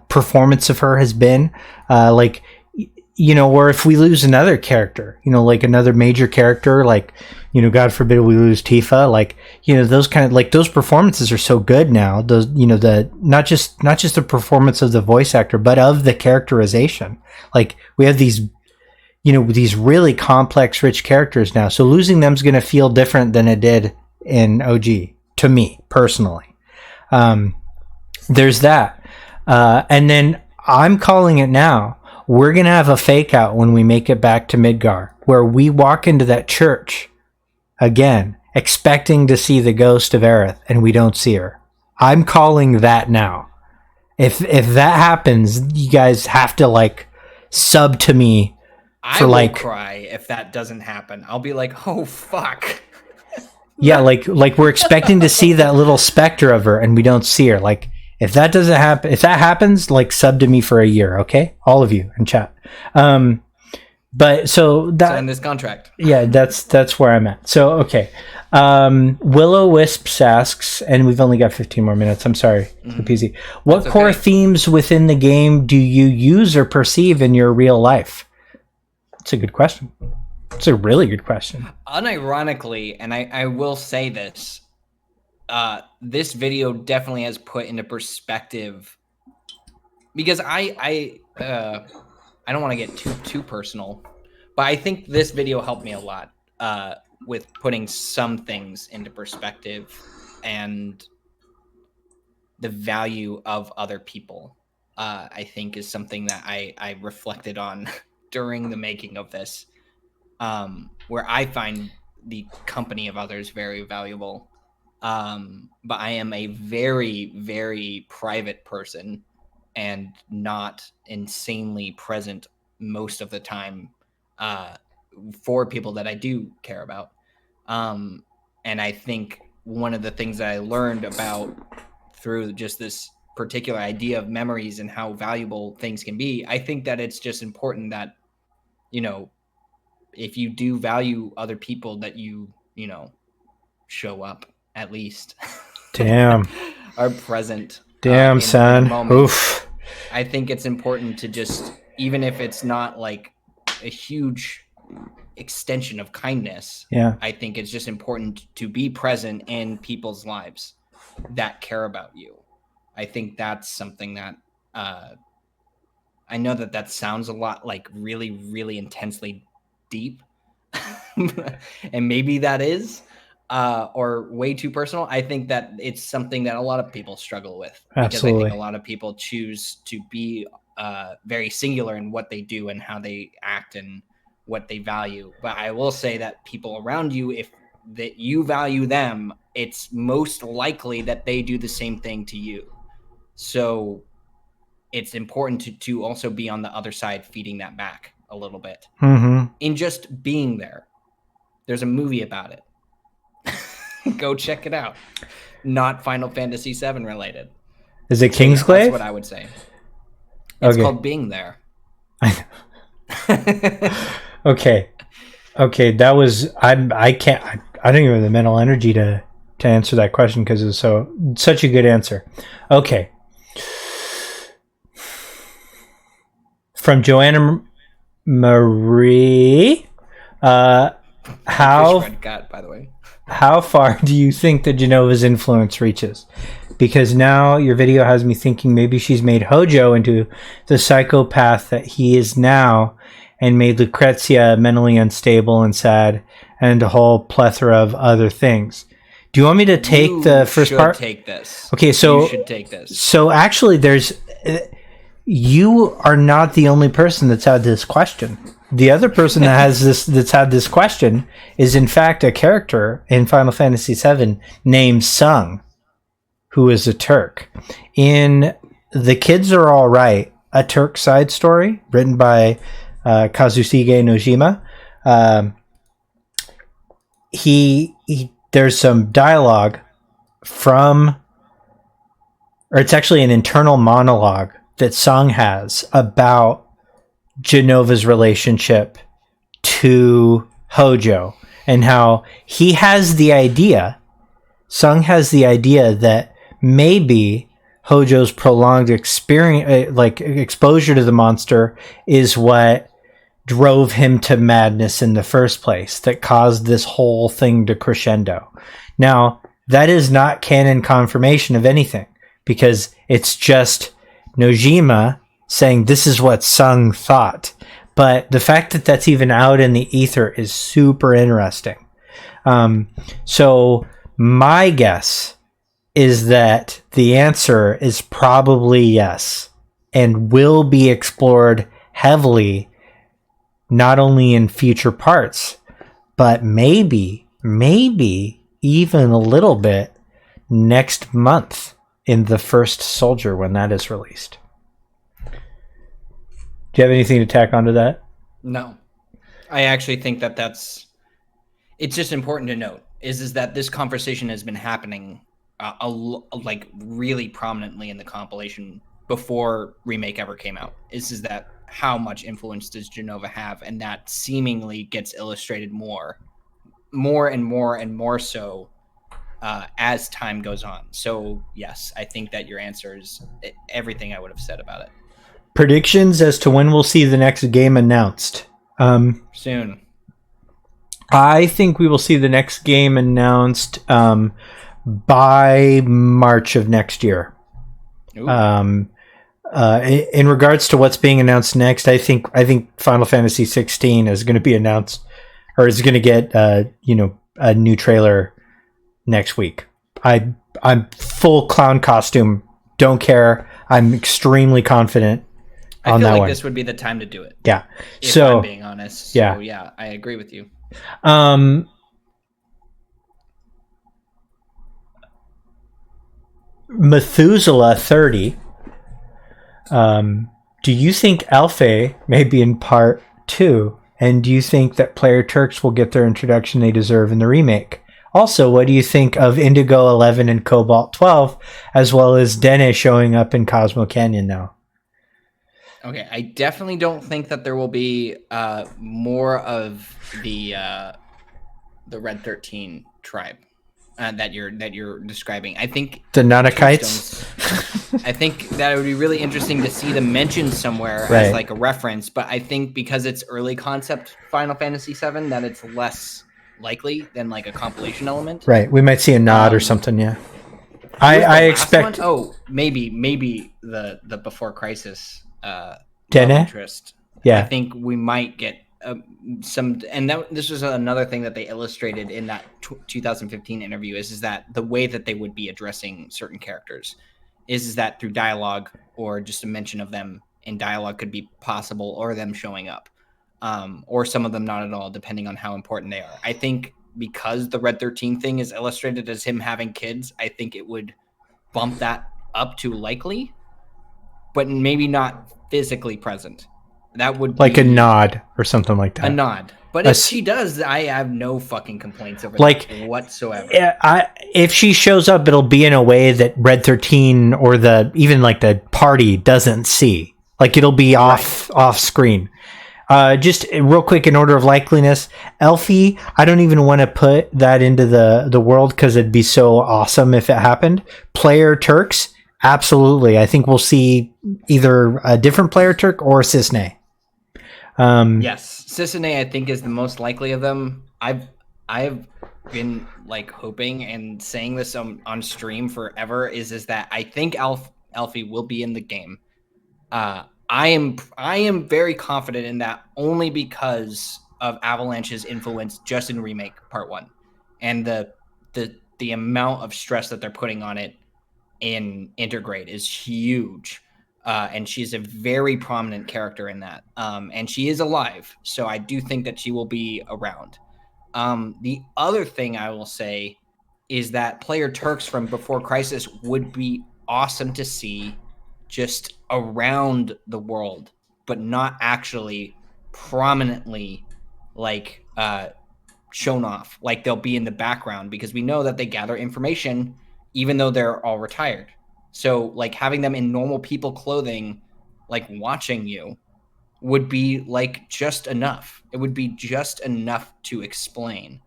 performance of her has been, or if we lose another character, like another major character, like, God forbid we lose Tifa, like, those kind of, like, those performances are so good now. Those, the not just the performance of the voice actor, but of the characterization. Like, we have these really complex, rich characters now. So losing them is going to feel different than it did in OG, to me personally. There's that. And then I'm calling it now. We're going to have a fake out when we make it back to Midgar, where we walk into that church again, expecting to see the ghost of Aerith, and we don't see her. I'm calling that now. If that happens, you guys have to, like, sub to me. I will cry if that doesn't happen. I'll be like, oh, fuck. Yeah, like we're expecting to see that little specter of her, and we don't see her. Like, if that doesn't happen, if that happens, like, sub to me for a year, okay? All of you in chat. But so that, sign this contract. Yeah, that's where I'm at. So okay, Willow Wisps asks, and we've only got 15 more minutes. I'm sorry, Sleepezi. What core themes within the game do you use or perceive in your real life? That's a good question. It's a really good question. Unironically, and I will say this, this video definitely has put into perspective, because I don't want to get too personal, but I think this video helped me a lot with putting some things into perspective and the value of other people. I think is something that I reflected on during the making of this, where I find the company of others very valuable. But I am a very, very private person and not insanely present most of the time for people that I do care about. And I think one of the things that I learned about through just this particular idea of memories and how valuable things can be, I think that it's just important that, if you do value other people, that you show up at least. Damn. Are present. Damn, son. Oof. I think it's important to just, even if it's not like a huge extension of kindness, I think it's just important to be present in people's lives that care about you. I think that's something that I know that sounds a lot like really, really intensely deep, and maybe that is, or way too personal. I think that it's something that a lot of people struggle with. Absolutely. Because I think a lot of people choose to be very singular in what they do and how they act and what they value. But I will say that people around you, if that you value them, it's most likely that they do the same thing to you. So it's important to also be on the other side, feeding that back a little bit. In just being there. There's a movie about it. Go check it out. Not Final Fantasy VII related. Is it Kingsglaive? That's what I would say. It's called Being There. Okay. That was I don't even have the mental energy to answer that question because it's such a good answer. Okay. From Joanna Marie, how far do you think that Jenova's influence reaches? Because now your video has me thinking maybe she's made Hojo into the psychopath that he is now, and made Lucrezia mentally unstable and sad, and a whole plethora of other things. Do you want me to take the first part? Take this. Okay, so you should take this. So actually, you are not the only person that's had this question. The other person that's had this question is in fact a character in Final Fantasy VII named Sung, who is a Turk. In The Kids Are All Right, a Turk side story written by Kazushige Nojima, there's some dialogue it's actually an internal monologue that Sung has about Jenova's relationship to Hojo, and how Sung has the idea that maybe Hojo's prolonged experience, exposure to the monster, is what drove him to madness in the first place, that caused this whole thing to crescendo. Now, that is not canon confirmation of anything, because it's just Nojima saying this is what Sung thought. But the fact that that's even out in the ether is super interesting. So my guess is that the answer is probably yes, and will be explored heavily, not only in future parts, but maybe even a little bit next month in The First Soldier when that is released. Do you have anything to tack onto that? No. I actually think that it's just important to note is that this conversation has been happening really prominently in the compilation before Remake ever came out. Is that how much influence does Jenova have? And that seemingly gets illustrated more and more so as time goes on. So yes, I think that your answer is everything I would have said about it. Predictions as to when we'll see the next game announced. Soon. I think we will see the next game announced by March of next year. In regards to what's being announced next, I think Final Fantasy 16 is going to be announced, or is going to get a new trailer next week. I'm full clown costume. Don't care. I'm extremely confident. I feel like this would be the time to do it. Yeah. If I'm being honest. So, yeah, I agree with you. Methuselah 30. Do you think Alpha may be in part 2? And do you think that player Turks will get their introduction they deserve in the remake? Also, what do you think of Indigo 11 and Cobalt 12, as well as Dene showing up in Cosmo Canyon now? Okay, I definitely don't think that there will be more of the Red 13 tribe that you're describing. I think the Nanakites. I think that it would be really interesting to see them mentioned somewhere as like a reference. But I think because it's early concept Final Fantasy VII, that it's less likely than like a compilation element. Right, we might see a nod or something. Yeah, I expect. One? Oh, maybe the Before Crisis. Dene? Interest. Yeah, I think we might get this was another thing that they illustrated in that 2015 interview is that the way that they would be addressing certain characters is that through dialogue, or just a mention of them in dialogue could be possible, or them showing up, or some of them not at all, depending on how important they are. I think because the Red 13 thing is illustrated as him having kids, I think it would bump that up to likely, but maybe not physically present. That would like a nod or something like that. A nod. But if she does, I have no fucking complaints over that whatsoever. If she shows up, it'll be in a way that Red 13 or even like the party doesn't see. Like it'll be off screen. Just real quick, in order of likeliness, Elfie, I don't even want to put that into the world because it'd be so awesome if it happened. Player Turks, absolutely. I think we'll see either a different Player Turk or Cisne. Yes, Cisne I think is the most likely of them. I've been like hoping and saying this on stream forever is that I think Elfie will be in the game. I am very confident in that, only because of Avalanche's influence just in Remake Part 1 and the amount of stress that they're putting on it in Intergrade is huge. And she's a very prominent character in that. And she is alive, so I do think that she will be around. The other thing I will say is that Player Turks from Before Crisis would be awesome to see just around the world, but not actually prominently like shown off. Like they'll be in the background, because we know that they gather information even though they're all retired. So like having them in normal people clothing, like watching you, would be like just enough. It would be just enough to explain.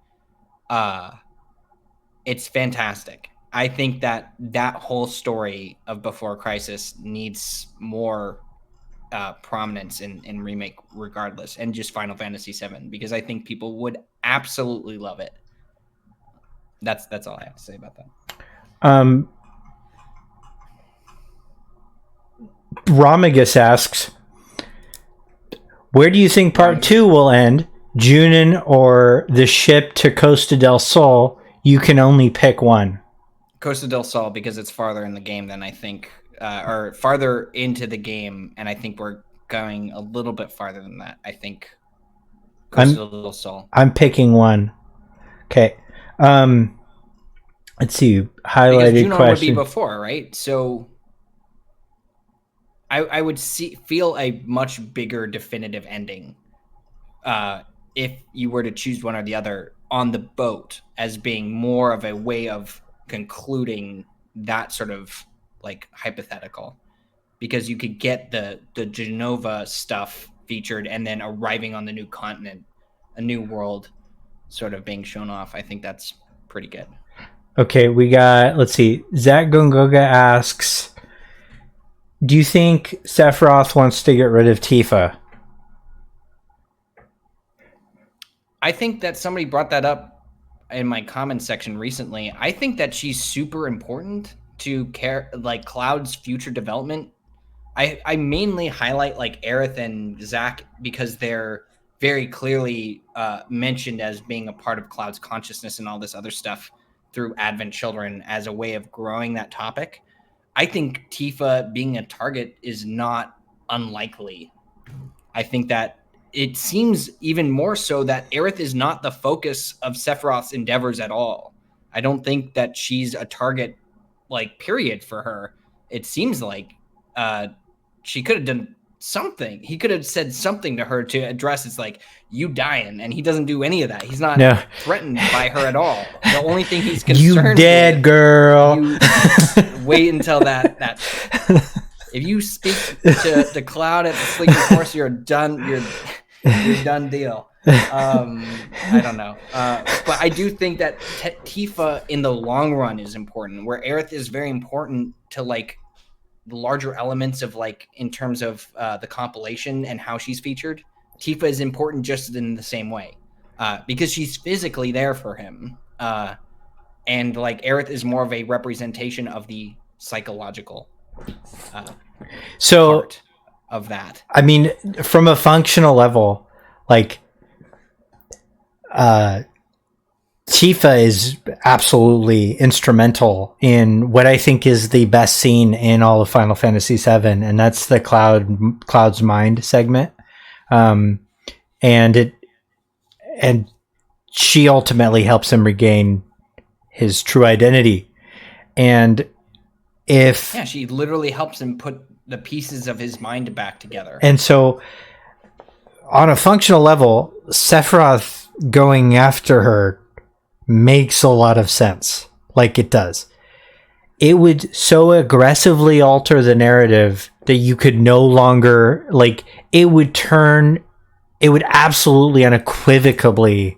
It's fantastic. I think that whole story of Before Crisis needs more prominence in Remake regardless, and just Final Fantasy VII, because I think people would absolutely love it. That's all I have to say about that. Romagus asks, where do you think Part 2 will end? Junin or the ship to Costa del Sol? You can only pick one. Costa del Sol, because it's farther in the game than I think, or farther into the game, and I think we're going a little bit farther than that. I think Costa del Sol. I'm picking one. Okay. Let's see. Highlighted because Junon question. Would be before, right? So I would feel a much bigger definitive ending if you were to choose one or the other on the boat, as being more of a way of concluding that sort of like hypothetical, because you could get the Jenova stuff featured and then arriving on the new continent, a new world sort of being shown off. I think that's pretty good. Okay, we got, let's see, Zach Gongoga asks, do you think Sephiroth wants to get rid of Tifa? I think that somebody brought that up in my comments section recently. I think that she's super important to Cloud's future development. I mainly highlight like Aerith and Zach because they're very clearly mentioned as being a part of Cloud's consciousness and all this other stuff through Advent Children as a way of growing that topic. I think Tifa being a target is not unlikely. I think that it seems even more so that Aerith is not the focus of Sephiroth's endeavors at all. I don't think that she's a target, like, period for her. It seems like she could have done something. He could have said something to her to address it's like, you dying, and he doesn't do any of that. He's not threatened by her at all. The only thing he's concerned you dead, girl. You wait until that if you speak to the Cloud at the Sleeping Force, you're done. You're done deal. I don't know. But I do think that Tifa in the long run is important, where Aerith is very important to like the larger elements of like in terms of the compilation and how she's featured. Tifa is important just in the same way because she's physically there for him. And like Aerith is more of a representation of the psychological part of that. I mean, from a functional level, like Tifa is absolutely instrumental in what I think is the best scene in all of Final Fantasy VII, and that's the Cloud's mind segment. And she ultimately helps him regain his true identity. And she literally helps him put the pieces of his mind back together. And so, on a functional level, Sephiroth going after her makes a lot of sense. Like it does. It would so aggressively alter the narrative that you could no longer, like, it would absolutely unequivocally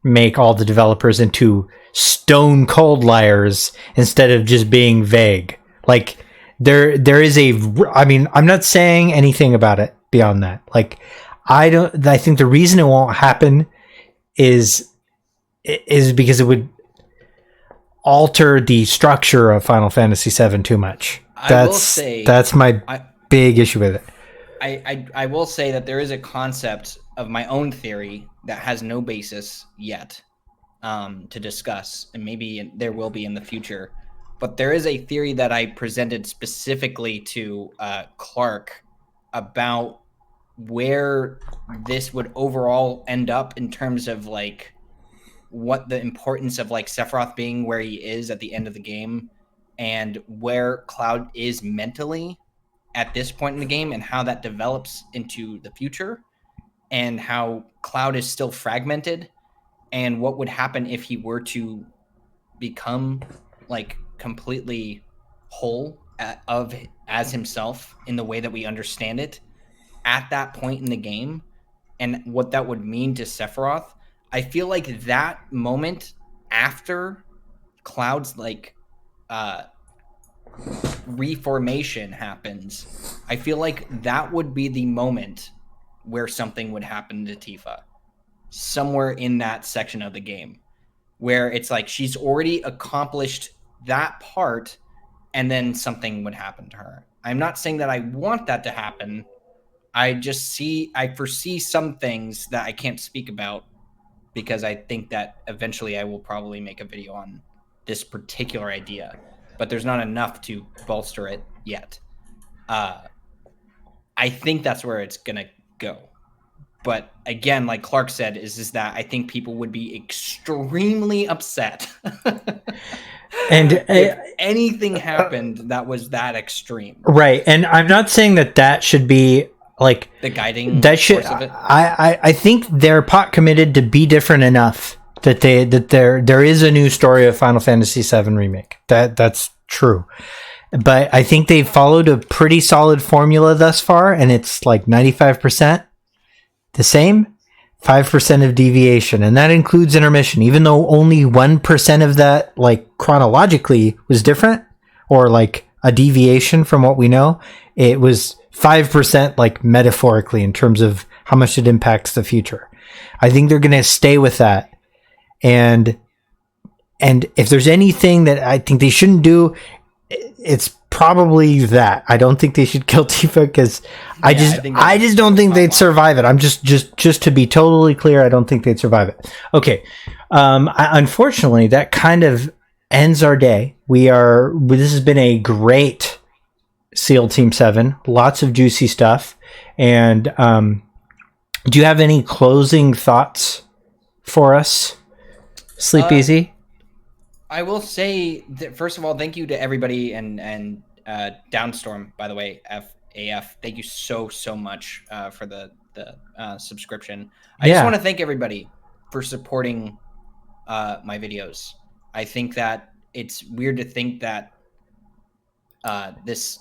make all the developers into stone cold liars instead of just being vague. Like, there is I'm not saying anything about it beyond that. Like, I think the reason it won't happen is because it would alter the structure of Final Fantasy VII too much. That's my big issue with it. I will say that there is a concept of my own theory that has no basis yet to discuss, and maybe there will be in the future. But there is a theory that I presented specifically to Clark about where this would overall end up in terms of like what the importance of like Sephiroth being where he is at the end of the game and where Cloud is mentally at this point in the game and how that develops into the future and how Cloud is still fragmented and what would happen if he were to become like completely whole as himself in the way that we understand it at that point in the game and what that would mean to Sephiroth. I feel like that moment after Cloud's like reformation happens, I feel like that would be the moment where something would happen to Tifa. Somewhere in that section of the game where it's like she's already accomplished that part and then something would happen to her. I'm not saying that I want that to happen. I foresee some things that I can't speak about because I think that eventually I will probably make a video on this particular idea, but there's not enough to bolster it yet. I think that's where it's going to go. But again, like Clark said, is that I think people would be extremely upset and if anything happened that was that extreme. Right. And I'm not saying that should be like the guiding force of it. I think they're pot committed to be different enough that there is a new story of Final Fantasy VII Remake. That's true. But I think they've followed a pretty solid formula thus far, and it's like 95% the same, 5% of deviation, and that includes intermission, even though only 1% of that, like, chronologically was different, or like a deviation from what we know. It was 5%, like, metaphorically, in terms of how much it impacts the future. I think they're going to stay with that. And if there's anything that I think they shouldn't do, it's probably that. I don't think they should kill Tifa because I just don't think they'd survive it. I'm just to be totally clear, I don't think they'd survive it. Okay. Unfortunately, that kind of ends our day. This has been a great SEAL Team 7. Lots of juicy stuff. And do you have any closing thoughts for us, Sleepezi? I will say that, first of all, thank you to everybody and Downstorm, by the way, FAF. Thank you so much for the subscription. I just want to thank everybody for supporting my videos. I think that it's weird to think that this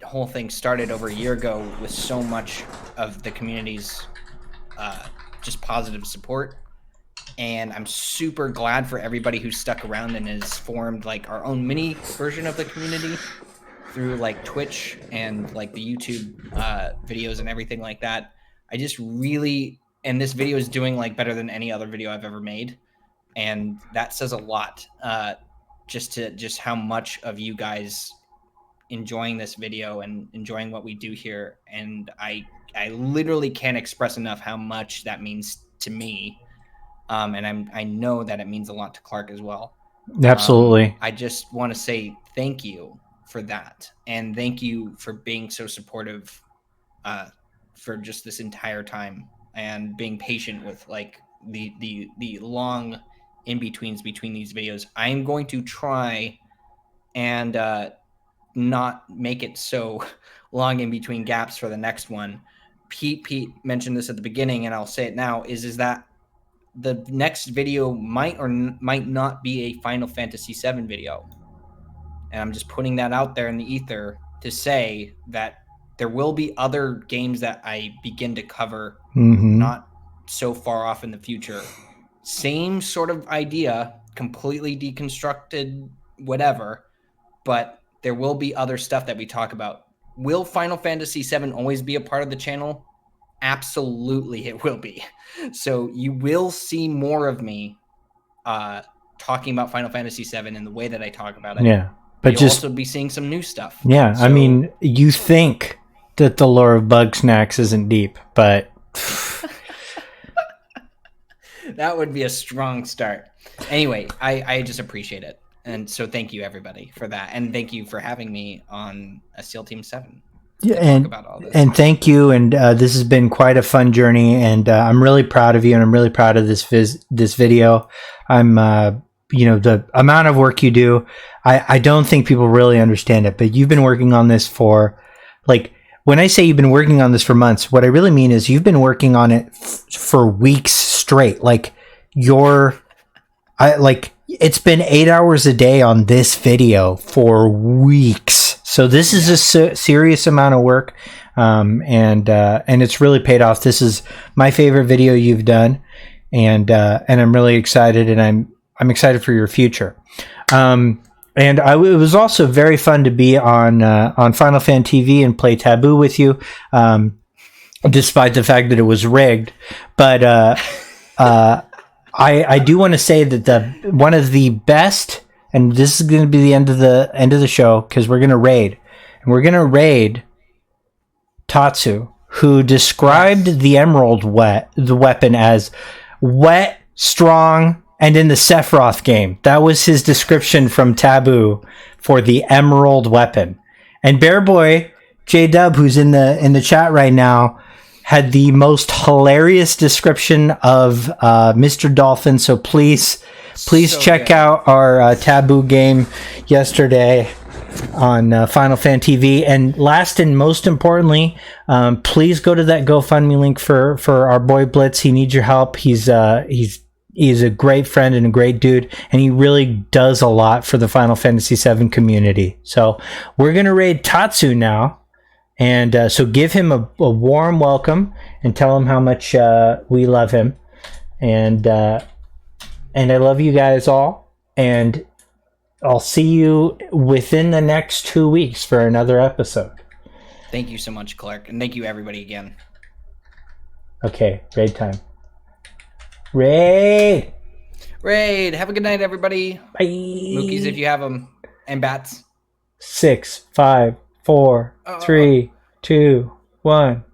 whole thing started over a year ago with so much of the community's just positive support. And I'm super glad for everybody who stuck around and has formed like our own mini version of the community through like Twitch and like the YouTube videos and everything like that. I just really, and this video is doing like better than any other video I've ever made. And that says a lot, just how much of you guys enjoying this video and enjoying what we do here. And I literally can't express enough how much that means to me. And I know that it means a lot to Clark as well. Absolutely. I just want to say thank you for that, and thank you for being so supportive for just this entire time, and being patient with like the long in betweens between these videos. I'm going to try and not make it so long in between gaps for the next one. Pete mentioned this at the beginning, and I'll say it now, is that the next video might or might not be a Final Fantasy VII video. And I'm just putting that out there in the ether to say that there will be other games that I begin to cover not so far off in the future. Same sort of idea, completely deconstructed, whatever, but there will be other stuff that we talk about. Will Final Fantasy VII always be a part of the channel? Absolutely, it will be. So you will see more of me talking about Final Fantasy VII in the way that I talk about it. Yeah. But you'll also be seeing some new stuff. Yeah, so, I mean, you think that the lore of Bug Snacks isn't deep, but... that would be a strong start. Anyway, I just appreciate it. And so thank you, everybody, for that. And thank you for having me on a SEAL Team 7. Yeah, and thank you. And this has been quite a fun journey. And I'm really proud of you. And I'm really proud of this video. I'm... the amount of work you do, I don't think people really understand it, but you've been working on this for, like, when I say you've been working on this for months, what I really mean is you've been working on it for weeks straight. Like, it's been 8 hours a day on this video for weeks. So this is a serious amount of work. And it's really paid off. This is my favorite video you've done. And I'm really excited, and I'm excited for your future. And it was also very fun to be on Final Fan TV and play Taboo with you, despite the fact that it was rigged. But I do want to say that one of the best, and this is going to be the end of the show, because we're going to raid, and we're going to raid Tatsu, who described the Emerald the weapon as wet, strong, and in the Sephiroth game. That was his description from Taboo for the Emerald weapon. And Bear Boy J-Dub, who's in the chat right now, had the most hilarious description of Mr. Dolphin. So please check out our Taboo game yesterday on Final Fan TV. And last and most importantly, please go to that GoFundMe link for our boy Blitz. He needs your help. He's a great friend and a great dude, and he really does a lot for the Final Fantasy VII community. So we're going to raid Tatsu now, and so give him a warm welcome and tell him how much we love him. And I love you guys all, and I'll see you within the next 2 weeks for another episode. Thank you so much, Clark, and thank you everybody again. Okay, raid time. Raid! Have a good night, everybody. Bye. Mookies, if you have them. And bats. 6, 5, 4, 3, 2, 1.